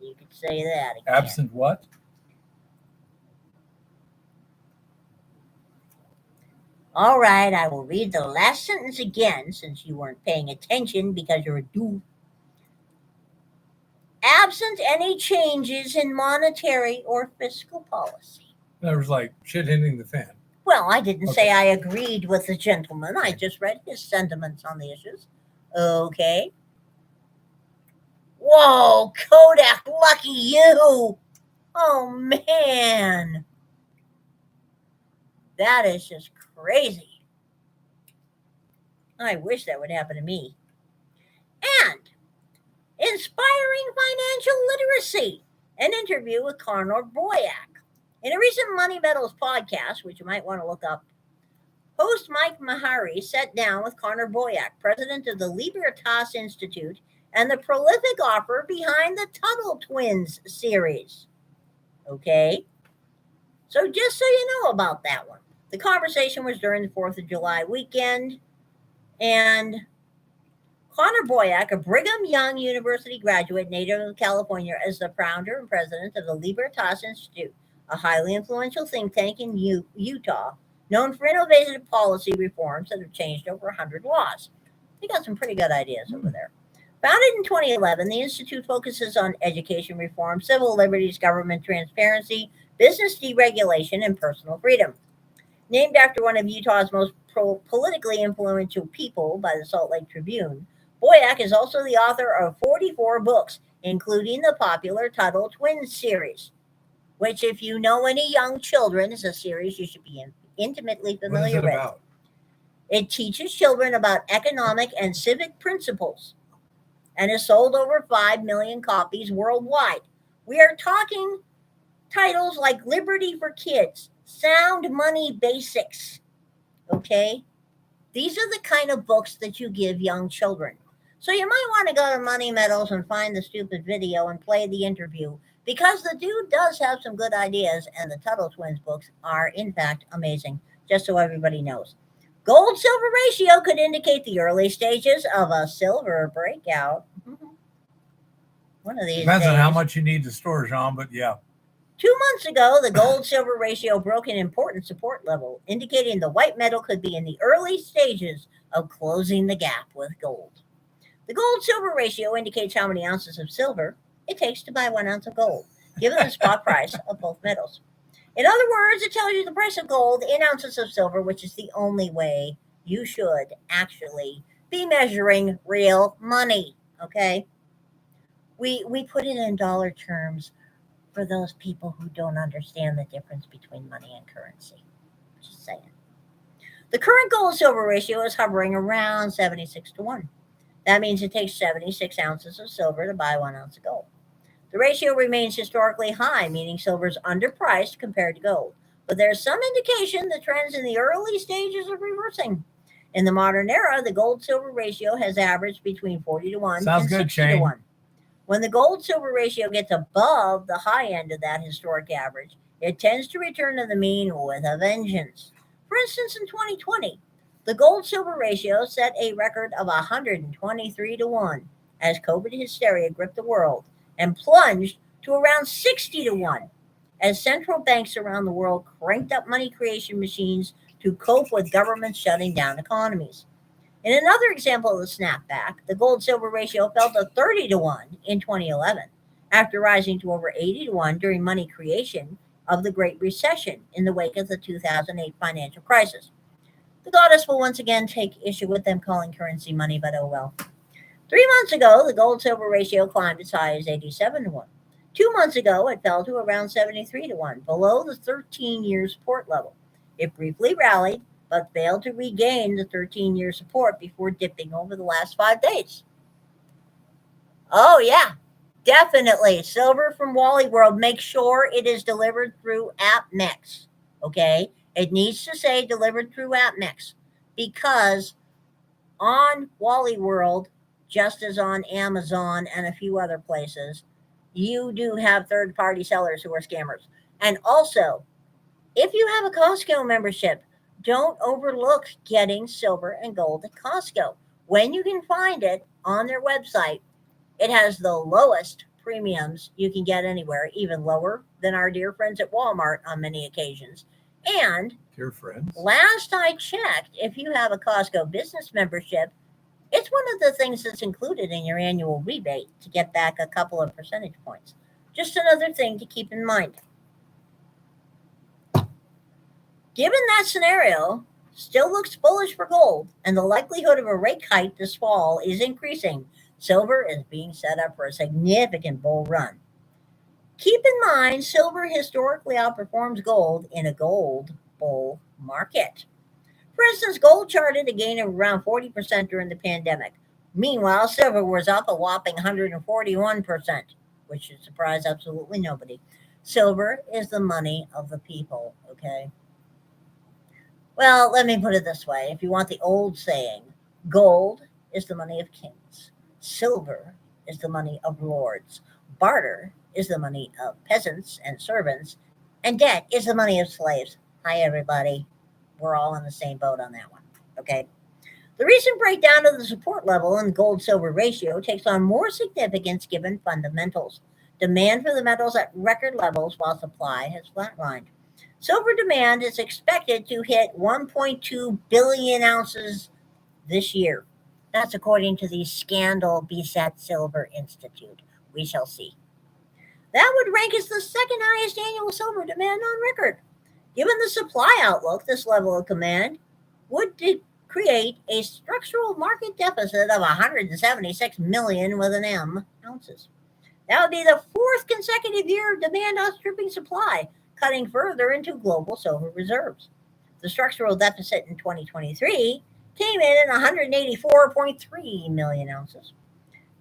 Speaker 2: You could say that again.
Speaker 1: Absent what?
Speaker 2: All right, I will read the last sentence again since you weren't paying attention because you're a doof. Absent any changes in monetary or fiscal policy.
Speaker 1: That was like shit hitting the fan.
Speaker 2: Well, I didn't say
Speaker 1: Okay.
Speaker 2: I agreed with the gentleman. I just read his sentiments on the issues. Okay. Whoa, Kodak, lucky you. Oh, man. That is just crazy. I wish that would happen to me. And inspiring financial literacy, an interview with Conor Boyack. In a recent Money Metals podcast, which you might want to look up, host Mike Mahari sat down with Conor Boyack, president of the Libertas Institute and the prolific author behind the Tuttle Twins series. Okay? So just so you know about that one. The conversation was during the 4th of July weekend, and Conor Boyack, a Brigham Young University graduate native of California, is the founder and president of the Libertas Institute, a highly influential think tank in Utah, known for innovative policy reforms that have changed over 100 laws. They got some pretty good ideas over there. Founded in 2011, the Institute focuses on education reform, civil liberties, government transparency, business deregulation, and personal freedom. Named after one of Utah's most politically influential people by the Salt Lake Tribune, Boyack is also the author of 44 books, including the popular Tuttle Twins series, which, if you know any young children, is a series you should be intimately familiar
Speaker 1: What is it
Speaker 2: with.
Speaker 1: about?
Speaker 2: It teaches children about economic and civic principles and has sold over 5 million copies worldwide. We are talking titles like Liberty for Kids, Sound Money Basics. Okay? These are the kind of books that you give young children. So you might want to go to Money Metals and find the stupid video and play the interview, because the dude does have some good ideas, and the Tuttle Twins books are, in fact, amazing, just so everybody knows. Gold-silver ratio could indicate the early stages of a silver breakout. One of these
Speaker 1: Depends
Speaker 2: days.
Speaker 1: on how much you need to store, Jean, but yeah.
Speaker 2: 2 months ago, the gold-silver ratio broke an important support level, indicating the white metal could be in the early stages of closing the gap with gold. The gold-silver ratio indicates how many ounces of silver it takes to buy 1 ounce of gold, given the spot price of both metals. In other words, it tells you the price of gold in ounces of silver, which is the only way you should actually be measuring real money, okay? We put it in dollar terms for those people who don't understand the difference between money and currency. Just saying. The current gold-silver ratio is hovering around 76 to 1. That means it takes 76 ounces of silver to buy 1 ounce of gold. The ratio remains historically high, meaning silver is underpriced compared to gold. but there's some indication the trend's in the early stages of reversing. In the modern era, the gold-silver ratio has averaged between 40 to 1
Speaker 1: Sounds
Speaker 2: and
Speaker 1: good,
Speaker 2: 60 to
Speaker 1: Shane.
Speaker 2: 1. When the gold-silver ratio gets above the high end of that historic average, it tends to return to the mean with a vengeance. For instance, in 2020, the gold-silver ratio set a record of 123 to 1 as COVID hysteria gripped the world and plunged to around 60 to 1 as central banks around the world cranked up money creation machines to cope with governments shutting down economies. In another example of the snapback, the gold silver ratio fell to 30 to 1 in 2011 after rising to over 80 to 1 during money creation of the Great Recession in the wake of the 2008 financial crisis. The goddess will once again take issue with them calling currency money, but oh well. 3 months ago, the gold silver ratio climbed as high as 87 to 1. 2 months ago, it fell to around 73 to 1, below the 13-year support level. It briefly rallied, but failed to regain the 13-year support before dipping over the last 5 days. Oh, yeah, definitely. Silver from Wally World, make sure it is delivered through AppMex, okay? It needs to say delivered through AppMex because on Wally World, just as on Amazon and a few other places, you do have third-party sellers who are scammers. And also, if you have a Costco membership, don't overlook getting silver and gold at Costco. When you can find it on their website, it has the lowest premiums you can get anywhere, even lower than our dear friends at Walmart on many occasions. And
Speaker 1: Dear friends.
Speaker 2: last I checked, if you have a Costco business membership, it's one of the things that's included in your annual rebate to get back a couple of percentage points. Just another thing to keep in mind. Given that scenario, still looks bullish for gold, and the likelihood of a rate hike this fall is increasing. Silver is being set up for a significant bull run. Keep in mind, silver historically outperforms gold in a gold bull market. For instance, gold charted a gain of around 40% during the pandemic. Meanwhile, silver was up a whopping 141%, which should surprise absolutely nobody. Silver is the money of the people, okay? Well, let me put it this way. If you want the old saying, gold is the money of kings. Silver is the money of lords. Barter is the money of peasants and servants. And debt is the money of slaves. Hi, everybody. We're all in the same boat on that one. Okay. The recent breakdown of the support level in the gold silver ratio takes on more significance given fundamentals. Demand for the metals at record levels while supply has flatlined. Silver demand is expected to hit 1.2 billion ounces this year. That's according to the Scandal Beset Silver Institute. We shall see. That would rank as the second highest annual silver demand on record. Given the supply outlook, this level of demand would create a structural market deficit of 176 million with an M ounces. That would be the fourth consecutive year of demand outstripping supply, cutting further into global silver reserves. The structural deficit in 2023 came in at 184.3 million ounces.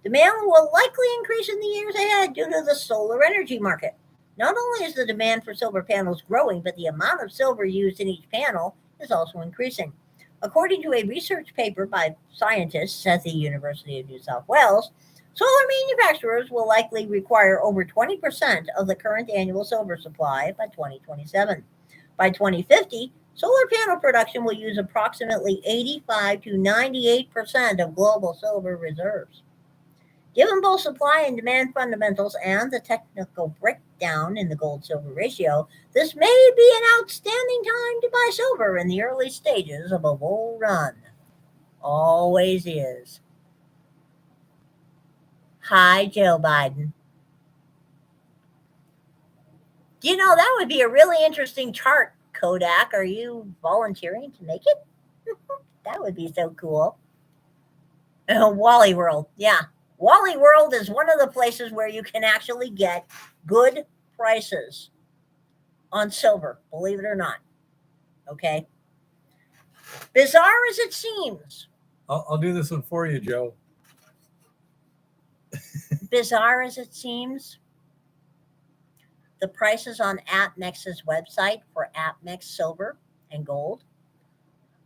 Speaker 2: Demand will likely increase in the years ahead due to the solar energy market. Not only is the demand for silver panels growing, but the amount of silver used in each panel is also increasing. According to a research paper by scientists at the University of New South Wales, solar manufacturers will likely require over 20% of the current annual silver supply by 2027. By 2050, solar panel production will use approximately 85 to 98% of global silver reserves. Given both supply and demand fundamentals and the technical breakdown in the gold-silver ratio, this may be an outstanding time to buy silver in the early stages of a bull run. Always is. Hi, Joe Biden. You know, that would be a really interesting chart, Kodak. Are you volunteering to make it? That would be so cool. Wally World, yeah. Wally World is one of the places where you can actually get good prices on silver, believe it or not. Okay. Bizarre as it seems.
Speaker 1: I'll do this one for you, Joe.
Speaker 2: Bizarre as it seems. The prices on APMEX's website for APMEX Silver and Gold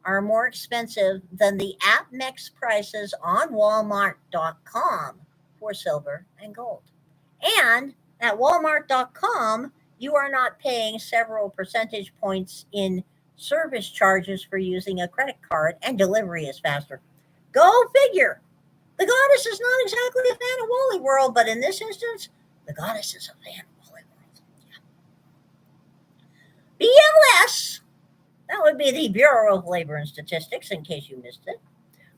Speaker 2: are more expensive than the APMEX prices on Walmart.com for silver and gold. And at Walmart.com, you are not paying several percentage points in service charges for using a credit card, and delivery is faster. Go figure. The goddess is not exactly a fan of Wally World, but in this instance, the goddess is a fan of Wally World. Yeah. BLS, that would be the Bureau of Labor and Statistics, in case you missed it,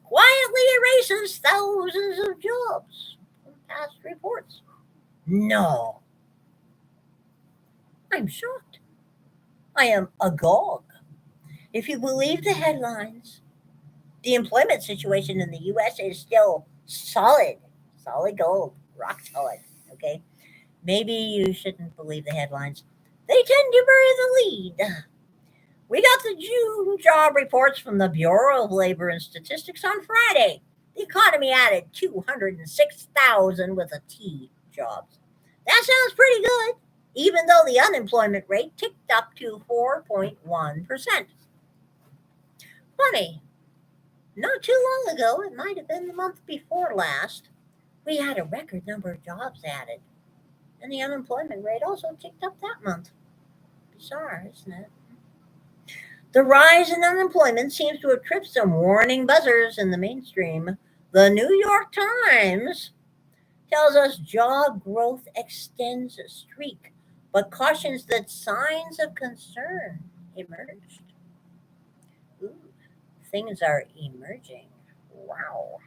Speaker 2: quietly erases thousands of jobs from past reports. No. I'm shocked. I am agog. If you believe the headlines, the employment situation in the U.S. is still solid gold, rock solid, okay? Maybe you shouldn't believe the headlines. They tend to bury the lead. We got the June job reports from the Bureau of Labor and Statistics on Friday. The economy added 206,000 with a T jobs. That sounds pretty good, even though the unemployment rate ticked up to 4.1%. Funny, not too long ago, it might have been the month before last, we had a record number of jobs added, and the unemployment rate also ticked up that month. Bizarre, isn't it? The rise in unemployment seems to have tripped some warning buzzers in the mainstream. The New York Times tells us job growth extends a streak, but cautions that signs of concern emerged. Ooh, things are emerging. Wow.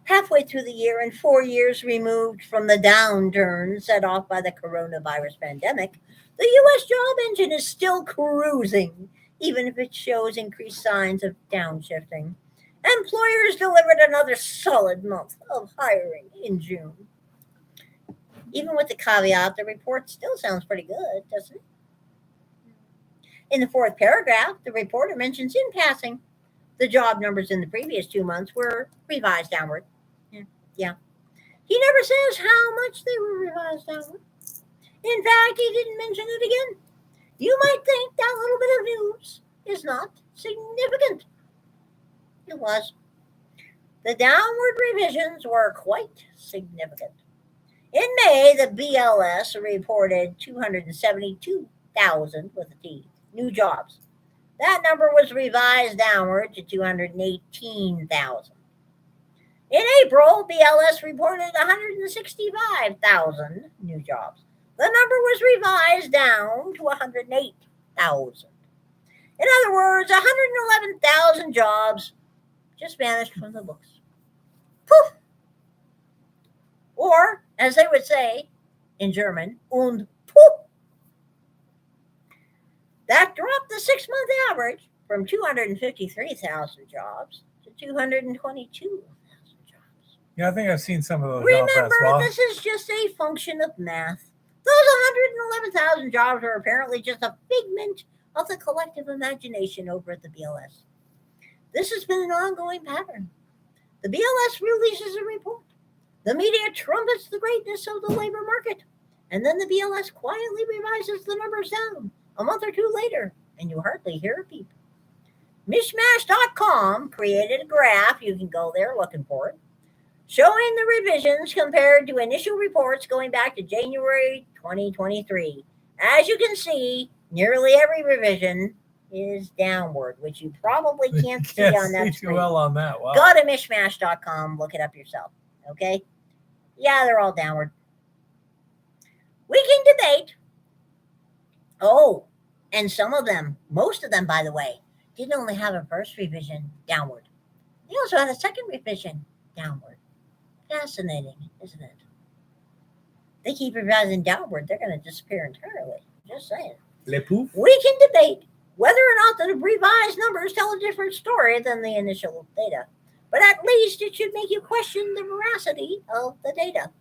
Speaker 2: Halfway through the year and 4 years removed from the downturn set off by the coronavirus pandemic, the U.S. job engine is still cruising, even if it shows increased signs of downshifting. Employers delivered another solid month of hiring in June. Even with the caveat, the report still sounds pretty good, doesn't it? In the fourth paragraph, the reporter mentions in passing the job numbers in the previous 2 months were revised downward. Yeah. He never says how much they were revised downward. In fact, he didn't mention it again. You might think that little bit of news is not significant. It was. The downward revisions were quite significant. In May, the BLS reported 272,000 with a T, new jobs. That number was revised downward to 218,000. In April, BLS reported 165,000 new jobs. The number was revised down to 108,000. In other words, 111,000 jobs just vanished from the books. Poof! Or, as they would say in German, und poof! That dropped the 6-month average from 253,000 jobs to 222,000 jobs.
Speaker 1: Yeah, I think I've seen some of those.
Speaker 2: Remember, this is just a function of math. Those 111,000 jobs are apparently just a figment of the collective imagination over at the BLS. This has been an ongoing pattern. The BLS releases a report. The media trumpets the greatness of the labor market. And then the BLS quietly revises the numbers down a month or two later, and you hardly hear a peep. Mishmash.com created a graph, you can go there looking for it, showing the revisions compared to initial reports going back to January 2023. As you can see, nearly every revision is downward, which you probably can't see on that screen.
Speaker 1: Well on that. Wow.
Speaker 2: Go to mishmash.com, look it up yourself. Okay? Yeah, they're all downward. We can debate. Oh, and some of them, most of them, by the way, didn't only have a first revision downward. They also had a second revision downward. Fascinating, isn't it? They keep revising downward, they're going to disappear entirely. Just saying.
Speaker 1: Le pouf.
Speaker 2: We can debate whether or not the revised numbers tell a different story than the initial data. But at least it should make you question the veracity of the data.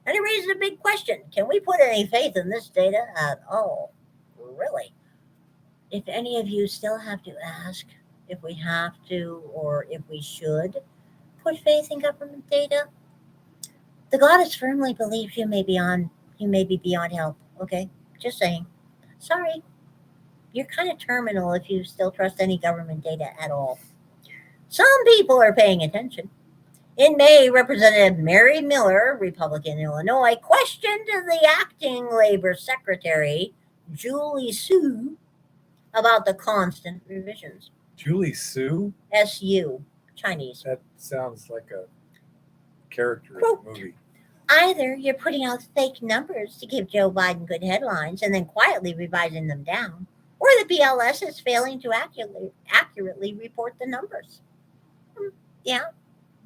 Speaker 2: And it raises a big question. Can we put any faith in this data at all? Really? If any of you still have to ask if we have to or if we should put faith in government data, the goddess firmly believes you may be beyond help, okay? Just saying. Sorry, you're kind of terminal if you still trust any government data at all. Some people are paying attention. In May, Representative Mary Miller, Republican Illinois, questioned the acting labor secretary, Julie Sue, about the constant revisions.
Speaker 1: Julie Sue?
Speaker 2: SU, Chinese.
Speaker 1: That sounds like a character
Speaker 2: Quote,
Speaker 1: in a movie.
Speaker 2: Either you're putting out fake numbers to give Joe Biden good headlines and then quietly revising them down, or the BLS is failing to accurately report the numbers. Yeah,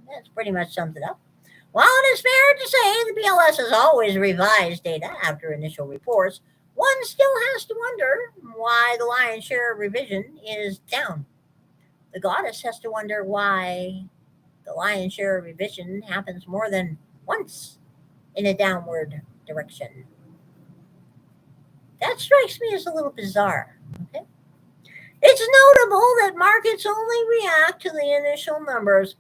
Speaker 2: that's pretty much sums it up. While it is fair to say the BLS has always revised data after initial reports, one still has to wonder why the lion's share of revision is down. The goddess has to wonder why the lion's share of revision happens more than once in a downward direction. That strikes me as a little bizarre. Okay? It's notable that markets only react to the initial numbers,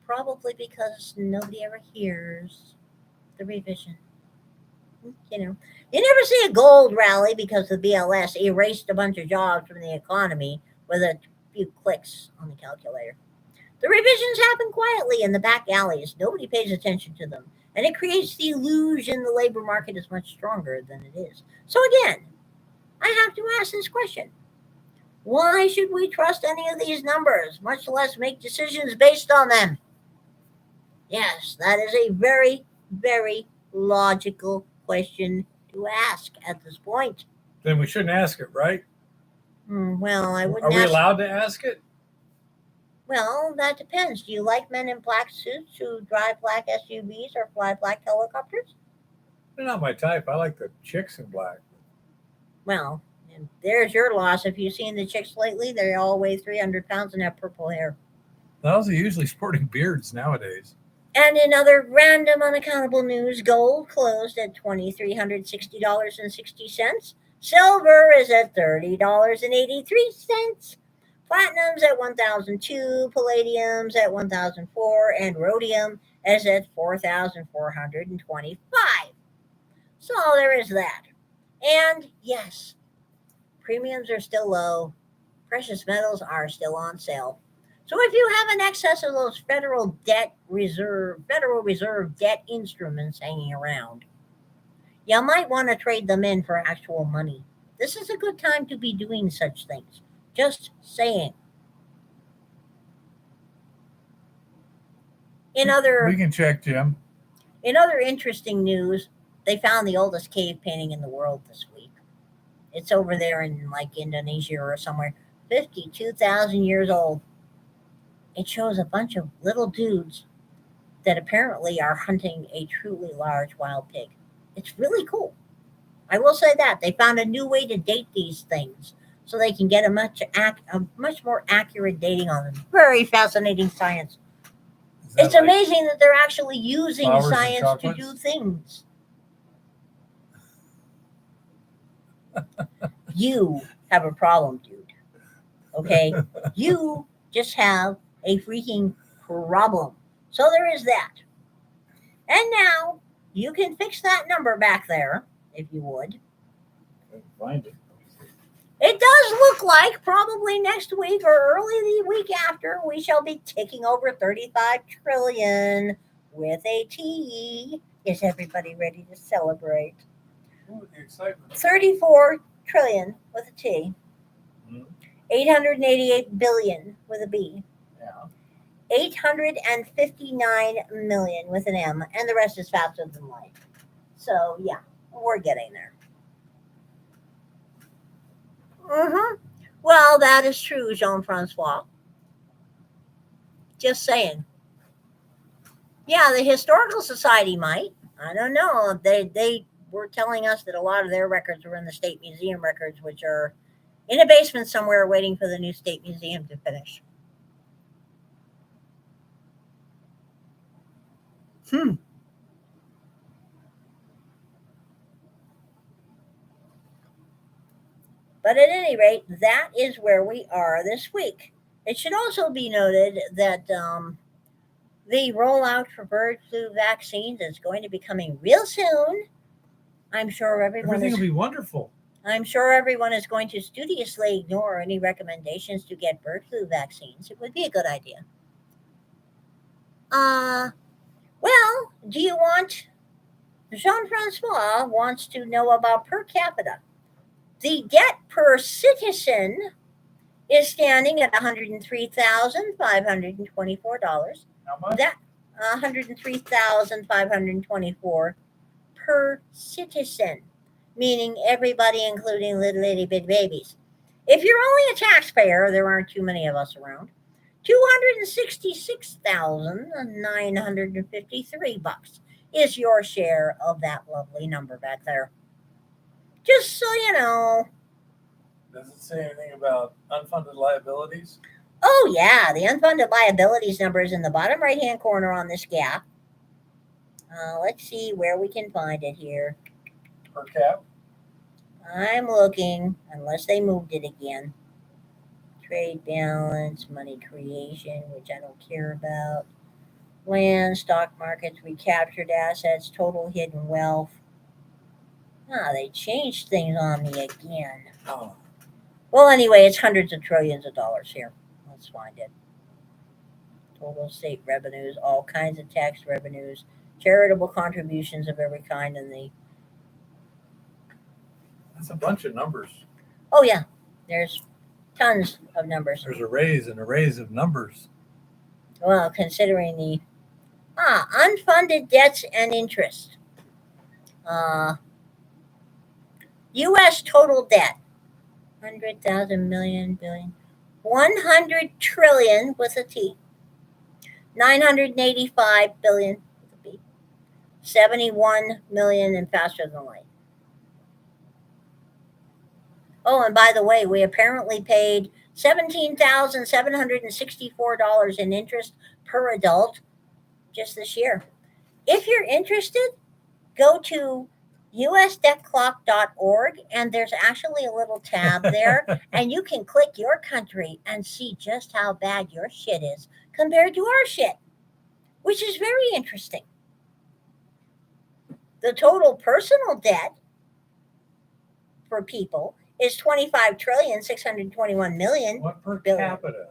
Speaker 2: probably because nobody ever hears the revision. You know, you never see a gold rally because the BLS erased a bunch of jobs from the economy with a few clicks on the calculator. The revisions happen quietly in the back alleys. Nobody pays attention to them. And it creates the illusion the labor market is much stronger than it is. So again, I have to ask this question. Why should we trust any of these numbers, much less make decisions based on them? Yes, that is a very, very logical question to ask at this point.
Speaker 1: Then we shouldn't ask it, right?
Speaker 2: Well, I wouldn't
Speaker 1: Are we
Speaker 2: ask.
Speaker 1: allowed to ask it?
Speaker 2: Well, that depends. Do you like men in black suits who drive black SUVs or fly black helicopters?
Speaker 1: They're not my type. I like the chicks in black.
Speaker 2: Well, and there's your loss. Have you seen the chicks lately? They all weigh 300 pounds and have purple hair.
Speaker 1: Those are usually sporting beards nowadays.
Speaker 2: And in other random, unaccountable news, gold closed at $2,360.60. Silver is at $30.83. Platinum's at 1,002, palladium's at 1,004, and rhodium is at 4,425. So there is that. And yes, premiums are still low. Precious metals are still on sale. So if you have an excess of those Federal Reserve debt instruments hanging around, you might want to trade them in for actual money. This is a good time to be doing such things. Just saying.
Speaker 1: We can check, Jim.
Speaker 2: In other interesting news, they found the oldest cave painting in the world this week. It's over there in like Indonesia or somewhere. 52,000 years old. It shows a bunch of little dudes that apparently are hunting a truly large wild pig. It's really cool. I will say that. They found a new way to date these things so they can get a much more accurate dating on them. Very fascinating science. It's amazing that they're actually using science to do things. You have a problem, dude. Okay? You just have a freaking problem. So there is that. And now you can fix that number back there, if you would.
Speaker 1: Find it.
Speaker 2: It does look like probably next week or early the week after we shall be ticking over 35 trillion with a T. Is everybody ready to celebrate?
Speaker 1: Ooh, the excitement.
Speaker 2: 34 trillion with a T.
Speaker 1: Mhm.
Speaker 2: 888 billion with a B.
Speaker 1: Yeah.
Speaker 2: 859 million with an M, and the rest is faster than light. So yeah, we're getting there. Well, that is true, Jean-Francois. Just saying. Yeah, the Historical Society might. I don't know. They were telling us that a lot of their records were in the State Museum records, which are in a basement somewhere waiting for the new State Museum to finish. But at any rate, that is where we are this week. It should also be noted that the rollout for bird flu vaccines is going to be coming real soon. I'm sure everything
Speaker 1: will be wonderful.
Speaker 2: I'm sure everyone is going to studiously ignore any recommendations to get bird flu vaccines. It would be a good idea. Uh, well, do you want? Jean Francois wants to know about per capita. The debt per citizen is standing at $103,524.
Speaker 1: How much?
Speaker 2: That 103,524 per citizen, meaning everybody, including little itty bitty babies. If you're only a taxpayer, there aren't too many of us around. $266,953 is your share of that lovely number back there. Just so you know.
Speaker 1: Does it say anything about unfunded liabilities?
Speaker 2: Oh, yeah, the unfunded liabilities number is in the bottom right hand corner on this gap. Let's see where we can find it here.
Speaker 1: Per cap?
Speaker 2: I'm looking, unless they moved it again. Trade balance, money creation, which I don't care about. Land, stock markets, recaptured assets, total hidden wealth. They changed things on me again.
Speaker 1: Oh.
Speaker 2: Well, anyway, it's hundreds of trillions of dollars here. Let's find it. Total state revenues, all kinds of tax revenues, charitable contributions of every kind, and
Speaker 1: That's a bunch of numbers.
Speaker 2: oh yeah, there's tons of numbers.
Speaker 1: There's arrays and arrays of numbers.
Speaker 2: Well, considering the unfunded debts and interest. U.S. total debt, 100,000 million billion, 100 trillion with a T, 985 billion with a B, 71 million and faster than light. Oh, and by the way, we apparently paid $17,764 in interest per adult just this year. If you're interested, go to usdebtclock.org, and there's actually a little tab there, and you can click your country and see just how bad your shit is compared to our shit, which is very interesting. The total personal debt for people is 25,621,000,000.
Speaker 1: What per
Speaker 2: billion.
Speaker 1: capita?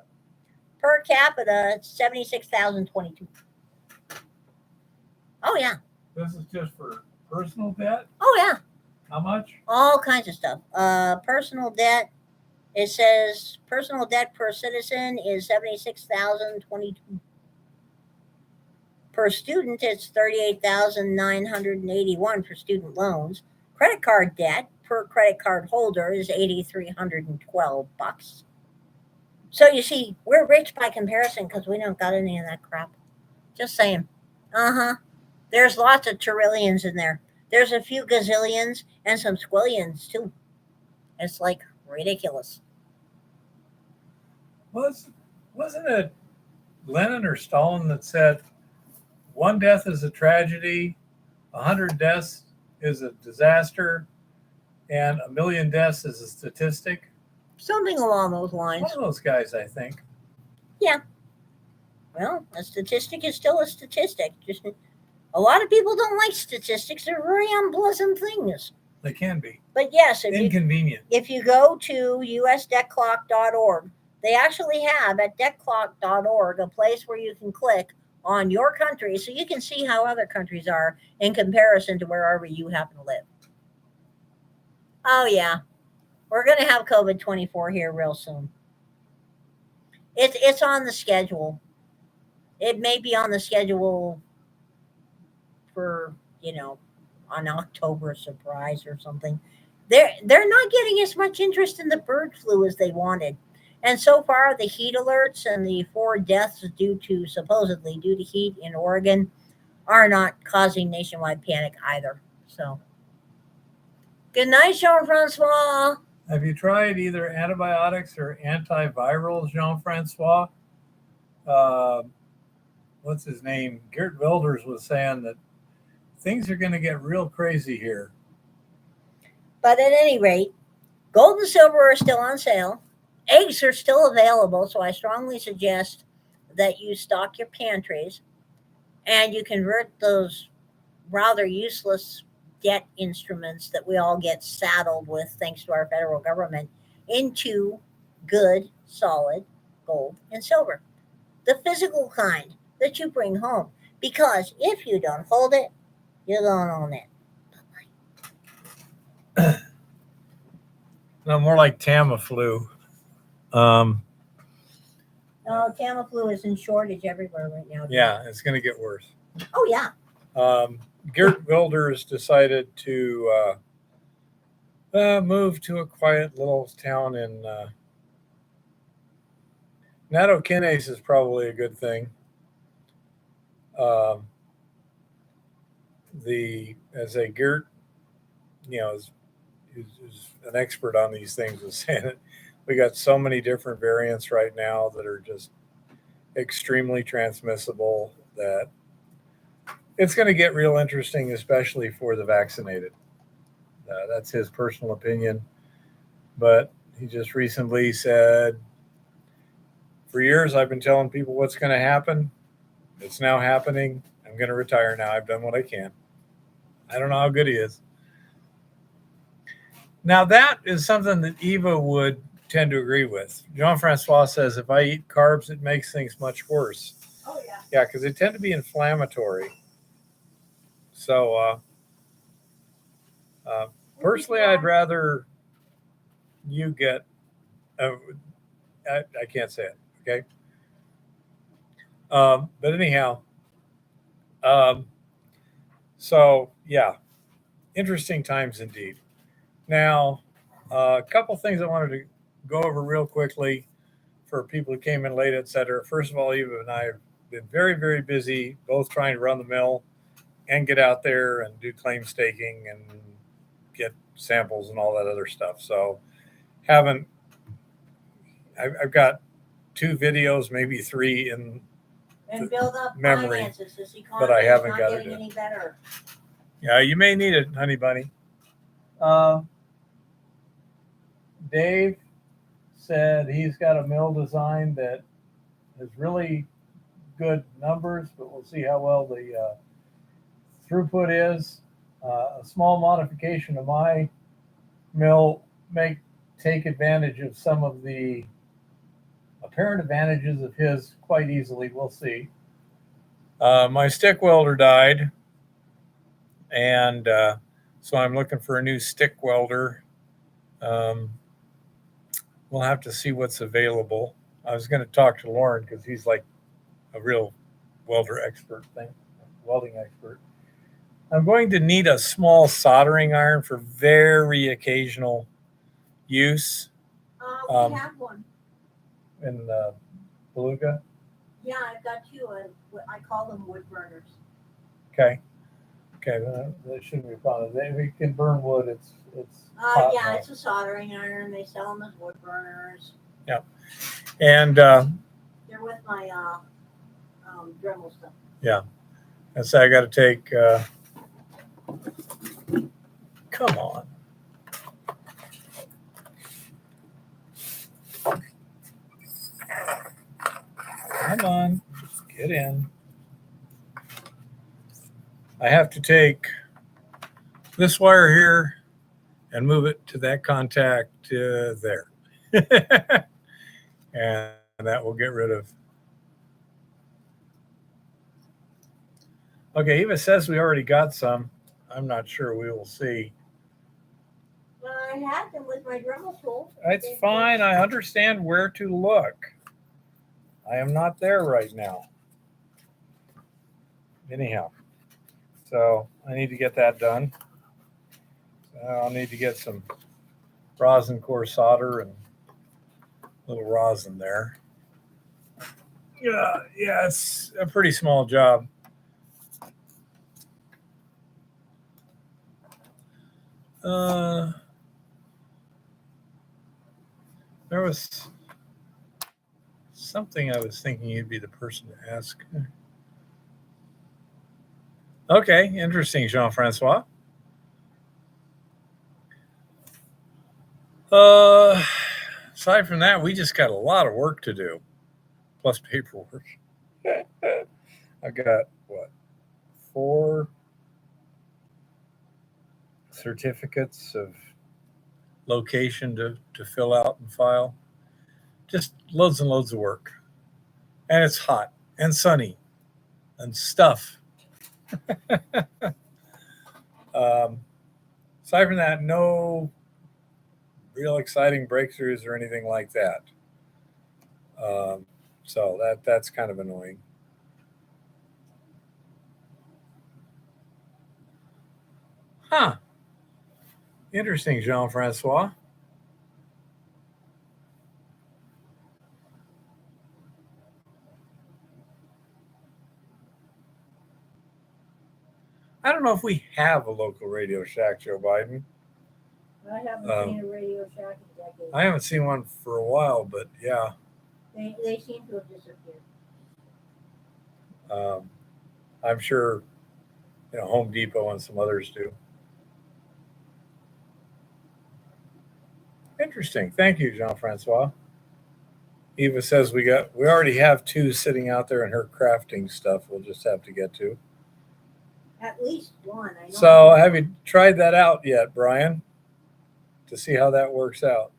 Speaker 2: Per capita, 76,022. Oh yeah.
Speaker 1: This is just for personal debt?
Speaker 2: Oh yeah.
Speaker 1: How much?
Speaker 2: All kinds of stuff. Personal debt. It says personal debt per citizen is 76,022. Per student, it's 38,981 for student loans. Credit card debt per credit card holder is $8,312. So you see, we're rich by comparison because we don't got any of that crap. Just saying. There's lots of trillions in there. There's a few gazillions and some squillions too. It's like ridiculous.
Speaker 1: Wasn't it Lenin or Stalin that said one death is a tragedy, 100 deaths is a disaster, and 1,000,000 deaths is a statistic?
Speaker 2: Something along those lines.
Speaker 1: One of those guys, I think.
Speaker 2: Yeah. Well, a statistic is still a statistic. Just a lot of people don't like statistics. They're very unpleasant things.
Speaker 1: They can be.
Speaker 2: But yes,
Speaker 1: Inconvenient.
Speaker 2: if you go to usdebtclock.org, they actually have at debtclock.org a place where you can click on your country so you can see how other countries are in comparison to wherever you happen to live. Oh, yeah. We're going to have COVID-24 here real soon. It's on the schedule. It may be on the schedule for, an October surprise or something. They're not getting as much interest in the bird flu as they wanted. And so far, the heat alerts and the 4 deaths supposedly due to heat in Oregon are not causing nationwide panic either. So, good night, Jean-Francois.
Speaker 1: Have you tried either antibiotics or antivirals, Jean-Francois? What's his name? Geert Wilders was saying that things are going to get real crazy here.
Speaker 2: But at any rate, gold and silver are still on sale. Eggs are still available, so I strongly suggest that you stock your pantries and you convert those rather useless debt instruments that we all get saddled with thanks to our federal government into good, solid gold and silver. The physical kind that you bring home. Because if you don't hold it, you don't own it.
Speaker 1: No, more like Tamiflu.
Speaker 2: No, Tamiflu is in shortage everywhere right now.
Speaker 1: Yeah, it's going to get worse.
Speaker 2: Oh, yeah.
Speaker 1: Geert Wilders decided to move to a quiet little town in Natokines is probably a good thing. As a Geert, is an expert on these things, was saying it. We got so many different variants right now that are just extremely transmissible that it's going to get real interesting, especially for the vaccinated. That's his personal opinion. But he just recently said, for years, I've been telling people what's going to happen. It's now happening. I'm going to retire now. I've done what I can. I don't know how good he is. Now, that is something that Eva would tend to agree with. Jean-Francois says, if I eat carbs, it makes things much worse.
Speaker 2: Oh, yeah.
Speaker 1: Yeah, because they tend to be inflammatory. So, personally, I'd rather you get, I can't say it, okay? But anyhow, so yeah, interesting times indeed. Now, a couple things I wanted to go over real quickly for people who came in late, etc. First of all, Eva and I have been very, very busy, both trying to run the mill and get out there and do claim staking and get samples and all that other stuff. So I've got 2 videos, maybe 3 in
Speaker 2: and build up
Speaker 1: memory,
Speaker 2: finances. This economy
Speaker 1: but I haven't
Speaker 2: is
Speaker 1: got
Speaker 2: not
Speaker 1: it
Speaker 2: getting
Speaker 1: in.
Speaker 2: any better.
Speaker 1: Yeah, you may need it, honey bunny. Dave said he's got a mill design that is really good numbers, but we'll see how well the throughput is. A small modification to my mill may take advantage of some of the apparent advantages of his quite easily. We'll see. My stick welder died, and so I'm looking for a new stick welder. We'll have to see what's available. I was going to talk to Lauren because he's like a real welding expert. I'm going to need a small soldering iron for very occasional use.
Speaker 2: We have one.
Speaker 1: In Beluga.
Speaker 2: Yeah, I've got 2. I call them wood burners.
Speaker 1: Okay, that shouldn't be a problem. We can burn wood. It's
Speaker 2: yeah, it's a soldering iron. They sell them as wood burners.
Speaker 1: Yeah, and
Speaker 2: they're with my Dremel stuff.
Speaker 1: Yeah, and so I got to take. Come on. Come on, get in. I have to take this wire here and move it to that contact there. And that will get rid of. Okay, Eva says we already got some. I'm not sure. We will see.
Speaker 2: Well, I had them with my Dremel tool.
Speaker 1: It's fine. I understand where to look. I am not there right now. Anyhow, so I need to get that done. I'll need to get some rosin core solder and a little rosin there. Yeah, it's a pretty small job. There was something I was thinking you'd be the person to ask. Okay, interesting, Jean-Francois. Aside from that, we just got a lot of work to do, plus paperwork. I got, 4? certificates of location to fill out and file. Just loads and loads of work. And it's hot and sunny and stuff. um, Aside from that, no real exciting breakthroughs or anything like that. So that's kind of annoying. Huh. Interesting, Jean-Francois. I don't know if we have a local Radio Shack, Joe Biden.
Speaker 2: I haven't seen a Radio Shack in decades.
Speaker 1: I haven't seen one for a while, but yeah.
Speaker 2: They seem to have disappeared.
Speaker 1: I'm sure, Home Depot and some others do. Interesting. Thank you, Jean-Francois. Eva says we already have 2 sitting out there in her crafting stuff. We'll just have to get to.
Speaker 2: At least one. I know.
Speaker 1: So, have you tried that out yet, Brian? To see how that works out?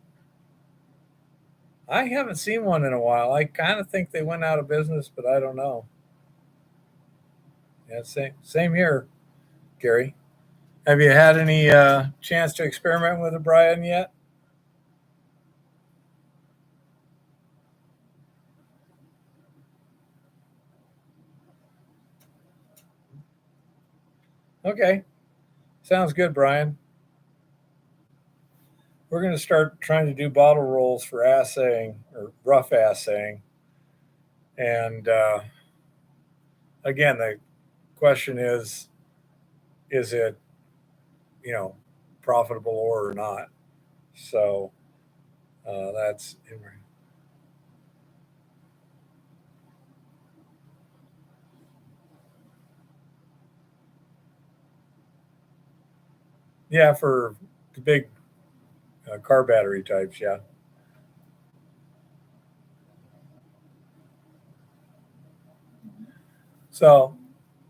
Speaker 1: I haven't seen one in a while. I kind of think they went out of business, but I don't know. Yeah, same here, Gary. Have you had any chance to experiment with it, Brian, yet? Okay. Sounds good, Brian. We're going to start trying to do bottle rolls for assaying or rough assaying. And again, the question is it, profitable or not? So that's yeah, for the big car battery types, yeah. So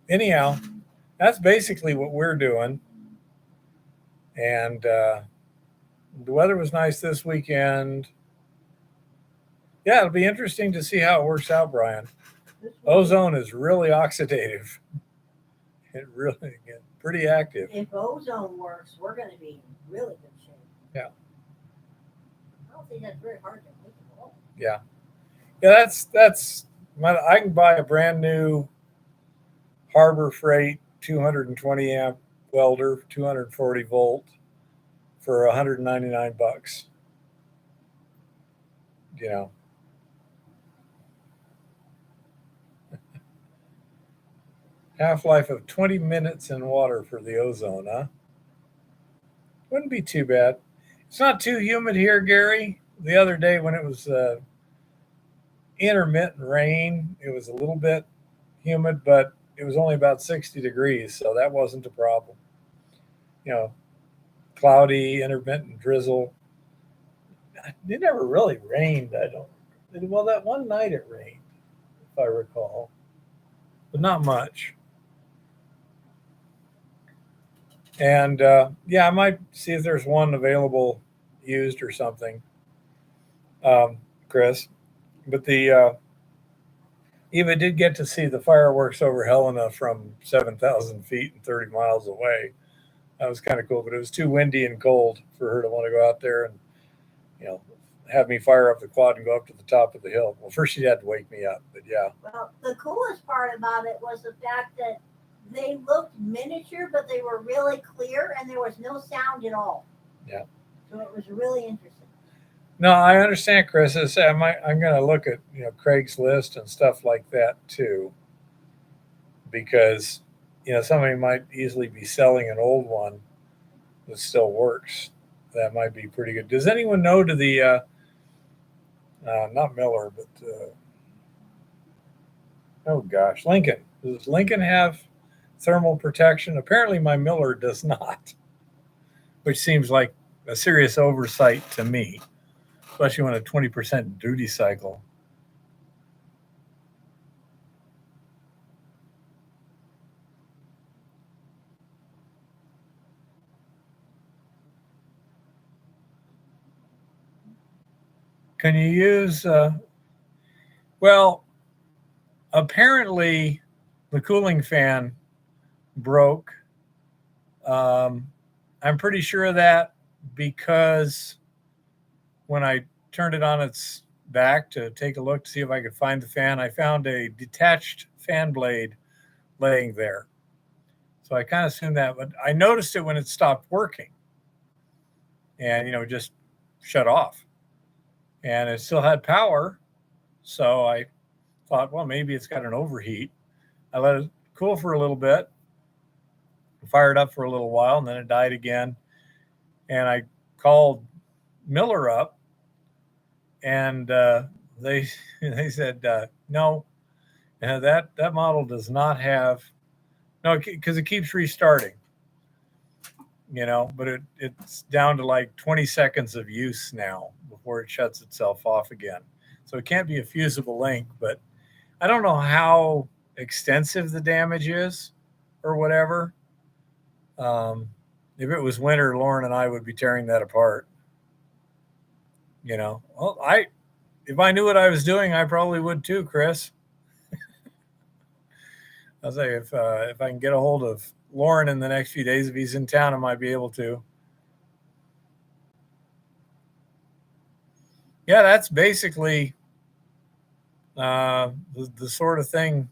Speaker 1: anyhow, that's basically what we're doing. And the weather was nice this weekend. Yeah, it'll be interesting to see how it works out, Brian. Ozone is really oxidative. It really gets pretty active.
Speaker 2: If ozone works, we're going to be in really good shape.
Speaker 1: Yeah.
Speaker 2: I don't think that's very hard to make at all.
Speaker 1: Yeah. Yeah, that's I can buy a brand new Harbor Freight 220 amp welder, 240 volt for $199. Half-life of 20 minutes in water for the ozone, huh? Wouldn't be too bad. It's not too humid here, Gary. The other day when it was intermittent rain, it was a little bit humid, but it was only about 60 degrees, so that wasn't a problem. Cloudy, intermittent drizzle. It never really rained. Well, that one night it rained, if I recall, but not much. And I might see if there's one available used or something, Chris. But Eva did get to see the fireworks over Helena from 7,000 feet and 30 miles away. That was kind of cool, but it was too windy and cold for her to want to go out there and, have me fire up the quad and go up to the top of the hill. Well, first she had to wake me up, but yeah.
Speaker 2: Well, the coolest part about it was the fact that they looked miniature, but they were really clear and there was no sound at all.
Speaker 1: Yeah.
Speaker 2: So it was really interesting.
Speaker 1: No, I understand, Chris. I'm going to look at Craigslist and stuff like that too, because somebody might easily be selling an old one that still works. That might be pretty good. Does anyone know to the not Miller, but oh gosh, Lincoln? Does Lincoln have thermal protection? Apparently, my Miller does not, which seems like a serious oversight to me, especially when a 20% duty cycle. Can you use, well, apparently the cooling fan broke. I'm pretty sure of that because when I turned it on its back to take a look to see if I could find the fan, I found a detached fan blade laying there. So I kind of assumed that, but I noticed it when it stopped working and, just shut off. And it still had power. So I thought, well, maybe it's got an overheat. I let it cool for a little bit, fired up for a little while, and then it died again. And I called Miller up, and they they said no, that model does not have no, because it keeps restarting. But it's down to like 20 seconds of use now before it shuts itself off again. So it can't be a fusible link, but I don't know how extensive the damage is or whatever. If it was winter, Lauren and I would be tearing that apart. Well, if I knew what I was doing, I probably would too, Chris. I'll say if I can get a hold of Lauren in the next few days, if he's in town, I might be able to. Yeah, that's basically the sort of thing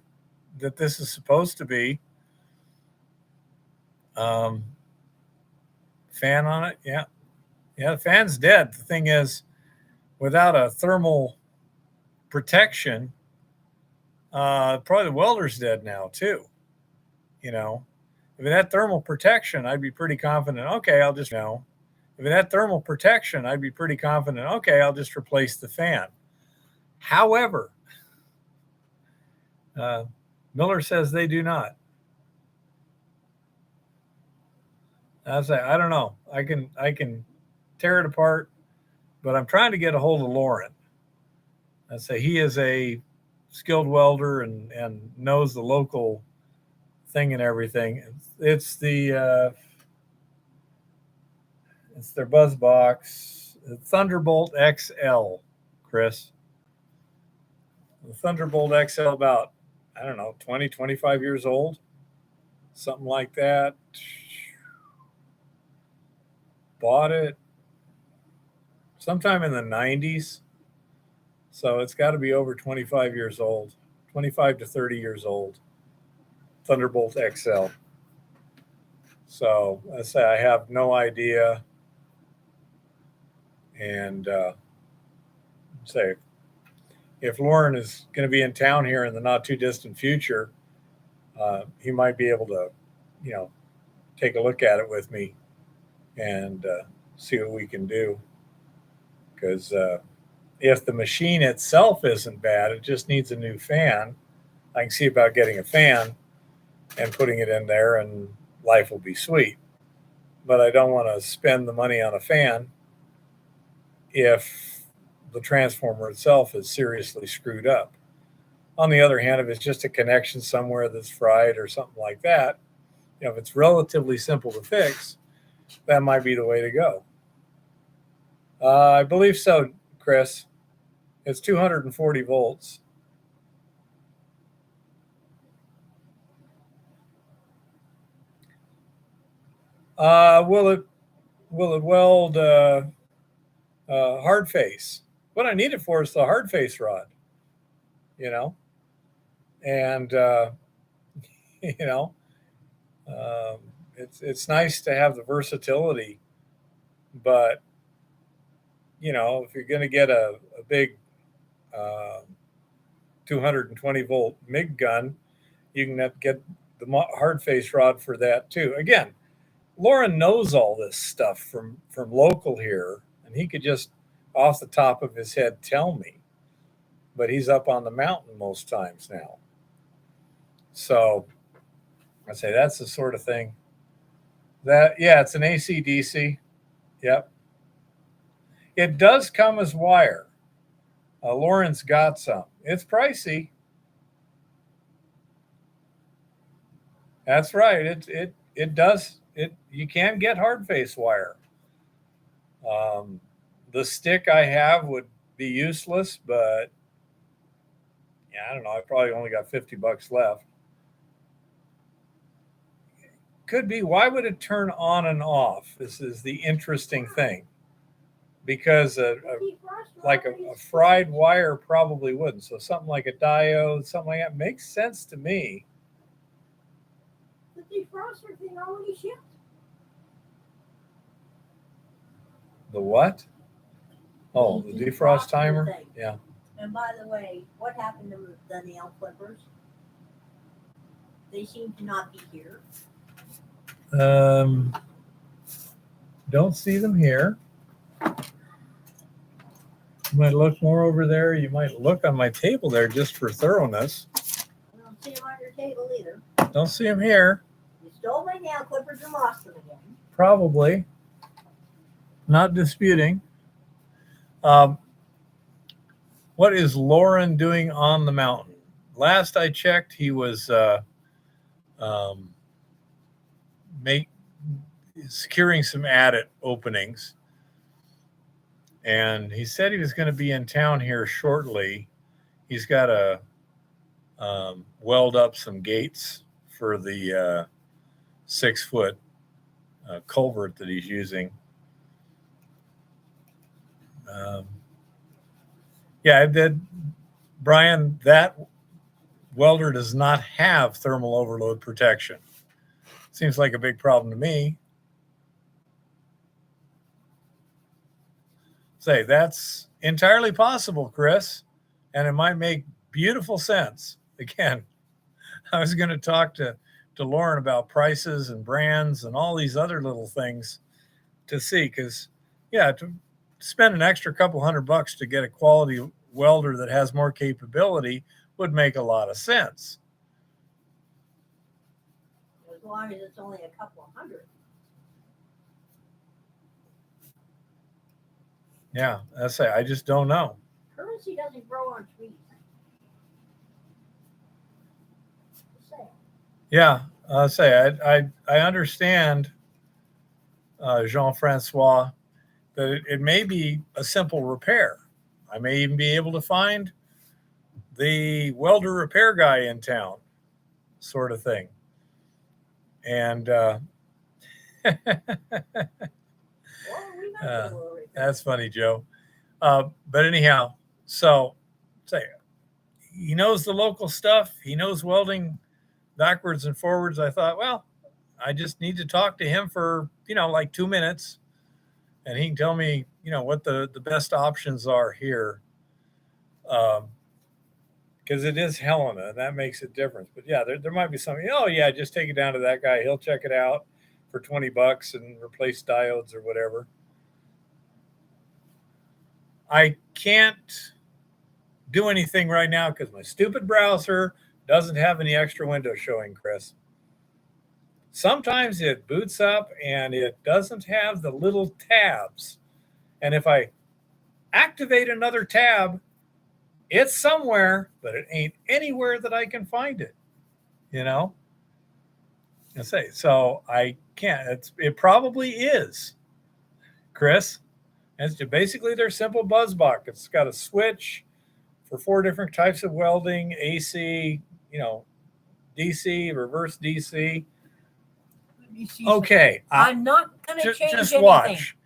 Speaker 1: that this is supposed to be. Fan on it, yeah. The fan's dead. The thing is, without a thermal protection, probably the welder's dead now too. If it had thermal protection, I'd be pretty confident. Okay, I'll just If it had thermal protection, I'd be pretty confident. Okay, I'll just replace the fan. However, Miller says they do not. I say I don't know. I can tear it apart, but I'm trying to get a hold of Lauren. I say he is a skilled welder and knows the local thing and everything. It's their buzz box, Thunderbolt XL, Chris. The Thunderbolt XL, about, I don't know, 20, 25 years old, something like that. Bought it sometime in the 90s. So it's got to be over 25 years old, 25 to 30 years old. Thunderbolt XL. So I say I have no idea. And say if Lauren is going to be in town here in the not too distant future, he might be able to, take a look at it with me and see what we can do. Because if the machine itself isn't bad, it just needs a new fan. I can see about getting a fan and putting it in there, and life will be sweet. But I don't want to spend the money on a fan if the transformer itself is seriously screwed up. On the other hand, if it's just a connection somewhere that's fried or something like that, if it's relatively simple to fix, that might be the way to go. I believe so, Chris. It's 240 volts. Will it weld hard face? What I need it for is the hard face rod, and it's nice to have the versatility, but if you're going to get a big 220 volt MIG gun, you can get the hard face rod for that too. Again, Lauren knows all this stuff from local here, and he could just off the top of his head tell me, but he's up on the mountain most times now. So I say that's the sort of thing that, yeah, it's an AC/DC. Yep. It does come as wire. Lauren's got some. It's pricey. That's right. It does. You can get hard face wire. The stick I have would be useless, but yeah, I don't know. I probably only got $50 left. Could be. Why would it turn on and off? This is the interesting thing. Because a fried wire probably wouldn't. So something like a diode, something like that makes sense to me.
Speaker 2: The defroster thing already shipped.
Speaker 1: The what? Oh, the defrost timer?
Speaker 2: Thing.
Speaker 1: Yeah.
Speaker 2: And by the way, what happened to the nail clippers? They seem to not be here.
Speaker 1: Don't see them here. You might look more over there. You might look on my table there just for thoroughness.
Speaker 2: I don't see them on your table either.
Speaker 1: Don't see them here.
Speaker 2: You stole my nail clippers and lost them again.
Speaker 1: Probably. Not disputing. What is Lauren doing on the mountain? Last I checked, he was securing some adit openings. And he said he was going to be in town here shortly. He's got to weld up some gates for the 6-foot culvert that he's using. Brian, that welder does not have thermal overload protection. Seems like a big problem to me. Say, that's entirely possible, Chris, and it might make beautiful sense. Again, I was going to talk to Lauren about prices and brands and all these other little things to see, because, yeah, to spend an extra couple $100 to get a quality welder that has more capability would make a lot of sense.
Speaker 2: As long as it's only a couple $100.
Speaker 1: Yeah, I just don't know.
Speaker 2: Currency doesn't grow on trees.
Speaker 1: Yeah, I understand, Jean-Francois, that it may be a simple repair. I may even be able to find the welder repair guy in town, sort of thing. And that's funny, Joe. But anyhow, so he knows the local stuff. He knows welding backwards and forwards. I thought, well, I just need to talk to him for, like 2 minutes, and he can tell me, what the best options are here. Because it is Helena, and that makes a difference. But yeah, there might be something, just take it down to that guy. He'll check it out for $20 and replace diodes or whatever. I can't do anything right now because my stupid browser doesn't have any extra windows showing, Chris. Sometimes it boots up and it doesn't have the little tabs. And if I activate another tab, it's somewhere, but it ain't anywhere that I can find it. So I can't. It probably is, Chris. And basically, they're simple buzz box. It's got a switch for 4 different types of welding: AC, DC, reverse DC. Okay,
Speaker 2: I'm not going to change
Speaker 1: just
Speaker 2: anything.
Speaker 1: Watch.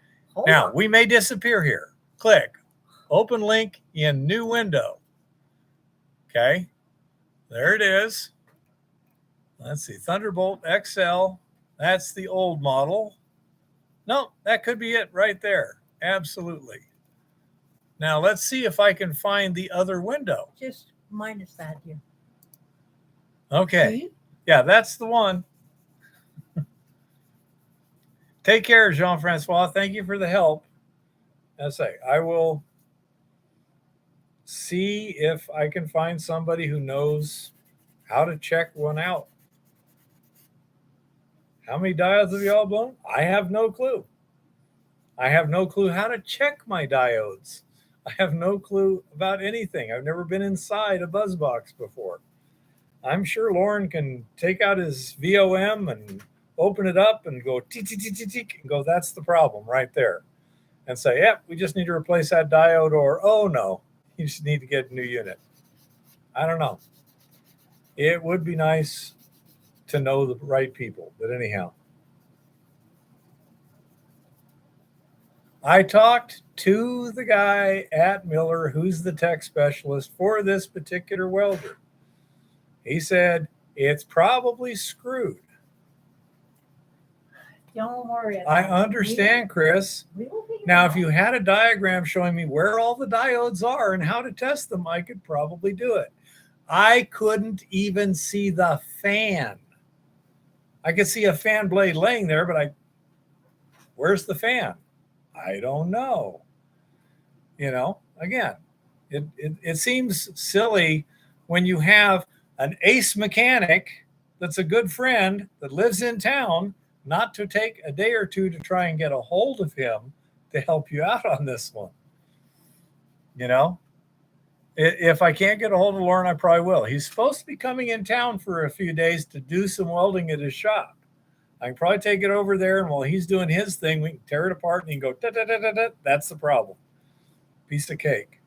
Speaker 1: Now
Speaker 2: on.
Speaker 1: We may disappear here. Click, open link in new window. Okay, there it is. Let's see, Thunderbolt XL. That's the old model. No, that could be it right there. Absolutely. Now let's see if I can find the other window.
Speaker 2: Just minus that here.
Speaker 1: Okay.
Speaker 2: See?
Speaker 1: Yeah, that's the one. Take care, Jean-Francois. Thank you for the help. I will see if I can find somebody who knows how to check one out. How many diodes have you all blown? I have no clue. I have no clue how to check my diodes. I have no clue about anything. I've never been inside a buzz box before. I'm sure Lauren can take out his VOM and open it up and go tick, tick, tick, tick, tick, and go, that's the problem right there. and say, yep, we just need to replace that diode, or, oh no, you just need to get a new unit. I don't know. It would be nice to know the right people, but anyhow. I talked to the guy at Miller who's the tech specialist for this particular welder. He said it's probably screwed.
Speaker 2: Don't worry.
Speaker 1: I understand, Chris. Now, if you had a diagram showing me where all the diodes are and how to test them, I could probably do it. I couldn't even see the fan. I could see a fan blade laying there, but where's the fan? I don't know. Again, it seems silly when you have an ace mechanic that's a good friend that lives in town not to take a day or two to try and get a hold of him to help you out on this one. If I can't get a hold of Lauren, I probably will. He's supposed to be coming in town for a few days to do some welding at his shop. I can probably take it over there, and while he's doing his thing, we can tear it apart and he can go, da, da, da, da, da. That's the problem. Piece of cake.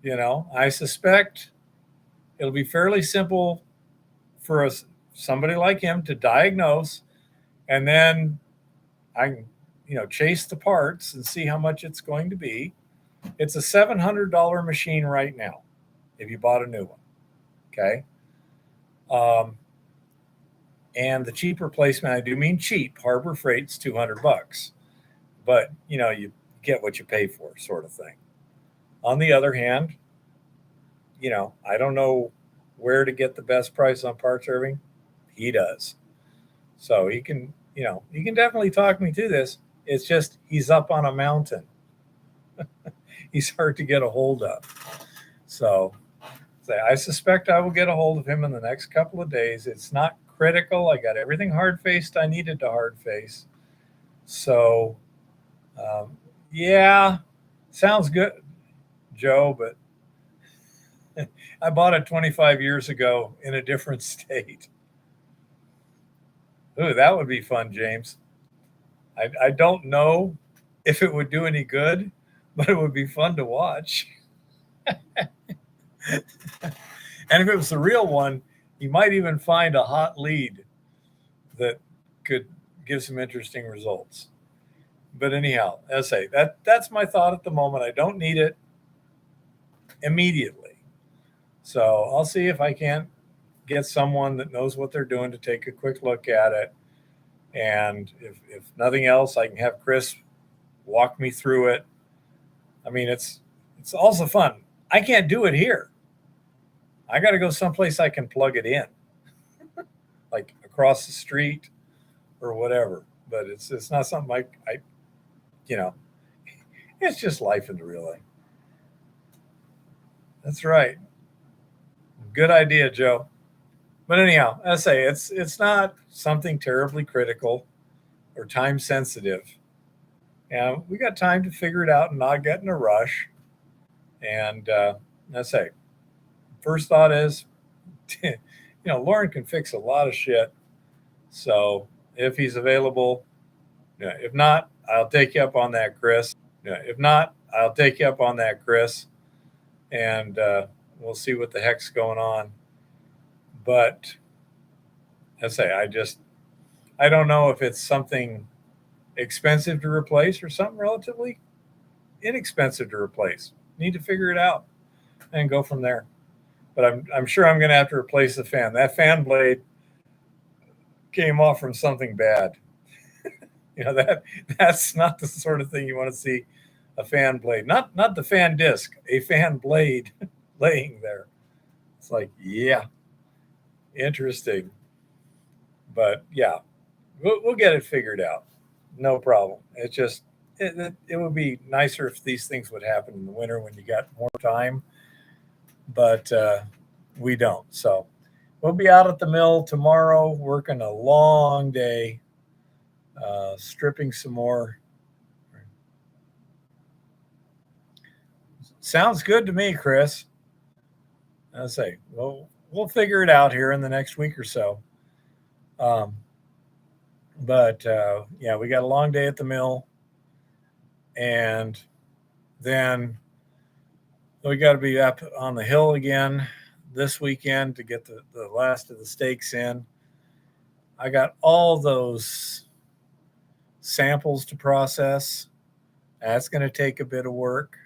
Speaker 1: I suspect it'll be fairly simple for somebody like him to diagnose, and then I can, chase the parts and see how much it's going to be. It's a $700 machine right now if you bought a new one. Okay. And the cheap replacement, I do mean cheap, Harbor Freight's $200, but you get what you pay for, sort of thing. On the other hand, I don't know where to get the best price on parts, Irving. He does. So he can definitely talk me to this. It's just he's up on a mountain. He's hard to get a hold of. So I suspect I will get a hold of him in the next couple of days. It's not critical. I got everything hard-faced I needed to hard-face. So, yeah, sounds good, Joe, but I bought it 25 years ago in a different state. Ooh, that would be fun, James. I don't know if it would do any good, but it would be fun to watch. And if it was the real one, you might even find a hot lead that could give some interesting results. But anyhow, as I say, that's my thought at the moment. I don't need it immediately. So I'll see if I can't get someone that knows what they're doing to take a quick look at it. And if nothing else, I can have Chris walk me through it. I mean, it's also fun. I can't do it here. I got to go someplace I can plug it in, like across the street or whatever. But it's not something I it's just life in the relay. That's right. Good idea, Joe. But anyhow, as I say, it's not something terribly critical or time sensitive. And we got time to figure it out and not get in a rush. And as I say, first thought is, Lauren can fix a lot of shit. So if he's available, if not, I'll take you up on that, Chris. And we'll see what the heck's going on. But as I say, I don't know if it's something expensive to replace or something relatively inexpensive to replace. Need to figure it out and go from there. But I'm sure I'm going to have to replace the fan. That fan blade came off from something bad. That's not the sort of thing you want to see a fan blade. Not the fan disc, a fan blade laying there. It's like, yeah, interesting. But yeah, we'll get it figured out. No problem. It's just it would be nicer if these things would happen in the winter when you got more time. But we don't. So we'll be out at the mill tomorrow, working a long day, stripping some more. Sounds good to me, Chris. I say, well, we'll figure it out here in the next week or so. But yeah, we got a long day at the mill. And then we got to be up on the hill again this weekend to get the last of the stakes in. I got all those samples to process. That's going to take a bit of work.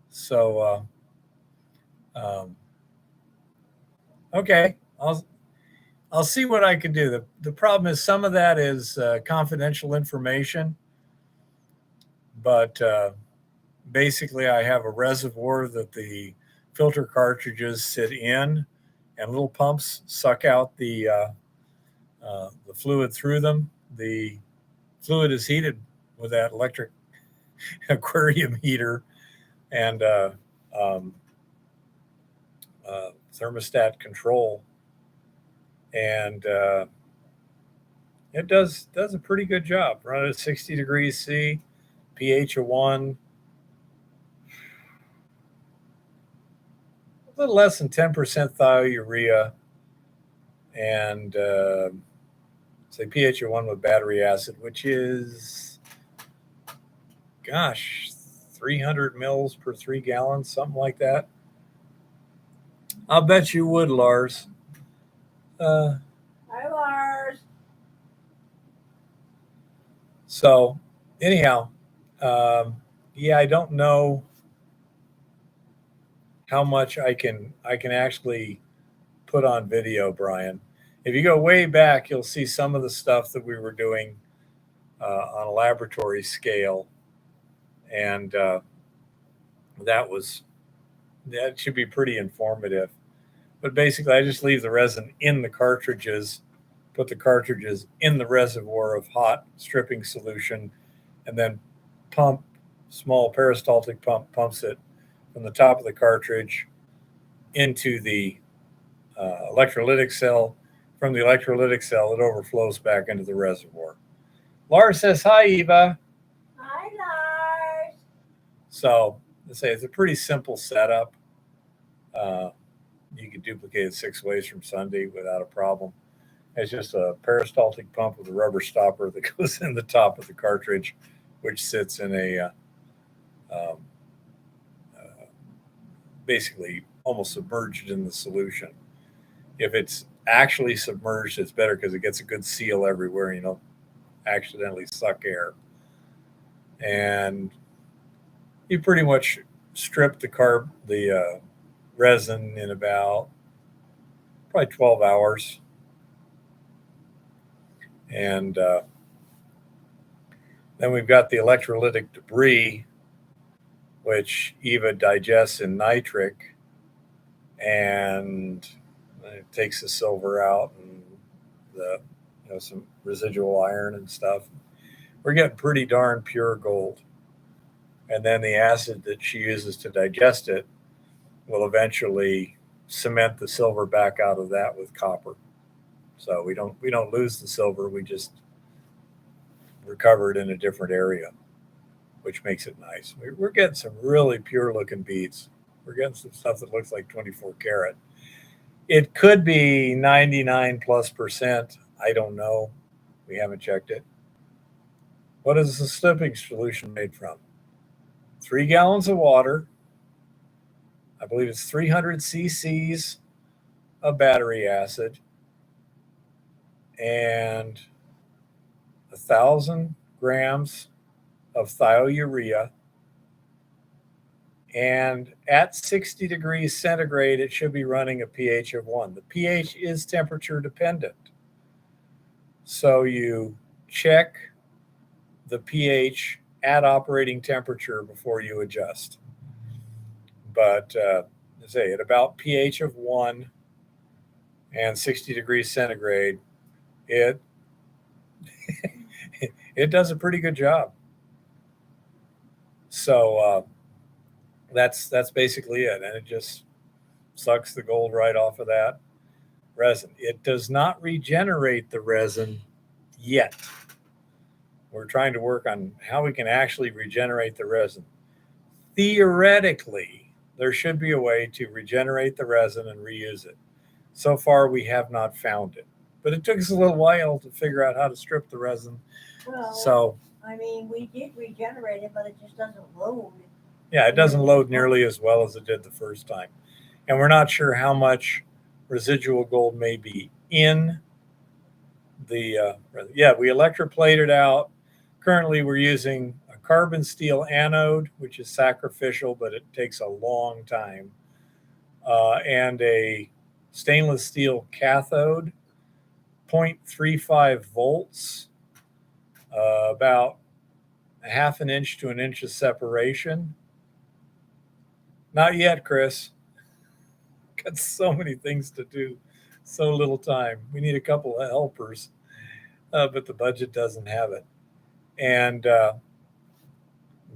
Speaker 1: So, okay, I'll see what I can do. The problem is some of that is confidential information, but basically I have a reservoir that the filter cartridges sit in, and little pumps suck out the fluid through them. The fluid is heated with that electric aquarium heater and thermostat control, and it does a pretty good job. Run it at 60 degrees C, pH of 1, a little less than 10% thiourea, and say pH of 1 with battery acid, which is, gosh, 300 mils per 3 gallons, something like that. I'll bet you would, Lars.
Speaker 2: Hi, Lars.
Speaker 1: So, anyhow, yeah, I don't know how much I can actually put on video, Brian. If you go way back, you'll see some of the stuff that we were doing on a laboratory scale, and that should be pretty informative. But basically, I just leave the resin in the cartridges, put the cartridges in the reservoir of hot stripping solution, and then small peristaltic pumps it from the top of the cartridge into the electrolytic cell. From the electrolytic cell, it overflows back into the reservoir. Lars says, hi, Eva.
Speaker 2: Hi, Lars.
Speaker 1: So, let's say it's a pretty simple setup. You can duplicate it 6 ways from Sunday without a problem. It's just a peristaltic pump with a rubber stopper that goes in the top of the cartridge, which sits in a basically almost submerged in the solution. If it's actually submerged, it's better because it gets a good seal everywhere. You don't accidentally suck air. And you pretty much strip the resin in about probably 12 hours. And then we've got the electrolytic debris, which Eva digests in nitric, and it takes the silver out and some residual iron and stuff. We're getting pretty darn pure gold. And then the acid that she uses to digest it will eventually cement the silver back out of that with copper. So we don't lose the silver, we just recover it in a different area, which makes it nice. We're getting some really pure looking beads. We're getting some stuff that looks like 24 karat. It could be 99+%. I don't know. We haven't checked it. What is the slipping solution made from? 3 gallons of water. I believe it's 300 cc's of battery acid and 1,000 grams of thiourea. And at 60 degrees centigrade, it should be running a pH of 1. The pH is temperature dependent. So you check the pH at operating temperature before you adjust. But at about pH of 1 and 60 degrees centigrade, it it does a pretty good job. So that's basically it, and it just sucks the gold right off of that resin. It does not regenerate the resin yet. We're trying to work on how we can actually regenerate the resin. Theoretically, there should be a way to regenerate the resin and reuse it. So far, we have not found it, but it took us a little while to figure out how to strip the resin.
Speaker 2: Well,
Speaker 1: So
Speaker 2: I mean, we did regenerate it, but it just doesn't load.
Speaker 1: Yeah, it doesn't load nearly as well as it did the first time. And we're not sure how much residual gold may be in the, we electroplated out. Currently, we're using a carbon steel anode, which is sacrificial, but it takes a long time, and a stainless steel cathode, 0.35 volts, about a half an inch to an inch of separation. Not yet, Chris. Got so many things to do, so little time. We need a couple of helpers, but the budget doesn't have it. And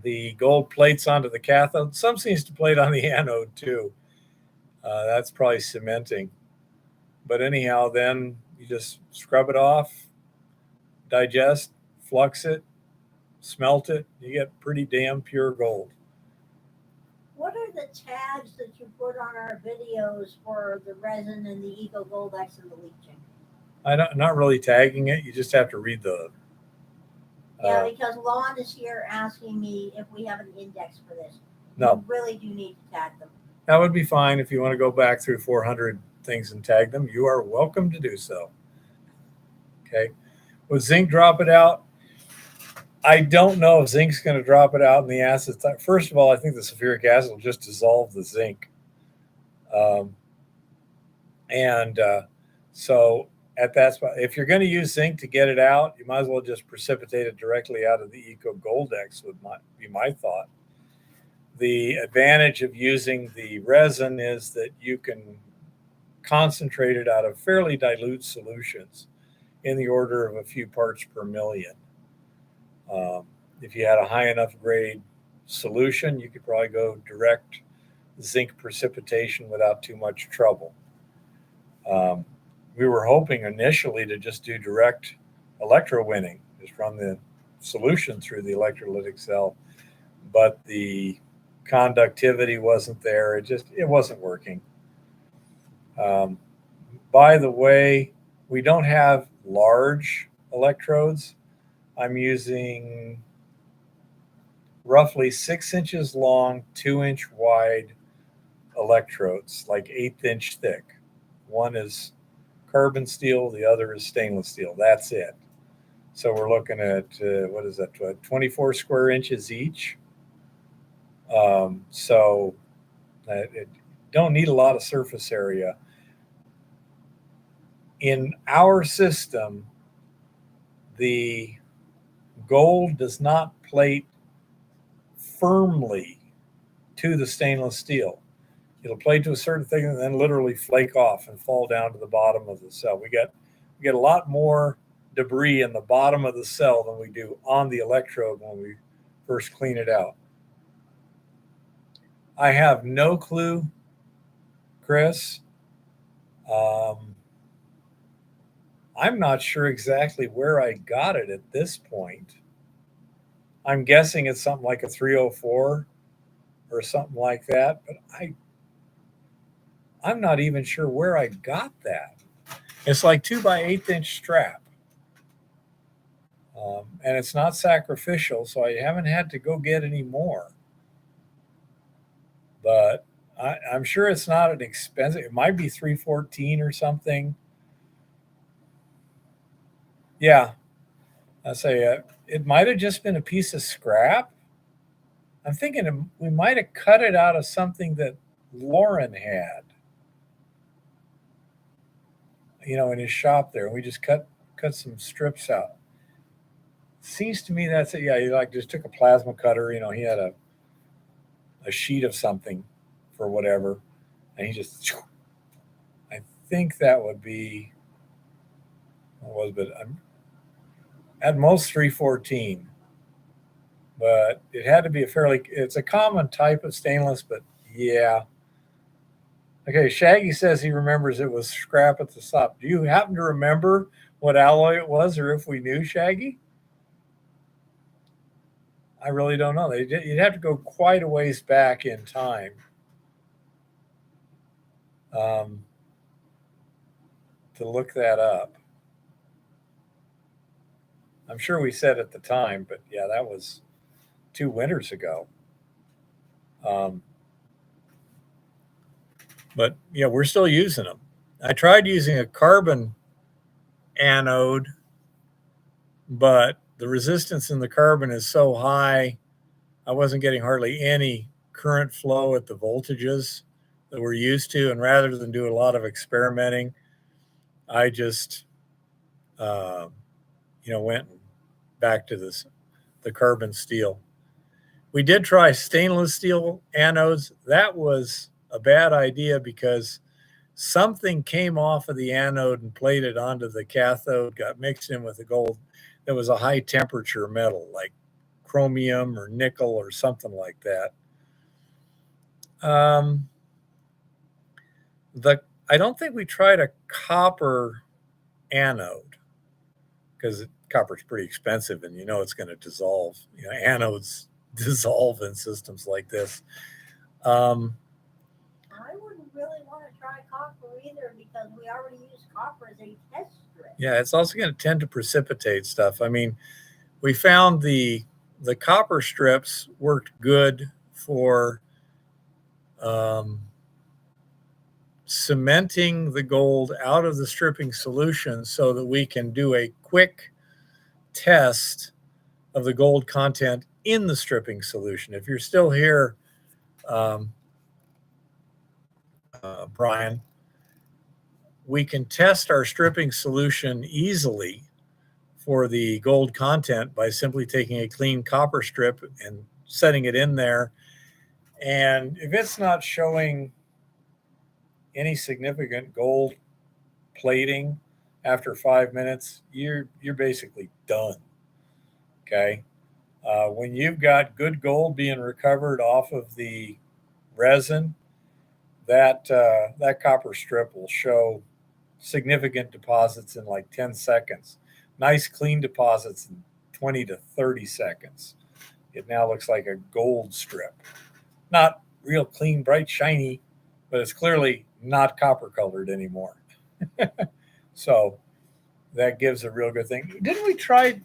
Speaker 1: the gold plates onto the cathode. Some seems to plate on the anode too. That's probably cementing. But anyhow, then you just scrub it off, digest, flux it, smelt it. You get pretty damn pure gold.
Speaker 2: What are the tags that you put on our videos for the resin and the Eco Gold X and the leaching?
Speaker 1: I'm not really tagging it. You just have to read the.
Speaker 2: Yeah, because Lon is here asking me if we have an index for this.
Speaker 1: No.
Speaker 2: You really do need to tag them.
Speaker 1: That would be fine if you want to go back through 400 things and tag them. You are welcome to do so. Okay. Would zinc drop it out? I don't know if zinc's going to drop it out in the acid. First of all, I think the sulfuric acid will just dissolve the zinc. So at that spot, if you're going to use zinc to get it out, you might as well just precipitate it directly out of the Eco Gold X would be my thought. The advantage of using the resin is that you can concentrate it out of fairly dilute solutions in the order of a few parts per million. If you had a high enough grade solution, you could probably go direct zinc precipitation without too much trouble. We were hoping initially to just do direct electrowinning, just run the solution through the electrolytic cell, but the conductivity wasn't there. It wasn't working. By the way, we don't have large electrodes. I'm using roughly 6 inches long, 2-inch wide electrodes, like 1/8 inch thick. One is carbon steel, the other is stainless steel. That's it. So we're looking at, 24 square inches each. So it don't need a lot of surface area. In our system, the gold does not plate firmly to the stainless steel. It'll plate to a certain thing and then literally flake off and fall down to the bottom of the cell. We get a lot more debris in the bottom of the cell than we do on the electrode when we first clean it out. I have no clue, Chris. I'm not sure exactly where I got it at this point. I'm guessing it's something like a 304 or something like that, but I'm not even sure where I got that. It's like 2 by 1/8 inch strap. And it's not sacrificial, so I haven't had to go get any more. But I'm sure it's not an expensive, it might be 314 or something. Yeah, I say it might have just been a piece of scrap. I'm thinking we might have cut it out of something that Lauren had, in his shop there. We just cut some strips out. Seems to me that's it. Yeah, he just took a plasma cutter. He had a sheet of something for whatever, and he just. I think that would be. What was it? At most 314, but it had to be it's a common type of stainless, but yeah. Okay, Shaggy says he remembers it was scrap at the top. Do you happen to remember what alloy it was, or if we knew, Shaggy? I really don't know. You'd have to go quite a ways back in time to look that up. I'm sure we said at the time, but yeah, that was 2 winters ago. Um, but yeah, we're still using them. I tried using a carbon anode, but the resistance in the carbon is so high, I wasn't getting hardly any current flow at the voltages that we're used to. And rather than do a lot of experimenting, I just, uh, went back to the carbon steel. We did try stainless steel anodes. That was a bad idea because something came off of the anode and plated onto the cathode, got mixed in with the gold. That was a high temperature metal like chromium or nickel or something like that. Um, the I don't think we tried a copper anode because copper's pretty expensive and it's going to dissolve. Anodes dissolve in systems like this.
Speaker 2: I wouldn't really want to try copper either because we already use copper as a test strip.
Speaker 1: Yeah, it's also going to tend to precipitate stuff. I mean, we found the copper strips worked good for cementing the gold out of the stripping solution so that we can do a quick test of the gold content in the stripping solution. If you're still here, Brian, we can test our stripping solution easily for the gold content by simply taking a clean copper strip and setting it in there. And if it's not showing any significant gold plating after 5 minutes, you're basically done. Okay. When you've got good gold being recovered off of the resin, that copper strip will show significant deposits in like 10 seconds. Nice clean deposits in 20 to 30 seconds. It now looks like a gold strip. Not real clean, bright, shiny, but it's clearly not copper colored anymore. So that gives a real good thing. Didn't we try?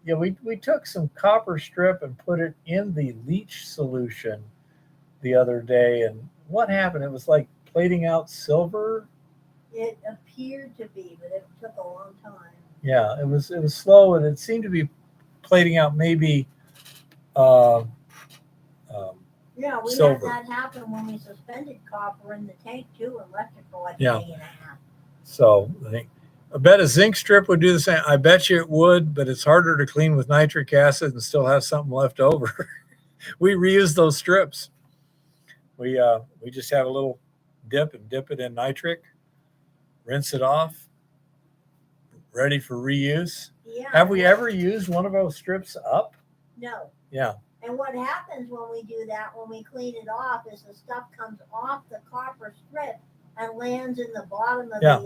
Speaker 1: Yeah, we took some copper strip and put it in the leach solution the other day. And what happened? It was like plating out silver.
Speaker 2: It appeared to be, but it took a long time.
Speaker 1: Yeah, it was slow, and it seemed to be plating out maybe
Speaker 2: yeah, we
Speaker 1: silver.
Speaker 2: had that happen when we suspended copper in the tank too and left it for like
Speaker 1: Yeah.
Speaker 2: a day and a half.
Speaker 1: So I bet a zinc strip would do the same. I bet you it would, but it's harder to clean with nitric acid and still have something left over. We reuse those strips. We just have a little dip and dip it in nitric, rinse it off, ready for reuse.
Speaker 2: Yeah.
Speaker 1: Have we ever used one of those strips up?
Speaker 2: No.
Speaker 1: Yeah.
Speaker 2: And what happens when we do that, when we clean it off, is the stuff comes off the copper strip and lands in the bottom of the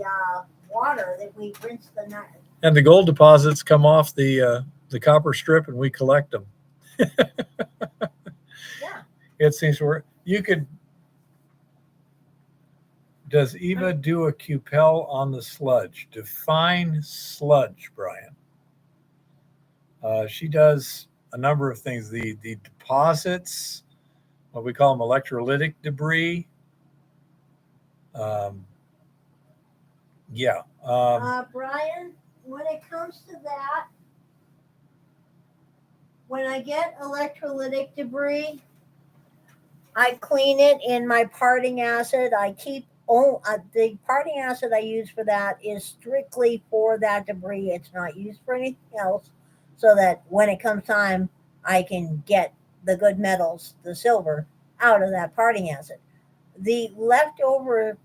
Speaker 2: water that we rinse the night.
Speaker 1: And the gold deposits come off the copper strip, and we collect them.
Speaker 2: Yeah.
Speaker 1: It seems to work. You could. Does Eva do a cupel on the sludge? Define sludge, Brian. She does a number of things. The deposits, what we call them electrolytic debris. Yeah.
Speaker 2: Brian, when it comes to that, when I get electrolytic debris, I clean it in my parting acid. I keep the parting acid I use for that is strictly for that debris. It's not used for anything else, so that when it comes time, I can get the good metals, the silver, out of that parting acid. The leftover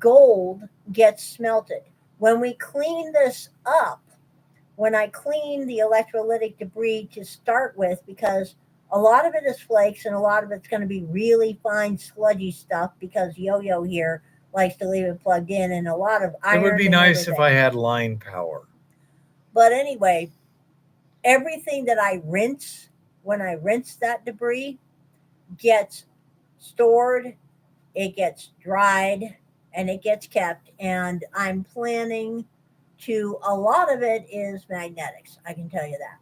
Speaker 2: gold gets smelted. When we clean this up, when I clean the electrolytic debris to start with, because a lot of it is flakes and a lot of it's going to be really fine sludgy stuff because Yo-Yo here likes to leave it plugged in, and a lot of iron.
Speaker 1: It would be nice if I had line power.
Speaker 2: But anyway, everything that I rinse, when I rinse that debris, gets stored, it gets dried, and it gets kept. And I'm planning to a lot of it is magnetics. I can tell you that.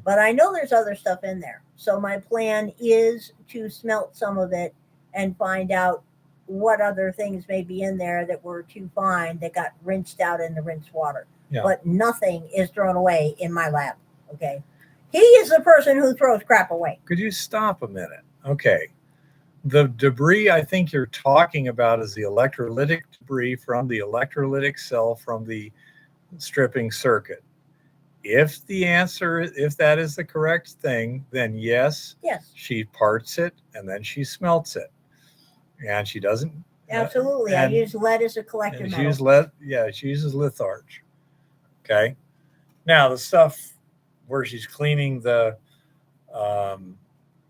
Speaker 2: But I know there's other stuff in there. So my plan is to smelt some of it and find out what other things may be in there that were too fine that got rinsed out in the rinse water.
Speaker 1: Yeah.
Speaker 2: But nothing is thrown away in my lab. Okay. He is the person who throws crap away.
Speaker 1: Could you stop a minute? Okay. The debris I think you're talking about is the electrolytic debris from the electrolytic cell from the stripping circuit. If that is the correct thing, then yes, she parts it and then she smelts it. And she doesn't.
Speaker 2: Absolutely. I use lead as a collector metal.
Speaker 1: She uses litharge. Okay. Now the stuff where she's cleaning the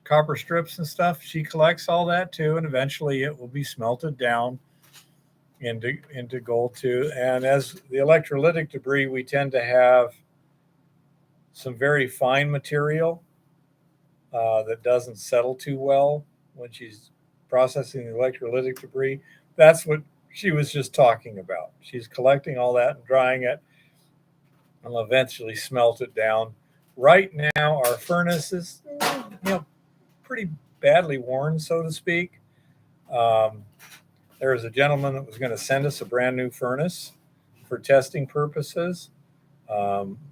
Speaker 1: copper strips and stuff, she collects all that too, and eventually it will be smelted down into gold too. And as the electrolytic debris, we tend to have some very fine material that doesn't settle too well when she's processing the electrolytic debris. That's what she was just talking about. She's collecting all that and drying it, and will eventually smelt it down. Right now, our furnace is, pretty badly worn, so to speak. There was a gentleman that was going to send us a brand new furnace for testing purposes.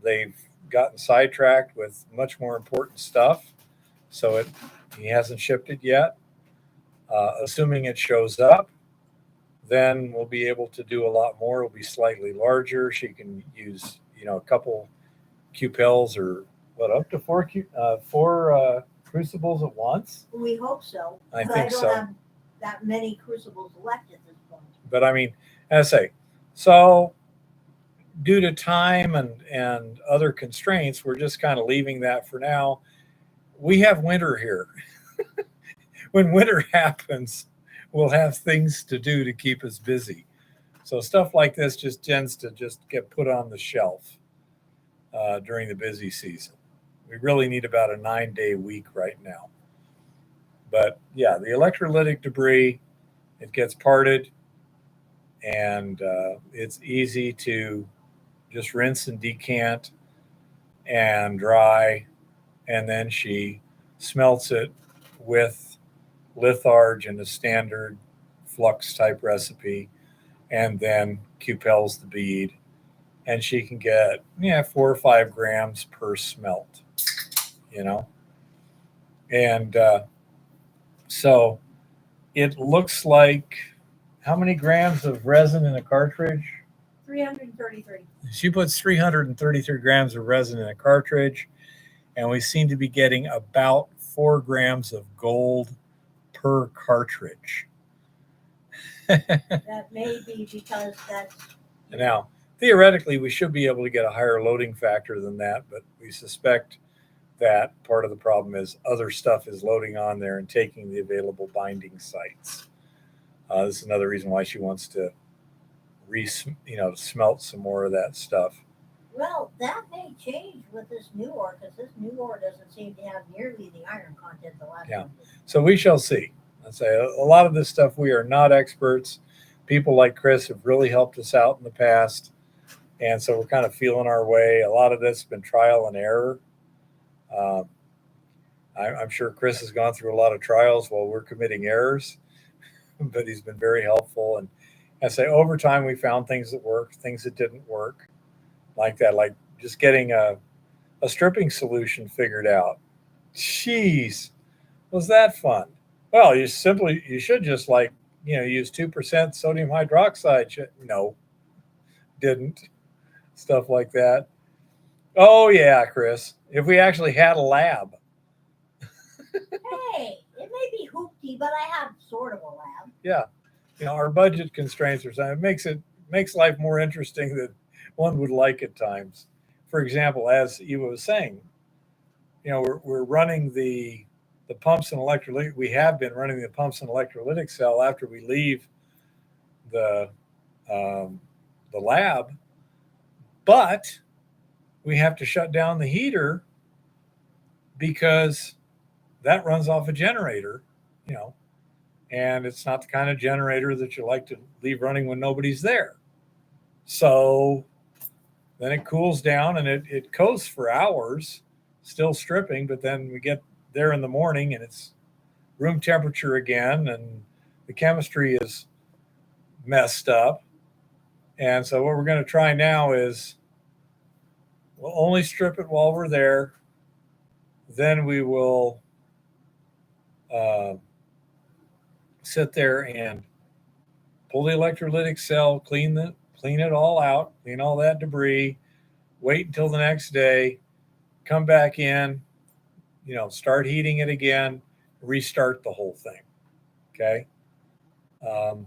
Speaker 1: They've gotten sidetracked with much more important stuff, so he hasn't shipped it yet. Assuming it shows up, then we'll be able to do a lot more. It'll be slightly larger. She can use, a couple cupels or up to four crucibles at once.
Speaker 2: We hope so.
Speaker 1: I think so.
Speaker 2: I don't have that many crucibles left at this point.
Speaker 1: But I mean, as I say, so due to time and other constraints, we're just kind of leaving that for now. We have winter here. When winter happens, we'll have things to do to keep us busy. So stuff like this just tends to just get put on the shelf during the busy season. We really need about a 9-day week right now. But yeah, the electrolytic debris, it gets parted, and it's easy to just rinse and decant and dry, and then she smelts it with litharge and a standard flux type recipe, and then cupels the bead, and she can get 4 or 5 grams per smelt, and so it looks like, how many grams of resin in a cartridge?
Speaker 2: 333.
Speaker 1: She puts 333 grams of resin in a cartridge, and we seem to be getting about 4 grams of gold per cartridge.
Speaker 2: That may be because that's...
Speaker 1: Now, theoretically, we should be able to get a higher loading factor than that, but we suspect that part of the problem is other stuff is loading on there and taking the available binding sites. This is another reason why she wants to smelt some more of that stuff.
Speaker 2: Well, that may change with this new ore, because this new ore doesn't seem to have nearly the iron content the last one did.
Speaker 1: So we shall see. I'd say a lot of this stuff, we are not experts. People like Chris have really helped us out in the past, and so we're kind of feeling our way. A lot of this has been trial and error. I'm sure Chris has gone through a lot of trials while we're committing errors, but he's been very helpful. And I say over time, we found things that worked, things that didn't work, like that, like just getting a stripping solution figured out. Jeez, was that fun? Well, you should just use 2% sodium hydroxide. No, didn't. Stuff like that. Oh yeah, Chris, if we actually had a lab.
Speaker 2: Hey, it may be hoopty, but I have sort of a lab.
Speaker 1: Yeah. Our budget constraints or something, it makes life more interesting than one would like at times. For example, as Eva was saying, we're running the pumps and electrolytic. We have been running the pumps and electrolytic cell after we leave the lab, but we have to shut down the heater because that runs off a generator, and it's not the kind of generator that you like to leave running when nobody's there. So Then it cools down and it coasts for hours, still stripping, but then we get there in the morning and it's room temperature again, and the chemistry is messed up. And so what we're going to try now is we'll only strip it while we're there. Then we will uh, sit there and pull the electrolytic cell, clean it all out, clean all that debris, wait until the next day, come back in, start heating it again, restart the whole thing. Okay. Um,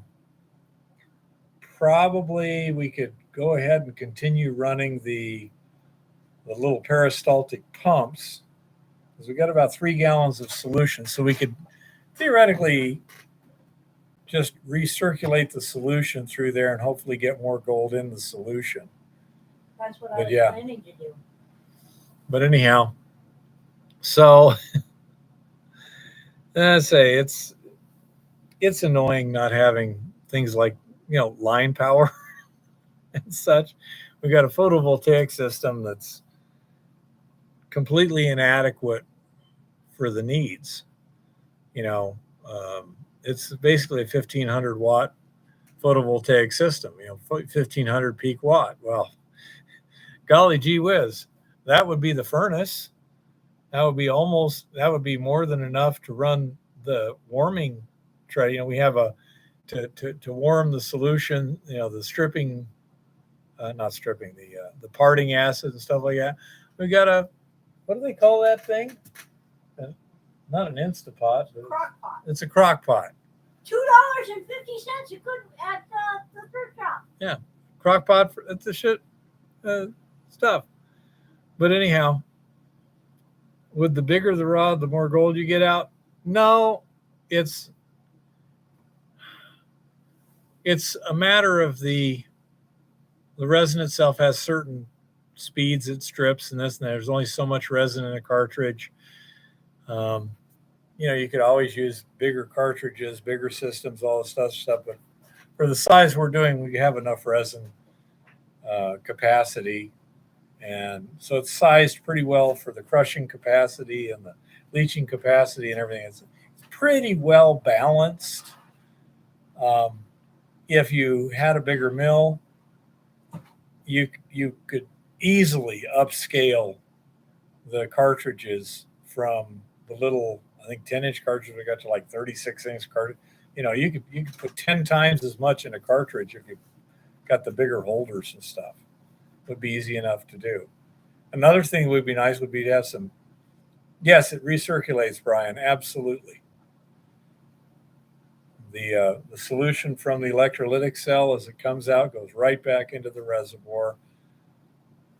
Speaker 1: Probably we could go ahead and continue running the little peristaltic pumps, because we got about 3 gallons of solution. So we could theoretically just recirculate the solution through there and hopefully get more gold in the solution.
Speaker 2: That's what I
Speaker 1: But
Speaker 2: was
Speaker 1: yeah.
Speaker 2: planning to do.
Speaker 1: But anyhow, so I say it's annoying not having things like, line power and such. We got a photovoltaic system that's completely inadequate for the needs. It's basically a 1500 watt photovoltaic system, 1500 peak watt. Well, golly gee whiz, that would be the furnace. That would be more than enough to run the warming tray. We have to warm the solution, the stripping, not stripping, the parting acid and stuff like that. We got what do they call that thing? Not an Instapot, but
Speaker 2: Crock pot.
Speaker 1: it's a crock pot.
Speaker 2: $2.50 you could at the thrift shop.
Speaker 1: Yeah, crock pot. That's the shit stuff. But anyhow, with the bigger the rod, the more gold you get out. No, it's a matter of the resin itself has certain speeds it strips and this and that. There's only so much resin in a cartridge. You could always use bigger cartridges, bigger systems, all this stuff. But for the size we're doing, we have enough resin capacity. And so it's sized pretty well for the crushing capacity and the leaching capacity and everything. It's pretty well balanced. If you had a bigger mill, you could easily upscale the cartridges from the little, I think 10-inch cartridge, we got to like 36-inch cartridge. You could put 10 times as much in a cartridge if you got the bigger holders and stuff. It would be easy enough to do. Another thing that would be nice would be to have some, yes, it recirculates, Brian, absolutely. The solution from the electrolytic cell as it comes out goes right back into the reservoir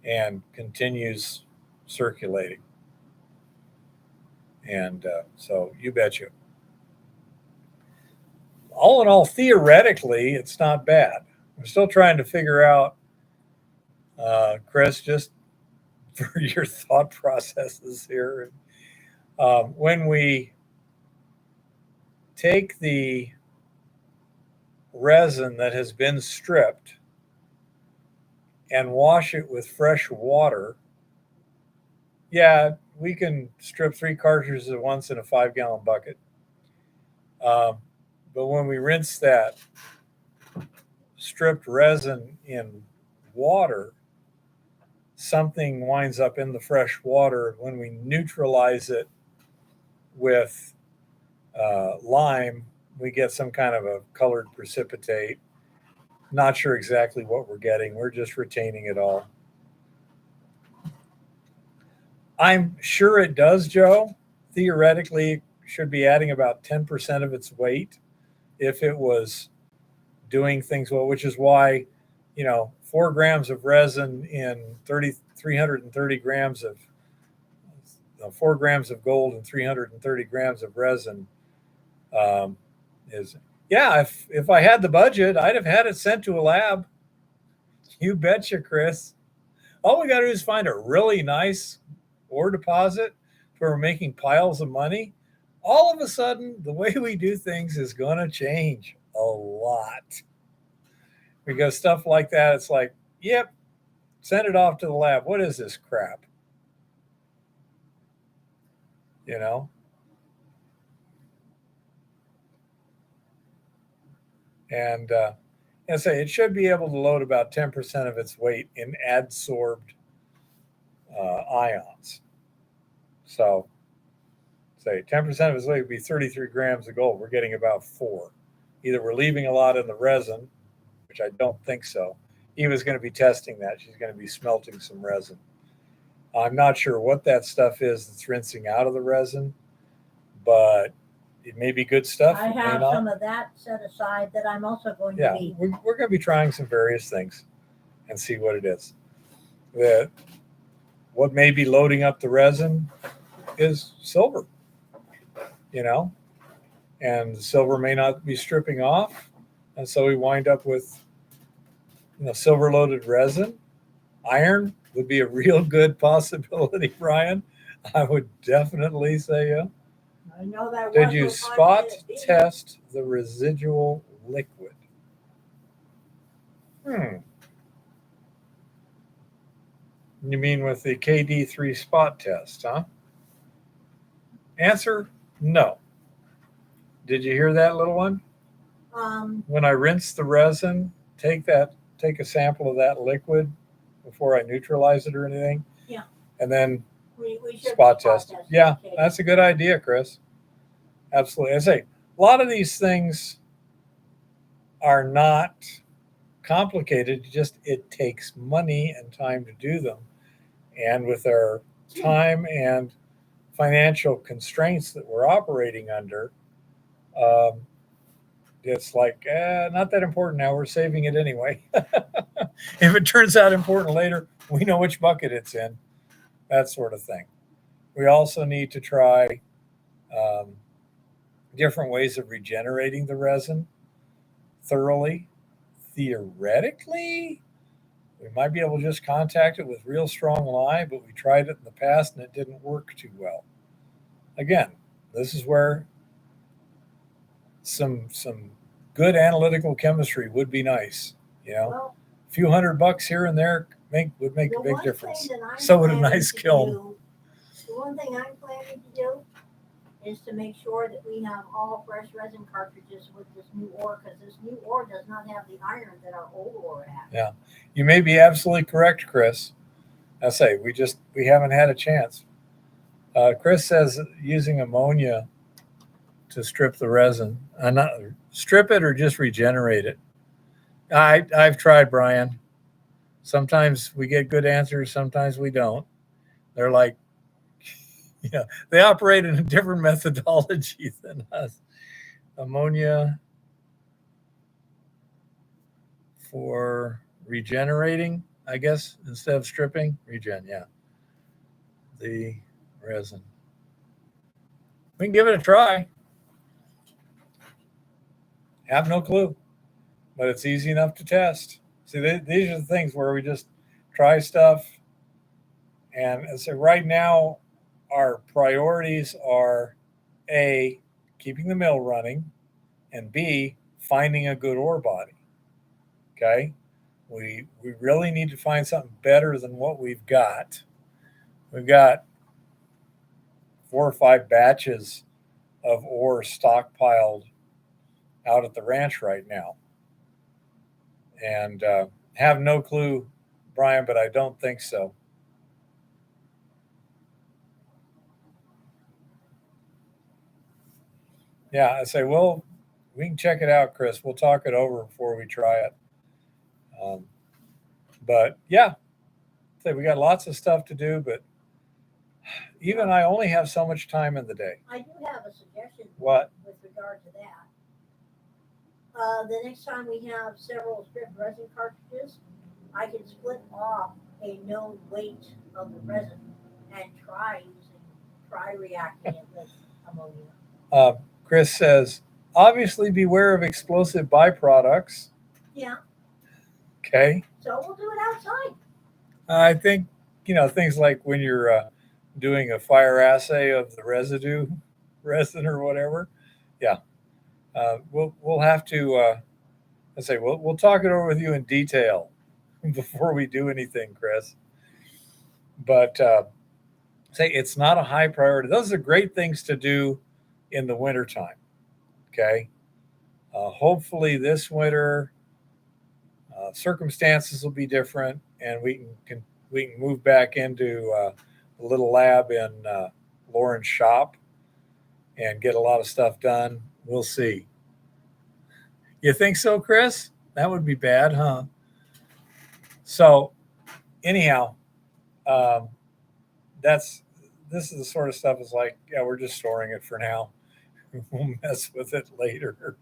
Speaker 1: and continues circulating. And so you betcha. All in all, theoretically, it's not bad. I'm still trying to figure out, Chris, just for your thought processes here. When we take the resin that has been stripped and wash it with fresh water, yeah, we can strip 3 cartridges at once in a 5-gallon bucket. But when we rinse that stripped resin in water, something winds up in the fresh water. When we neutralize it with lime, we get some kind of a colored precipitate. Not sure exactly what we're getting. We're just retaining it all. I'm sure it does, Joe. Theoretically, it should be adding about 10% of its weight if it was doing things well, which is why, 4 grams of resin in 330 grams of 4 grams of gold and 330 grams of resin is, yeah, if I had the budget, I'd have had it sent to a lab. You betcha, Chris. All we got to do is find a really nice ore deposit where we're making piles of money. All of a sudden, the way we do things is going to change a lot. Because stuff like that, it's like, yep, Send it off to the lab. What is this crap? You know? And I say it should be able to load about 10% of its weight in adsorbed ions. So, say 10% of its weight would be 33 grams of gold. We're getting about 4. Either we're leaving a lot in the resin, which I don't think so. Eva's going to be testing that. She's going to be smelting some resin. I'm not sure what that stuff is that's rinsing out of the resin, but it may be good stuff.
Speaker 2: I have some of that set aside that I'm also going to be.
Speaker 1: We're going to be trying some various things and see what it is. What may be loading up the resin is silver, and the silver may not be stripping off. And so we wind up with silver loaded resin. Iron would be a real good possibility, Brian. I would definitely say yeah.
Speaker 2: I know that.
Speaker 1: Did you spot test the residual liquid? You mean with the KD3 spot test, huh? Answer, no. Did you hear that, little one? When I rinse the resin, take a sample of that liquid before I neutralize it or anything.
Speaker 2: Yeah.
Speaker 1: And then
Speaker 2: we
Speaker 1: spot test. Yeah,
Speaker 2: okay.
Speaker 1: That's a good idea, Chris. Absolutely. I say a lot of these things are not complicated. Just it takes money and time to do them. And with our time and financial constraints that we're operating under, it's like, not that important now. We're saving it anyway. If it turns out important later, we know which bucket it's in. That sort of thing. We also need to try different ways of regenerating the resin thoroughly. Theoretically, we might be able to just contact it with real strong lye, but we tried it in the past and it didn't work too well. Again, this is where some good analytical chemistry would be nice.
Speaker 2: Well,
Speaker 1: a few $100 here and there would make a big difference.
Speaker 2: So
Speaker 1: would a nice kiln.
Speaker 2: The one thing I'm planning to do is to make sure that we have all fresh resin cartridges with this new ore, because this new ore does not have the iron that our old ore had.
Speaker 1: Yeah, you may be absolutely correct, Chris. I say we haven't had a chance. Chris says using ammonia to strip the resin, not strip it or just regenerate it. I've tried, Brian. Sometimes we get good answers, sometimes we don't. They're like, they operate in a different methodology than us. Ammonia for regenerating, I guess, instead of stripping. Regen, yeah. The resin. We can give it a try. Have no clue, but it's easy enough to test. See, these are the things where we just try stuff. And so right now, our priorities are A, keeping the mill running, and B, finding a good ore body. Okay? We really need to find something better than what we've got. We've got 4 or 5 batches of ore stockpiled out at the ranch right now. And have no clue, Brian, but I don't think so. Yeah, I say, well, we can check it out, Chris. We'll talk it over before we try it. But yeah, say we got lots of stuff to do, but even I only have so much time in the day.
Speaker 2: I do have a suggestion.
Speaker 1: What?
Speaker 2: With regard to that. The next time we have several stripped resin cartridges, I can split off a known weight of the resin and try reacting it with ammonia.
Speaker 1: Chris says, obviously beware of explosive byproducts.
Speaker 2: Yeah.
Speaker 1: Okay.
Speaker 2: So we'll do it outside.
Speaker 1: I think, things like when you're doing a fire assay of the resin or whatever. Yeah. We'll have to, we'll talk it over with you in detail before we do anything, Chris. But say it's not a high priority. Those are great things to do in the wintertime. Okay. Hopefully this winter circumstances will be different, and we can move back into a little lab in Lauren's shop and get a lot of stuff done. We'll see. You think so, Chris? That would be bad, huh? So anyhow, um, that's this is the sort of stuff. Is like, yeah, we're just storing it for now. We'll mess with it later.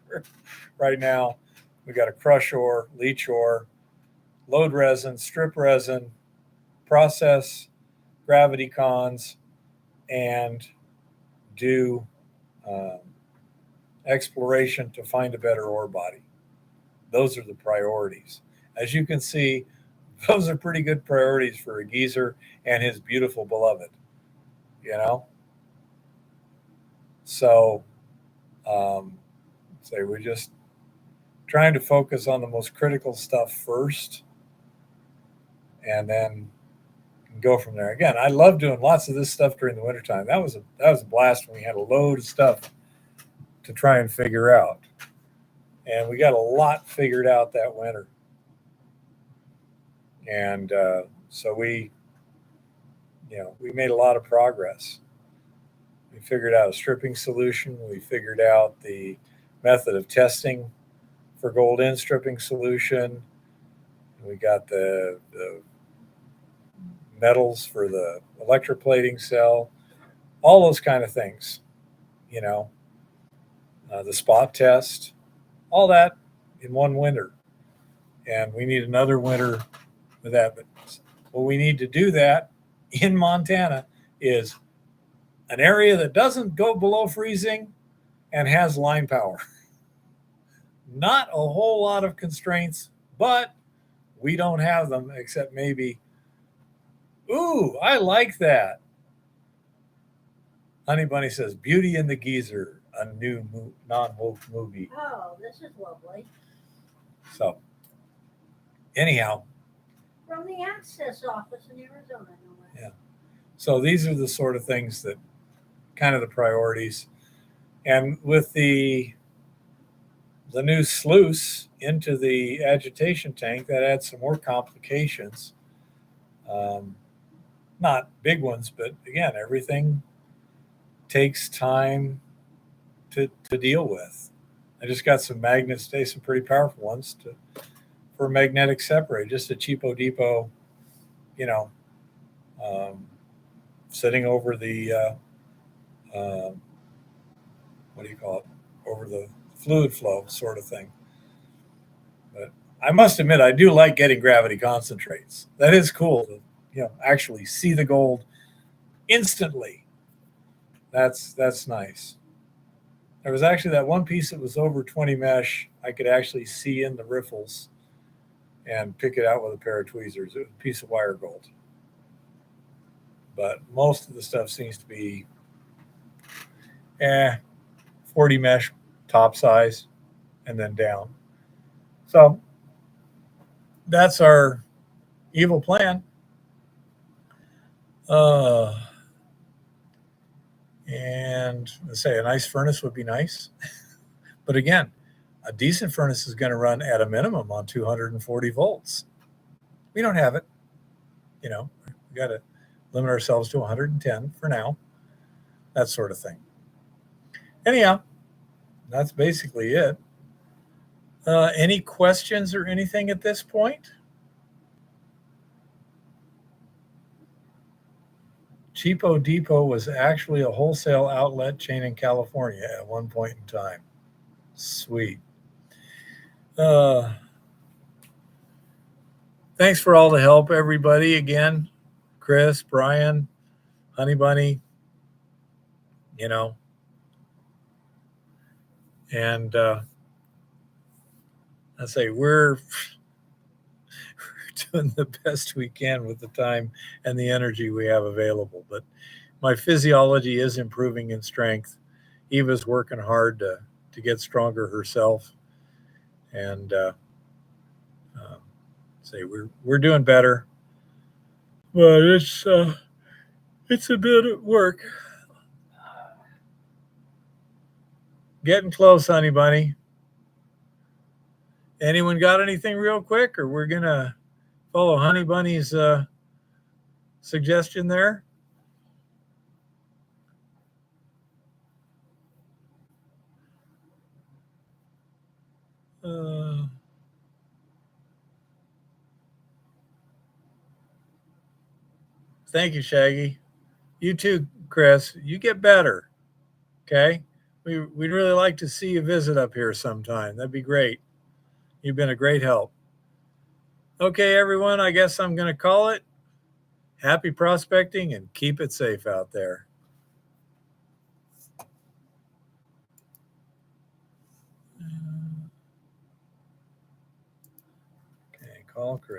Speaker 1: Right now, we got to crush ore, leach ore, load resin, strip resin, process gravity cons, and do um, exploration to find a better ore body. Those are the priorities. As you can see, those are pretty good priorities for a geezer and his beautiful beloved, you know? So, um, say we're just trying to focus on the most critical stuff first and then go from there. Again, I love doing lots of this stuff during the wintertime. That was a blast when we had a load of stuff to try and figure out. And we got a lot figured out that winter. And so we made a lot of progress. We figured out a stripping solution. We figured out the method of testing for gold in stripping solution. We got the metals for the electroplating cell, all those kind of things, you know, the spot test, all that in one winter. And we need another winter with that. But what we need to do that in Montana is an area that doesn't go below freezing and has line power. Not a whole lot of constraints, but we don't have them except maybe, ooh, I like that. Honey Bunny says, Beauty and the Geezer, a new non-woke movie.
Speaker 2: Oh, this is lovely.
Speaker 1: So, anyhow.
Speaker 2: From the access office in Arizona.
Speaker 1: Yeah. So these are the sort of things that kind of the priorities. And with the new sluice into the agitation tank, that adds some more complications. Not big ones, but again, everything takes time to deal with. I just got some magnets today, some pretty powerful ones for magnetic separator, just a cheapo depot, you know, sitting over the what do you call it? Over the fluid flow sort of thing. But I must admit, I do like getting gravity concentrates. That is cool to actually see the gold instantly. That's nice. There was actually that one piece that was over 20 mesh. I could actually see in the riffles and pick it out with a pair of tweezers. It was a piece of wire gold. But most of the stuff seems to be 40 mesh top size and then down. So that's our evil plan. And let's say a nice furnace would be nice. But again, a decent furnace is going to run at a minimum on 240 volts. We don't have it. We got to limit ourselves to 110 for now. That sort of thing. Anyhow, that's basically it. Any questions or anything at this point? Cheapo Depot was actually a wholesale outlet chain in California at one point in time. Sweet. Thanks for all the help, everybody. Again, Chris, Brian, Honey Bunny, and I say we're doing the best we can with the time and the energy we have available. But my physiology is improving in strength. Eva's working hard to get stronger herself. And say we're doing better, but it's a bit of work. Getting close, honey bunny. Anyone got anything real quick, or we're gonna follow Honey Bunny's suggestion there? Thank you, Shaggy. You too, Chris. You get better. Okay. We'd really like to see you visit up here sometime. That'd be great. You've been a great help. Okay, everyone, I guess I'm going to call it. Happy prospecting and keep it safe out there. Okay, call Chris.